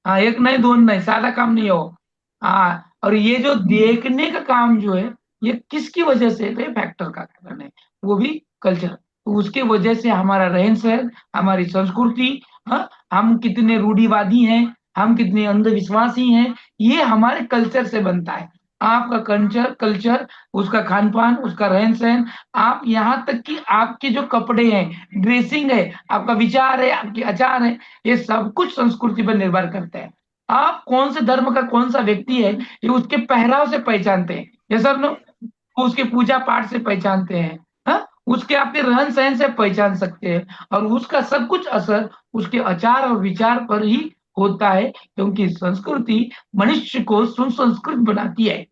हाँ, एक नहीं दोन नहीं, सादा काम नहीं हो। हाँ, और ये जो देखने का काम जो है, ये किसकी वजह से? तो ये फैक्टर का कारण है, वो भी कल्चर। तो उसके वजह से हमारा रहन सहन, हमारी संस्कृति, हाँ, हम कितने रूढ़िवादी हैं, हम कितने अंधविश्वासी हैं, ये हमारे कल्चर से बनता है। आपका कल्चर कल्चर उसका खान पान, उसका रहन सहन, आप यहाँ तक कि आपके जो कपड़े हैं, ड्रेसिंग है, आपका विचार है, आपके आचार है, ये सब कुछ संस्कृति पर निर्भर करता है। आप कौन से धर्म का कौन सा व्यक्ति है, ये उसके पहराव से पहचानते हैं। ये सर नो, उसके पूजा पाठ से पहचानते हैं, हाँ? उसके आपके रहन सहन से पहचान सकते हैं, और उसका सब कुछ असर उसके आचार और विचार पर ही होता है, क्योंकि संस्कृति मनुष्य को सुसंस्कृत बनाती है।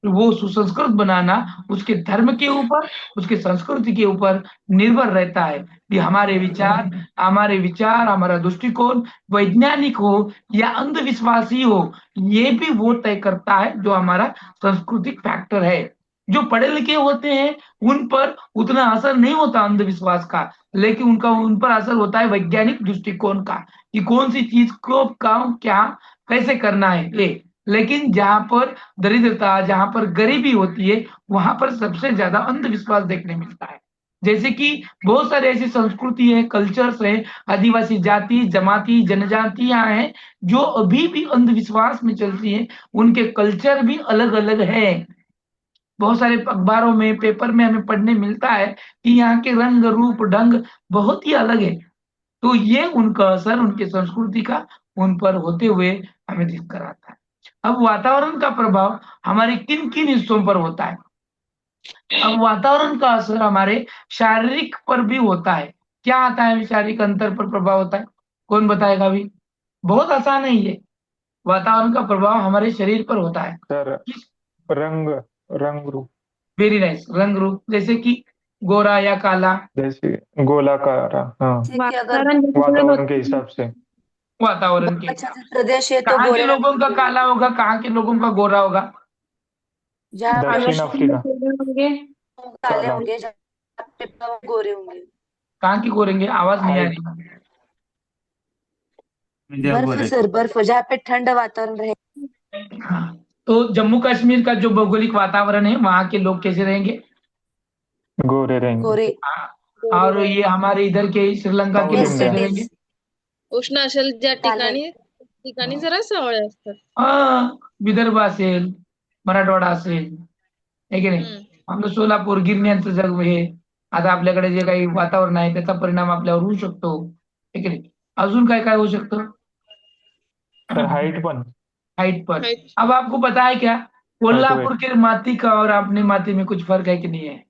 वो सुसंस्कृत बनाना उसके धर्म के ऊपर, उसके संस्कृति के ऊपर निर्भर रहता है कि हमारे विचार, हमारा दृष्टिकोण वैज्ञानिक हो या अंधविश्वासी हो, ये भी वो तय करता है जो हमारा सांस्कृतिक फैक्टर है। जो पढ़े लिखे होते हैं उन पर उतना असर नहीं होता अंधविश्वास का, लेकिन उन पर असर होता है वैज्ञानिक दृष्टिकोण का, कि कौन सी चीज को काम क्या कैसे करना है ये। लेकिन जहाँ पर दरिद्रता, जहाँ पर गरीबी होती है, वहां पर सबसे ज्यादा अंधविश्वास देखने मिलता है। जैसे कि बहुत सारे ऐसी संस्कृति है, कल्चर्स है, आदिवासी जाति, जमाती, जनजातियां हैं जो अभी भी अंधविश्वास में चलती हैं, उनके कल्चर भी अलग अलग है। बहुत सारे अखबारों में, पेपर में हमें पढ़ने मिलता है कि यहाँ के रंग रूप ढंग बहुत ही अलग है। तो ये उनका असर, उनकी संस्कृति का उन पर होते हुए हमें दिख कर आता है। अब वातावरण का प्रभाव हमारे किन किन हिस्सों पर होता है? अब वातावरण का असर हमारे शारीरिक पर भी होता है। क्या आता है शारीरिक अंतर पर प्रभाव होता है? कौन बताएगा अभी? बहुत आसान है ये। वातावरण का प्रभाव हमारे शरीर पर होता है। सर रंग, रंग रूप, वेरी नाइस, रंग रूप, जैसे कि गोरा या काला। जैसे गोलाकार, हाँ, जैसे कि अगर वातावरण वातावरण के हिसाब से। वातावरण के बहुत अच्छा प्रदेश है तो कहाँ के गोरे रंग लोगों का के, काला होगा, कहाँ के लोगों का गोरा होगा? जहाँ पे दक्षिण अफ्रीका, होंगे। काले काला, होंगे, जहाँ पे गोरे होंगे। कहाँ की गोरेंगे? आवाज नहीं आ हाइट, रही। बर्फ सर, बर्फ जहाँ पे ठंडा वातावरण रहे। हाँ, तो जम्मू कश्मीर का जो भौगोलिक वातावरण है, वहां के लोग कैसे रहेंगे? गोरे रहेंगे। गोरे हाँ, और ये हमारे इधर के श्रीलंका के साउथ लोग इंडिया, कैसे रहेंगे? उष्ण असेल ज्या काले ठिकाणी जरा सावळे असतात. हाँ, विदर्भ असेल, मराठवाडा असेल, आहे की नाही? आपलं सोलापूर, गिरण्यांचं जग हे, आता आपल्याकडे जे काही वातावरण आहे त्याचा परिणाम आपल्यावर होऊ शकतो, आहे की नाही? अजून काय काय होऊ शकतं? सर हाइट पण, हाइट पर। अब आपको पता है क्या, हाइट कोल्हापुर वेट, के माती का और अपनी माती में कुछ फर्क है कि नहीं है?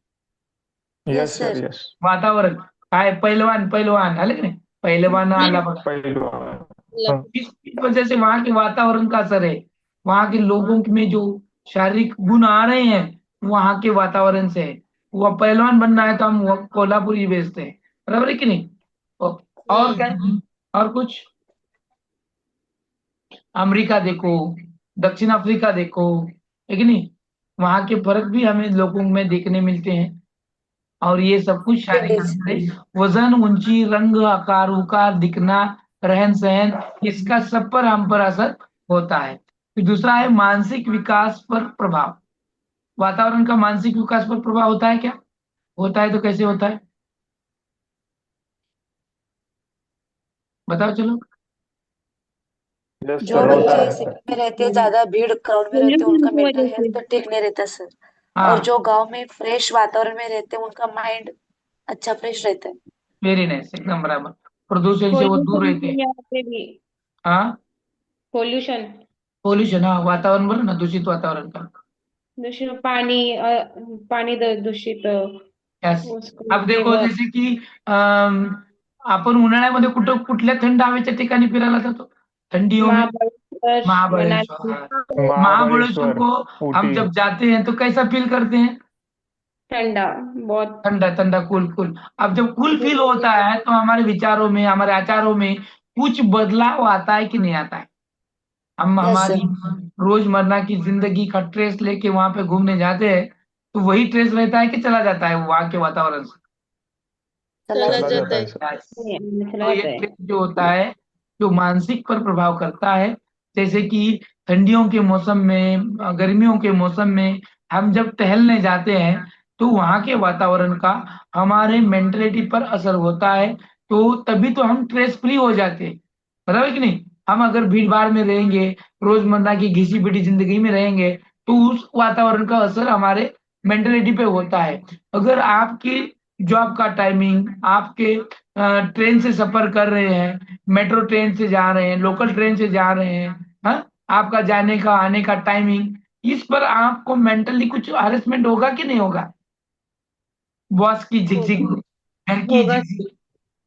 यस सर, यस, वातावरण काय, पहलवान पहलवान आले की नाही? पहलवान आला बघा, पहलवान, हाँ, इस वजह से वहां के वातावरण का असर है। वहां के लोगों में जो शारीरिक गुण आ रहे हैं, वहां के वातावरण से है। वो पहलवान बनना है तो हम वो कोल्हापुरी बेचते हैं, बराबर है कि नहीं? और क्या, और कुछ? अमेरिका देखो, दक्षिण अफ्रीका देखो, है कि नहीं? वहां के फर्क भी हमें लोगों में देखने मिलते हैं। और ये सब कुछ शारीरिक इंडीज अंतर है। वजन, ऊंची, रंग, आकार उकार, दिखना, रहन सहन, इसका सब पर हम पर असर होता है। फिर दूसरा है मानसिक विकास पर प्रभाव। वातावरण का मानसिक विकास पर प्रभाव होता है क्या? होता है तो कैसे होता है? बताओ चलो। यस जो सर, होता बच्चे है सर, सिटी में रहते हैं, ज्यादा भीड़ क्राउड में रहते हैं, उनका पोल्यूशन की मेंटल वजह से। हेल्थ तो ठीक नहीं रहता सर। और हाँ, जो गांव में फ्रेश वातावरण में रहते हैं, उनका माइंड अच्छा फ्रेश रहता है। वेरी नाइस, एकदम बराबर। प्रदूषण से वो दूर रहते हैं। पोल्यूशन यहाँ पे भी। हाँ, पोल्यूशन, पोल्यूशन, हाँ, वातावरण बोलो ना, दूषित वातावरण का। दूषित पानी, पानी दूषित, यस। उसको अब देखो जेवण। जैसे कि अम, आपण उन्हाळ्यामध्ये कुठल्या थंड हवेच्या ठिकाणी फिरायला जातो? ठंडियों में महाबळेश्वर, महाबलेश्वर। मनाली, हाँ। महाबलेश्वर महाबलेश्वर, को हम ऊटी। जब जाते हैं तो कैसा फील करते हैं? ठंडा, बहुत ठंडा ठंडा, कूल कूल। अब जब कूल फील होता है तो हमारे विचारों में, हमारे आचारों में कुछ बदलाव आता है कि नहीं आता है? हम यस हमारी सर। रोजमर्रा की जिंदगी का ट्रेस लेके वहां पे घूमने जाते हैं तो वही ट्रेस रहता है कि चला जाता है वहां के वातावरण से? चला चला जाता जाता है। है सर। चला तो ये जाता है। ट्रेस जो होता है जो मानसिक पर प्रभाव करता है, जैसे कि ठंडियों के मौसम में, गर्मियों के मौसम में हम जब टहलने जाते हैं तो वहां के वातावरण का हमारे मेंटलिटी पर असर होता है, तो तभी तो हम स्ट्रेस फ्री हो जाते हैं, बराबर कि नहीं? हम अगर भीड़ भाड़ में रहेंगे, रोजमर्रा की घिसी पिटी जिंदगी में रहेंगे तो उस वातावरण का असर हमारे मेंटलिटी पे होता है। अगर आपकी जॉब का टाइमिंग, आपके ट्रेन से सफर कर रहे हैं, मेट्रो ट्रेन से जा रहे हैं, लोकल ट्रेन से जा रहे हैं, हाँ, आपका जाने का आने का टाइमिंग, इस पर आपको मेंटली कुछ हरेसमेंट होगा कि नहीं होगा? बॉस की झिकझिक, घर की होगा। झिकझिक,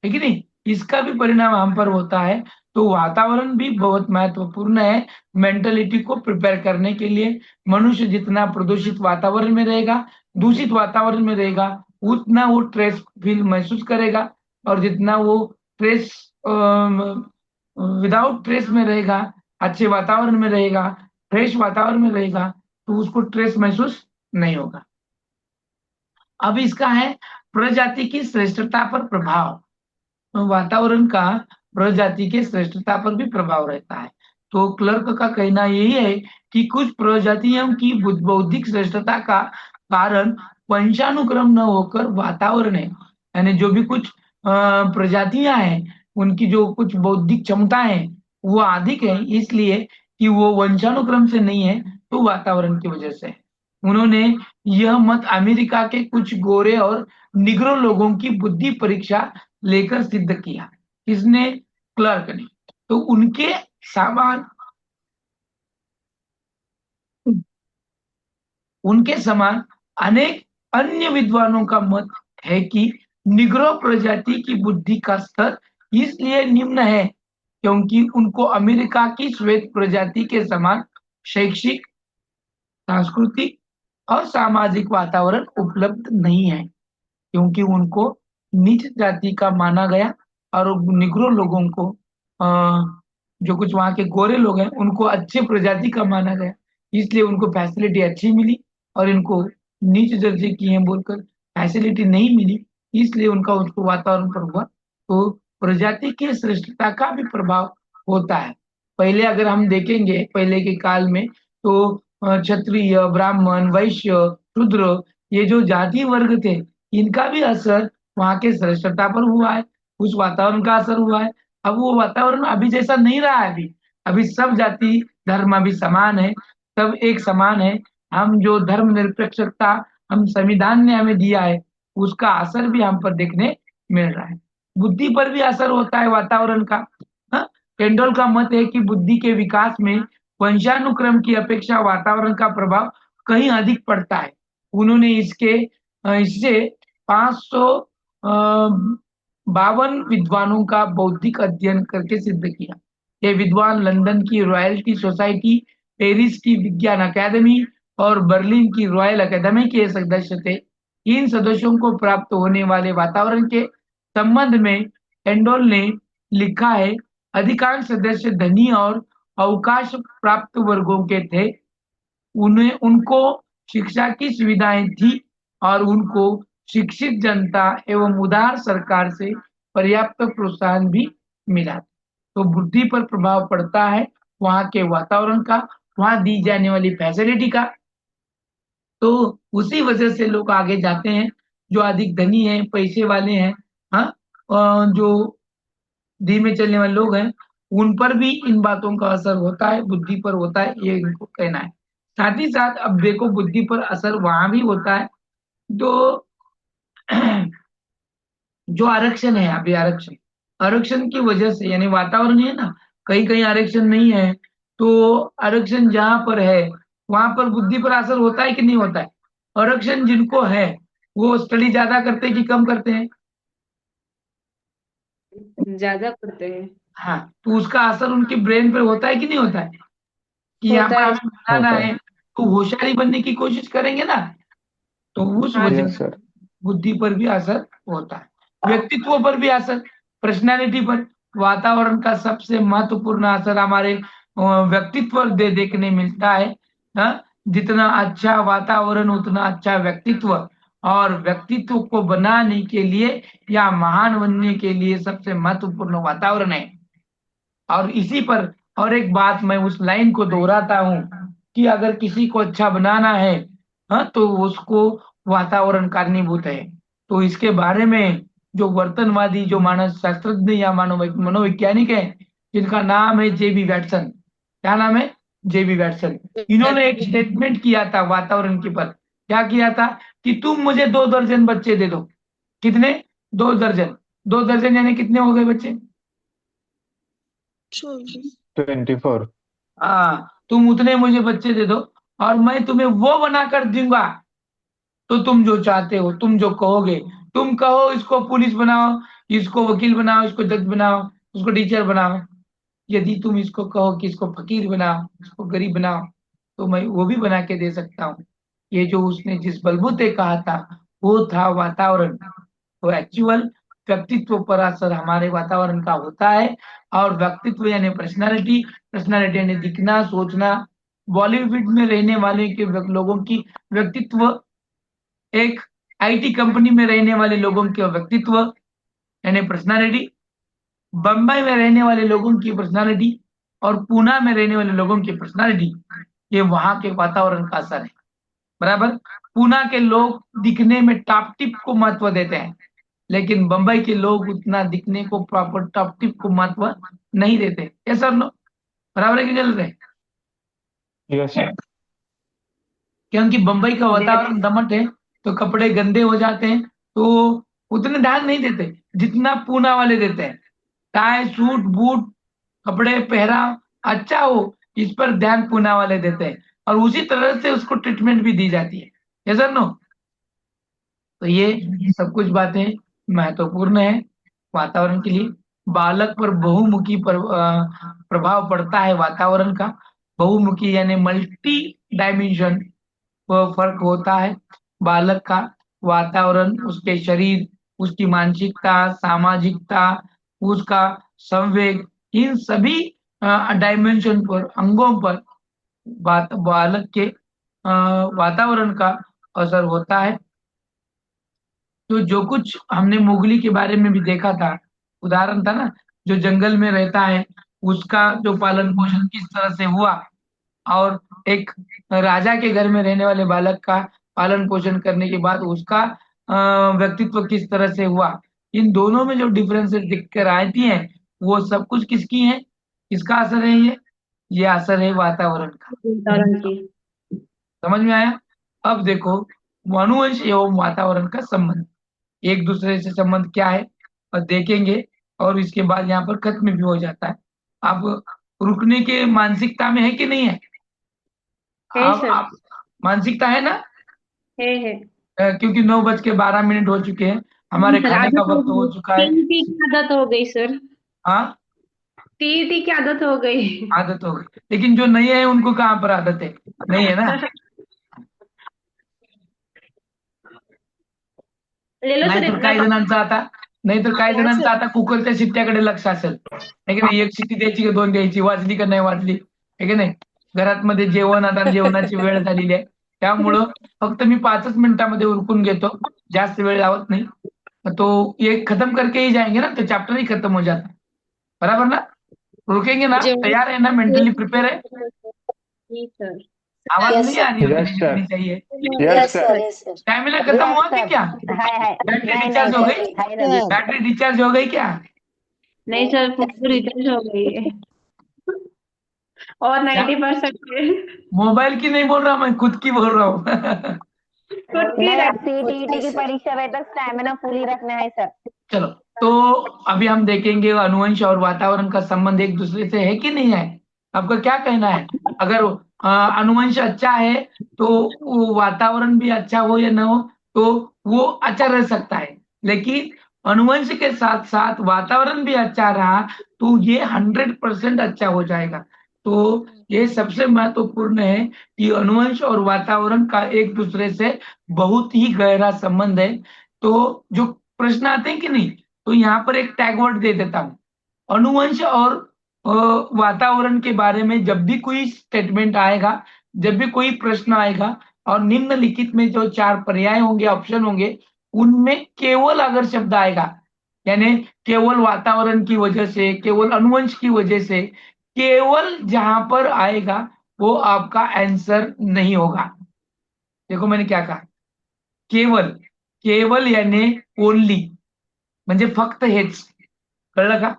है कि नहीं? इसका भी परिणाम हम पर होता है। तो वातावरण भी बहुत महत्वपूर्ण है मेंटलिटी को प्रिपेयर करने के लिए। मनुष्य जितना प्रदूषित वातावरण में रहेगा, दूषित वातावरण में रहेगा, उतना वो स्ट्रेस फील महसूस करेगा, और जितना वो स्ट्रेस विदाउट स्ट्रेस में रहेगा, अच्छे वातावरण में रहेगा, फ्रेश वातावरण में रहेगा, तो उसको स्ट्रेस महसूस नहीं होगा। अब इसका है प्रजाति की श्रेष्ठता पर प्रभाव। वातावरण का प्रजाति के श्रेष्ठता पर भी प्रभाव रहता है। तो क्लर्क का कहना यही है कि कुछ प्रजातियों की बौद्धिक श्रेष्ठता का कारण वंशानुक्रम न होकर वातावरण है। यानी जो भी कुछ प्रजातियां हैं, उनकी जो कुछ बौद्धिक क्षमताएं हैं वो अधिक है, इसलिए कि वो वंशानुक्रम से नहीं है, तो वातावरण की वजह से है। उन्होंने यह मत अमेरिका के कुछ गोरे और निग्रो लोगों की बुद्धि परीक्षा लेकर सिद्ध किया। किसने? क्लर्क ने। तो उनके समान अनेक अन्य विद्वानों का मत है कि निग्रो प्रजाति की बुद्धि का स्तर इसलिए निम्न है क्योंकि उनको अमेरिका की श्वेत प्रजाति के समान शैक्षिक, सांस्कृतिक और सामाजिक वातावरण उपलब्ध नहीं है, क्योंकि उनको नीच जाति का माना गया और निग्रो लोगों को जो कुछ वहाँ के गोरे लोग हैं उनको अच्छे प्रजाति का माना गया, इसलिए उनको फैसिलिटी अच्छी मिली, और इनको नीच दर्जे की हैं बोलकर फैसिलिटी नहीं मिली, इसलिए उनका उसको वातावरण पर हुआ। तो प्रजाति की श्रेष्ठता का भी प्रभाव होता है। पहले अगर हम देखेंगे पहले के काल में तो क्षत्रिय, ब्राह्मण, वैश्य, शूद्र, ये जो जाति वर्ग थे इनका भी असर वहाँ के श्रेष्ठता पर हुआ है, उस वातावरण का असर हुआ है। अब वो वातावरण अभी जैसा नहीं रहा है। अभी सब जाति धर्म अभी समान है, सब एक समान है। हम जो धर्मनिरपेक्षता हम संविधान ने हमें दिया है उसका असर भी हम पर देखने मिल रहा है। बुद्धि पर भी असर होता है वातावरण का। हाँ? टेंडोल का मत है कि बुद्धि के विकास में वंशानुक्रम की अपेक्षा वातावरण का प्रभाव कहीं अधिक पड़ता है। उन्होंने इससे 552 विद्वानों का बौद्धिक अध्ययन करके सिद्ध किया। ये विद्वान लंदन की रॉयल्टी सोसाइटी, पेरिस की विज्ञान अकादमी और बर्लिन की रॉयल अकादमी के सदस्य थे। इन सदस्यों को प्राप्त होने वाले वातावरण के संबंध में टेंडोल ने लिखा है, अधिकांश सदस्य धनी और अवकाश प्राप्त वर्गों के थे। उनको शिक्षा की सुविधाएं थी और उनको शिक्षित जनता एवं उदार सरकार से पर्याप्त प्रोत्साहन भी मिला। तो बुद्धि पर प्रभाव पड़ता है वहाँ के वातावरण का, वहाँ दी जाने वाली फैसिलिटी का। तो उसी वजह से लोग आगे जाते हैं, जो अधिक धनी हैं, पैसे वाले हैं, हाँ, जो धीमे चलने वाले लोग हैं, उन पर भी इन बातों का असर होता है, बुद्धि पर होता है, ये इनको कहना है। साथ ही साथ अब देखो बुद्धि पर असर वहां भी होता है जो जो आरक्षण है। अभी आरक्षण की वजह से, यानी वातावरण है ना, कहीं कहीं आरक्षण नहीं है, तो आरक्षण जहां पर है वहां पर बुद्धि पर असर होता है कि नहीं होता है? आरक्षण जिनको है वो स्टडी ज्यादा करते हैं कि कम करते हैं? ज्यादा पढ़ते हैं। हाँ, तो उसका असर उनके ब्रेन पर होता है कि नहीं होता है? कि यहाँ होता पर है। हमें बनाना होता है है। तो होशियारी बनने की कोशिश करेंगे ना, तो उस हाँ वजह सर। यस से सर। बुद्धि पर भी असर होता है, व्यक्तित्व पर भी असर, पर्सनैलिटी पर। वातावरण का सबसे महत्वपूर्ण असर हमारे व्यक्तित्व पर देखने मिलता है। हाँ, जितना अच्छा वातावरण उतना अच्छा व्यक्तित्व, और व्यक्तित्व को बनाने के लिए या महान बनने के लिए सबसे महत्वपूर्ण वातावरण है। और इसी पर और एक बात मैं उस लाइन को दोहराता हूँ कि अगर किसी को अच्छा बनाना है, हाँ, तो उसको वातावरण कारणीभूत है। तो इसके बारे में जो वर्तनवादी, जो मानस शास्त्रज्ञ या मनोवैज्ञानिक है, जिनका नाम है जेबी वैटसन। क्या नाम है? जेबी वैटसन। इन्होंने एक स्टेटमेंट किया था वातावरण के पर। क्या किया था? कि तुम मुझे 2 दर्जन बच्चे दे दो। कितने? 2 दर्जन। 2 दर्जन यानी कितने हो गए बच्चे? 24। हाँ, तुम उतने मुझे बच्चे दे दो और मैं तुम्हें वो बना कर दूंगा तो तुम जो चाहते हो, तुम जो कहोगे। तुम कहो इसको पुलिस बनाओ, इसको वकील बनाओ, इसको जज बनाओ, इसको टीचर बनाओ। यदि तुम इसको कहो कि इसको फकीर बनाओ, इसको गरीब बनाओ, तो मैं वो भी बना के दे सकता हूँ। ये जो उसने जिस बलबूते कहा था वो था वातावरण। तो एक्चुअल व्यक्तित्व पर असर हमारे वातावरण का होता है। और व्यक्तित्व यानी पर्सनालिटी, पर्सनालिटी यानी दिखना, सोचना। बॉलीवुड में रहने वाले के लोगों की व्यक्तित्व, एक आईटी कंपनी में रहने वाले लोगों के व्यक्तित्व यानी पर्सनालिटी, बम्बई में रहने वाले लोगों की पर्सनालिटी, और पूना में रहने वाले लोगों की पर्सनालिटी, ये वहां के वातावरण का असर है। बराबर। पूना के लोग दिखने में टॉप टिप को महत्व देते हैं, लेकिन बम्बई के लोग उतना दिखने को, प्रॉपर टॉप टिप को महत्व नहीं देते। ये सर नो बराबर है कि गलत है? Yes sir. क्योंकि बम्बई का वातावरण दमट है, तो कपड़े गंदे हो जाते हैं, तो उतने ध्यान नहीं देते जितना पूना वाले देते हैं। टाई, सूट, बूट, कपड़े पहराव अच्छा हो, इस पर ध्यान पूना वाले देते हैं, और उसी तरह से उसको ट्रीटमेंट भी दी जाती है। Yes sir no? तो ये सब कुछ बातें महत्वपूर्ण है वातावरण के लिए। बालक पर बहुमुखी प्रभाव पड़ता है वातावरण का। बहुमुखी यानी मल्टी डायमेंशन फर्क होता है बालक का। वातावरण, उसके शरीर, उसकी मानसिकता, सामाजिकता, उसका संवेग, इन सभी डायमेंशन पर, अंगों पर बालक के वातावरण का असर होता है। तो जो कुछ हमने मोगली के बारे में भी देखा था, उदाहरण था ना, जो जंगल में रहता है उसका जो पालन पोषण किस तरह से हुआ, और एक राजा के घर में रहने वाले बालक का पालन पोषण करने के बाद उसका व्यक्तित्व किस तरह से हुआ। इन दोनों में जो डिफरेंसेस दिख कर आती हैं, वो सब कुछ किसकी है? किसका असर है ये असर है वातावरण का। वातावरण की। समझ में आया? अब देखो, अनुवंश एवं वातावरण का संबंध, एक दूसरे से संबंध क्या है और देखेंगे, और इसके बाद यहाँ पर खत्म भी हो जाता है। आप रुकने के मानसिकता में है कि नहीं है? है अब सर। आप मानसिकता है ना? है। क्योंकि 9:12 हो चुके हैं, हमारे खाने का आदत हो वक्त हो गई, चुका है। टीईटी की आदत हो गई सर। हाँ, टीईटी की आदत हो गई। आदत हो गई, लेकिन जो नहीं है उनको कहाँ पर आदत है? नहीं है ना? ले लो सर नाहीतर इतना काही पानी। जणांचा आता नाहीतर काही जणांचा आता कुकरच्या शिट्ट्याकडे लक्ष असेल, आहे की नाही? एक शिट्टी द्यायची की 2 द्यायची, वाजली का नाही वाजली, आहे की नाही? घरात मध्ये जेवण, आता जेवणाची वेळ झालेली आहे, त्यामुळं फक्त मी 5च मिनिटामध्ये उरकून घेतो, जास्त वेळ लावत नाही। तो ये खत्म करके ही जाएंगे ना, तो चैप्टर ही खत्म हो जाता है। बराबर ना? रुकेंगे ना? तैयार है ना? मेंटली प्रिपेयर है? जी सर। आवाज यस नहीं आ सर, रही है, यस मुझे सर। नहीं चाहिए। Yes yes sir. Sir, yes sir. Stamina खत्म यस हुआ कि सर। क्या? है बैटरी नहीं रिचार्ज हो सर, गई? है रवि। बैटरी रिचार्ज हो गई क्या? नहीं सर, फुल रिचार्ज हो गई है और क्या? 90% है। मोबाइल की नहीं बोल रहा, मैं खुद की बोल रहा हूँ। खुद की नहीं, अब रख। सीटीईटी की परीक्षा में तक स्टैमिना फुल ही रखना है सर। चलो, तो अभी हम देखेंगे अनुवंश और वातावरण का संबंध एक दूसरे से है कि नहीं है। आपका क्या कहना है? अगर अनुवंश अच्छा है तो वो वातावरण भी अच्छा हो या ना हो, तो वो अच्छा रह सकता है, लेकिन अनुवंश के साथ साथ वातावरण भी अच्छा रहा तो ये 100% अच्छा हो जाएगा। तो ये सबसे महत्वपूर्ण है कि अनुवंश और वातावरण का एक दूसरे से बहुत ही गहरा संबंध है। तो जो प्रश्न आते हैं कि नहीं, तो यहाँ पर एक टैग वर्ड दे देता हूँ। अनुवंश और वातावरण के बारे में जब भी कोई स्टेटमेंट आएगा, जब भी कोई प्रश्न आएगा और निम्नलिखित में जो 4 पर्याय होंगे, ऑप्शन होंगे, उनमें केवल अगर शब्द आएगा, यानी केवल वातावरण की वजह से, केवल अनुवंश की वजह से, केवल जहां पर आएगा वो आपका आंसर नहीं होगा। देखो मैंने क्या कहा, केवल, केवल यानी ओनली, म्हणजे फक्त हेच, कळलं का?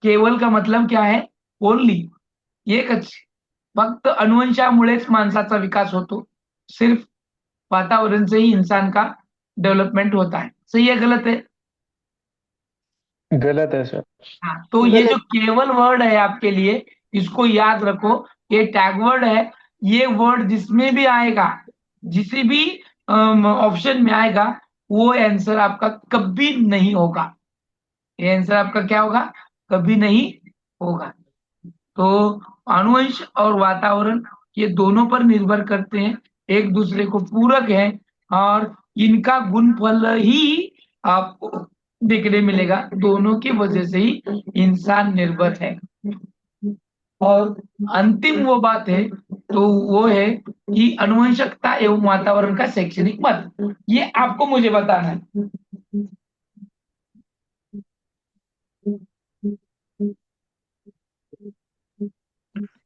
केवल का मतलब क्या है, ओनली, एकच, फक्त अनुवंशामुळेच माणसाचा विकास होतो, सिर्फ वातावरण से ही इंसान का डेवलपमेंट होता है। सही है गलत है? गलत है सर। हाँ, तो ये जो केवल वर्ड है आपके लिए, इसको याद रखो, ये टैग वर्ड है। ये वर्ड जिसमें भी आएगा, जिस भी ऑप्शन में आएगा, वो आंसर आपका कभी नहीं होगा। ये आंसर आपका क्या होगा, कभी नहीं होगा। तो अनुवंश और वातावरण ये दोनों पर निर्भर करते हैं, एक दूसरे को पूरक है, और इनका गुणफल ही आपको देखने मिलेगा। दोनों की वजह से ही इंसान निर्भर है। और अंतिम वो बात है, तो वो है कि अनुवंशिकता एवं वातावरण का शैक्षणिक महत्व, ये आपको मुझे बताना है।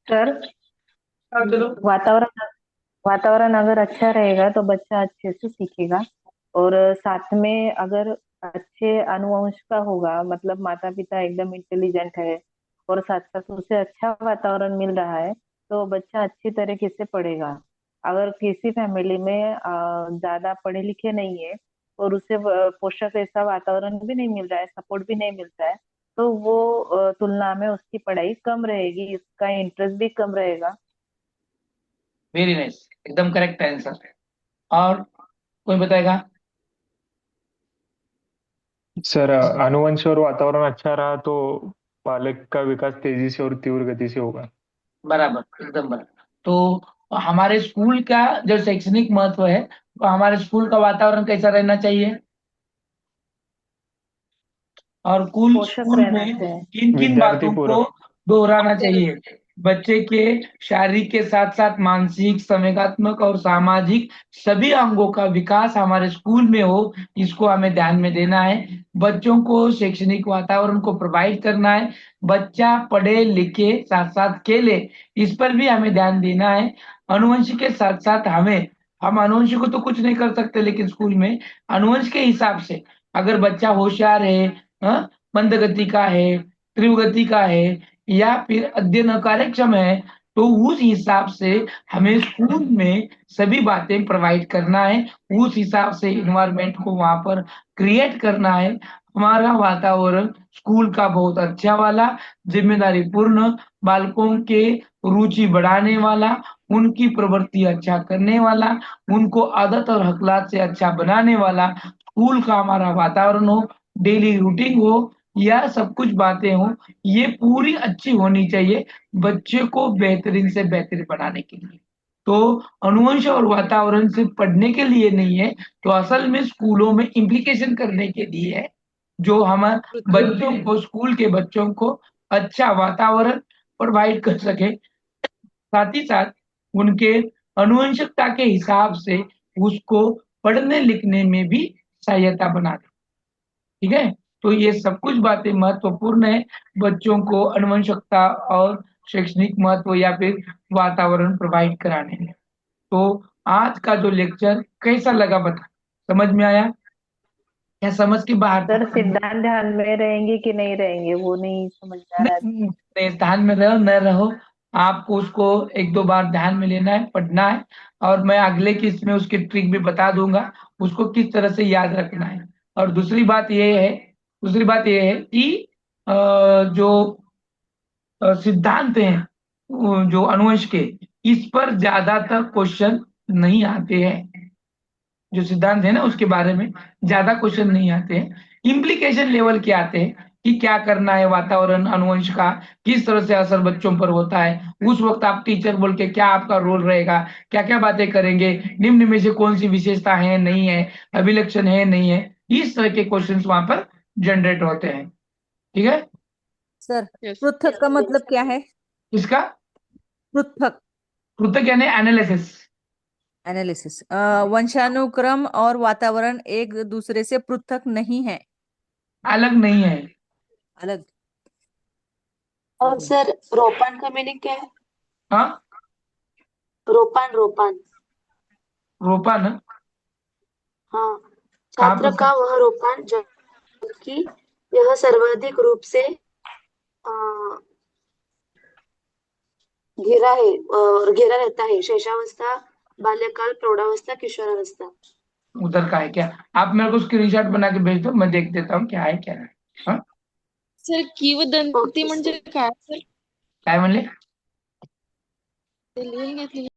सर, चलो, वातावरण अगर अच्छा रहेगा तो बच्चा अच्छे से सीखेगा, और साथ में अगर अच्छे अनुवंश का होगा, मतलब माता पिता एकदम इंटेलिजेंट है और साथ साथ उसे अच्छा वातावरण मिल रहा है, तो बच्चा अच्छी तरीके से पढ़ेगा। अगर किसी फैमिली में ज्यादा पढ़े लिखे नहीं है और उसे पोषक ऐसा वातावरण भी नहीं मिल रहा है, सपोर्ट भी नहीं मिलता है, तो वो तुलना में उसकी पढ़ाई कम रहेगी, उसका इंटरेस्ट भी कम रहेगा। वेरी नाइस, एकदम करेक्ट आंसर। और कोई बताएगा? सर अनुवंश और वातावरण अच्छा रहा तो बालक का विकास तेजी से और तीव्र गति से होगा। बराबर, एकदम बराबर। तो हमारे स्कूल का जो शैक्षणिक महत्व है, तो हमारे स्कूल का वातावरण कैसा रहना चाहिए, और कुल पोषक स्कूल रहना में चाहिए। किन किन विद्यार्थी बातों को पूरक। दोहराना चाहिए? बच्चे के शारीरिक के साथ साथ मानसिक, संवेगात्मक और सामाजिक सभी अंगों का विकास हमारे स्कूल में हो, इसको हमें ध्यान में देना है। बच्चों को शैक्षणिक वातावरण को प्रोवाइड करना है। बच्चा पढ़े लिखे, साथ साथ खेले, इस पर भी हमें ध्यान देना है। अनुवंश के साथ साथ हम अनुवंश को तो कुछ नहीं कर सकते, लेकिन स्कूल में अनुवंश के हिसाब से अगर बच्चा होशियार है, मंद गति का है, तीव्र गति का है, या फिर अध्ययन कार्यक्षम है, तो उस हिसाब से हमें स्कूल में सभी बातें प्रोवाइड करना है। उस हिसाब से इन्वायरमेंट को वहां पर क्रिएट करना है। हमारा वातावरण स्कूल का बहुत अच्छा वाला, जिम्मेदारी पूर्ण, बालकों के रुचि बढ़ाने वाला, उनकी प्रवृत्ति अच्छा करने वाला, उनको आदत और हकलात से अच्छा बनाने वाला स्कूल का हमारा वातावरण हो, डेली रूटीन हो, या सब कुछ बातें हो, ये पूरी अच्छी होनी चाहिए बच्चे को बेहतरीन से बेहतर बनाने के लिए। तो अनुवंश और वातावरण सिर्फ पढ़ने के लिए नहीं है, तो असल में स्कूलों में इम्प्लीकेशन करने के लिए है, जो हम बच्चों को, स्कूल के बच्चों को अच्छा वातावरण प्रोवाइड कर सके, साथ ही साथ उनके अनुवंशिकता के हिसाब से उसको पढ़ने लिखने में भी सहायता बना दे। ठीक है, तो ये सब कुछ बातें महत्वपूर्ण है बच्चों को अनुवंशिकता और शैक्षणिक महत्व या फिर वातावरण प्रोवाइड कराने में। तो आज का जो लेक्चर कैसा लगा, बता, समझ में आया या समझ के बाहर था? सर, सिद्धांत ध्यान में रहेंगे कि नहीं रहेंगे वो नहीं समझ में आ रहा है। नहीं, ध्यान में रहो न रहो, आपको उसको एक दो बार ध्यान में लेना है, पढ़ना है, और मैं अगले किस्त में उसकी ट्रिक भी बता दूंगा, उसको किस तरह से याद रखना है। और दूसरी बात ये है कि जो सिद्धांत हैं, जो अनुवंश के, इस पर ज्यादातर क्वेश्चन नहीं आते हैं। जो सिद्धांत है ना उसके बारे में ज्यादा क्वेश्चन नहीं आते हैं। इम्प्लीकेशन लेवल के आते हैं कि क्या करना है, वातावरण अनुवंश का किस तरह से असर बच्चों पर होता है, उस वक्त आप टीचर बोल के क्या आपका रोल रहेगा, क्या क्या बातें करेंगे, निम्न में से कौन सी विशेषता है नहीं है, अभिलक्षण है नहीं है, इस तरह के क्वेश्चन वहां पर जनरेट होते हैं। ठीक है सर पृथक का मतलब क्या है? इसका पृथक पृथक यानी एनालिसिस। एनालिसिस। वंशानुक्रम और वातावरण एक दूसरे से पृथक नहीं है, अलग नहीं है। अलग। और सर रोपान का मीनिंग क्या है? हाँ रोपान रोपान रोपण हाँ, कहाँ छात्र पर का वह रोपान जबकि यह सर्वाधिक रूप से घिरा है और घिरा रहता है, शैशवावस्था, बाल्यकाल, प्रौढ़ावस्था, किशोरावस्था। उधर का है क्या? आप मेरे को स्क्रीनशॉट बना के भेज दो, मैं देख देता हूँ क्या है क्या नहीं। हाँ सर किंवदंती म्हणजे काय सर? काय म्हणले? ते लिहून घेतली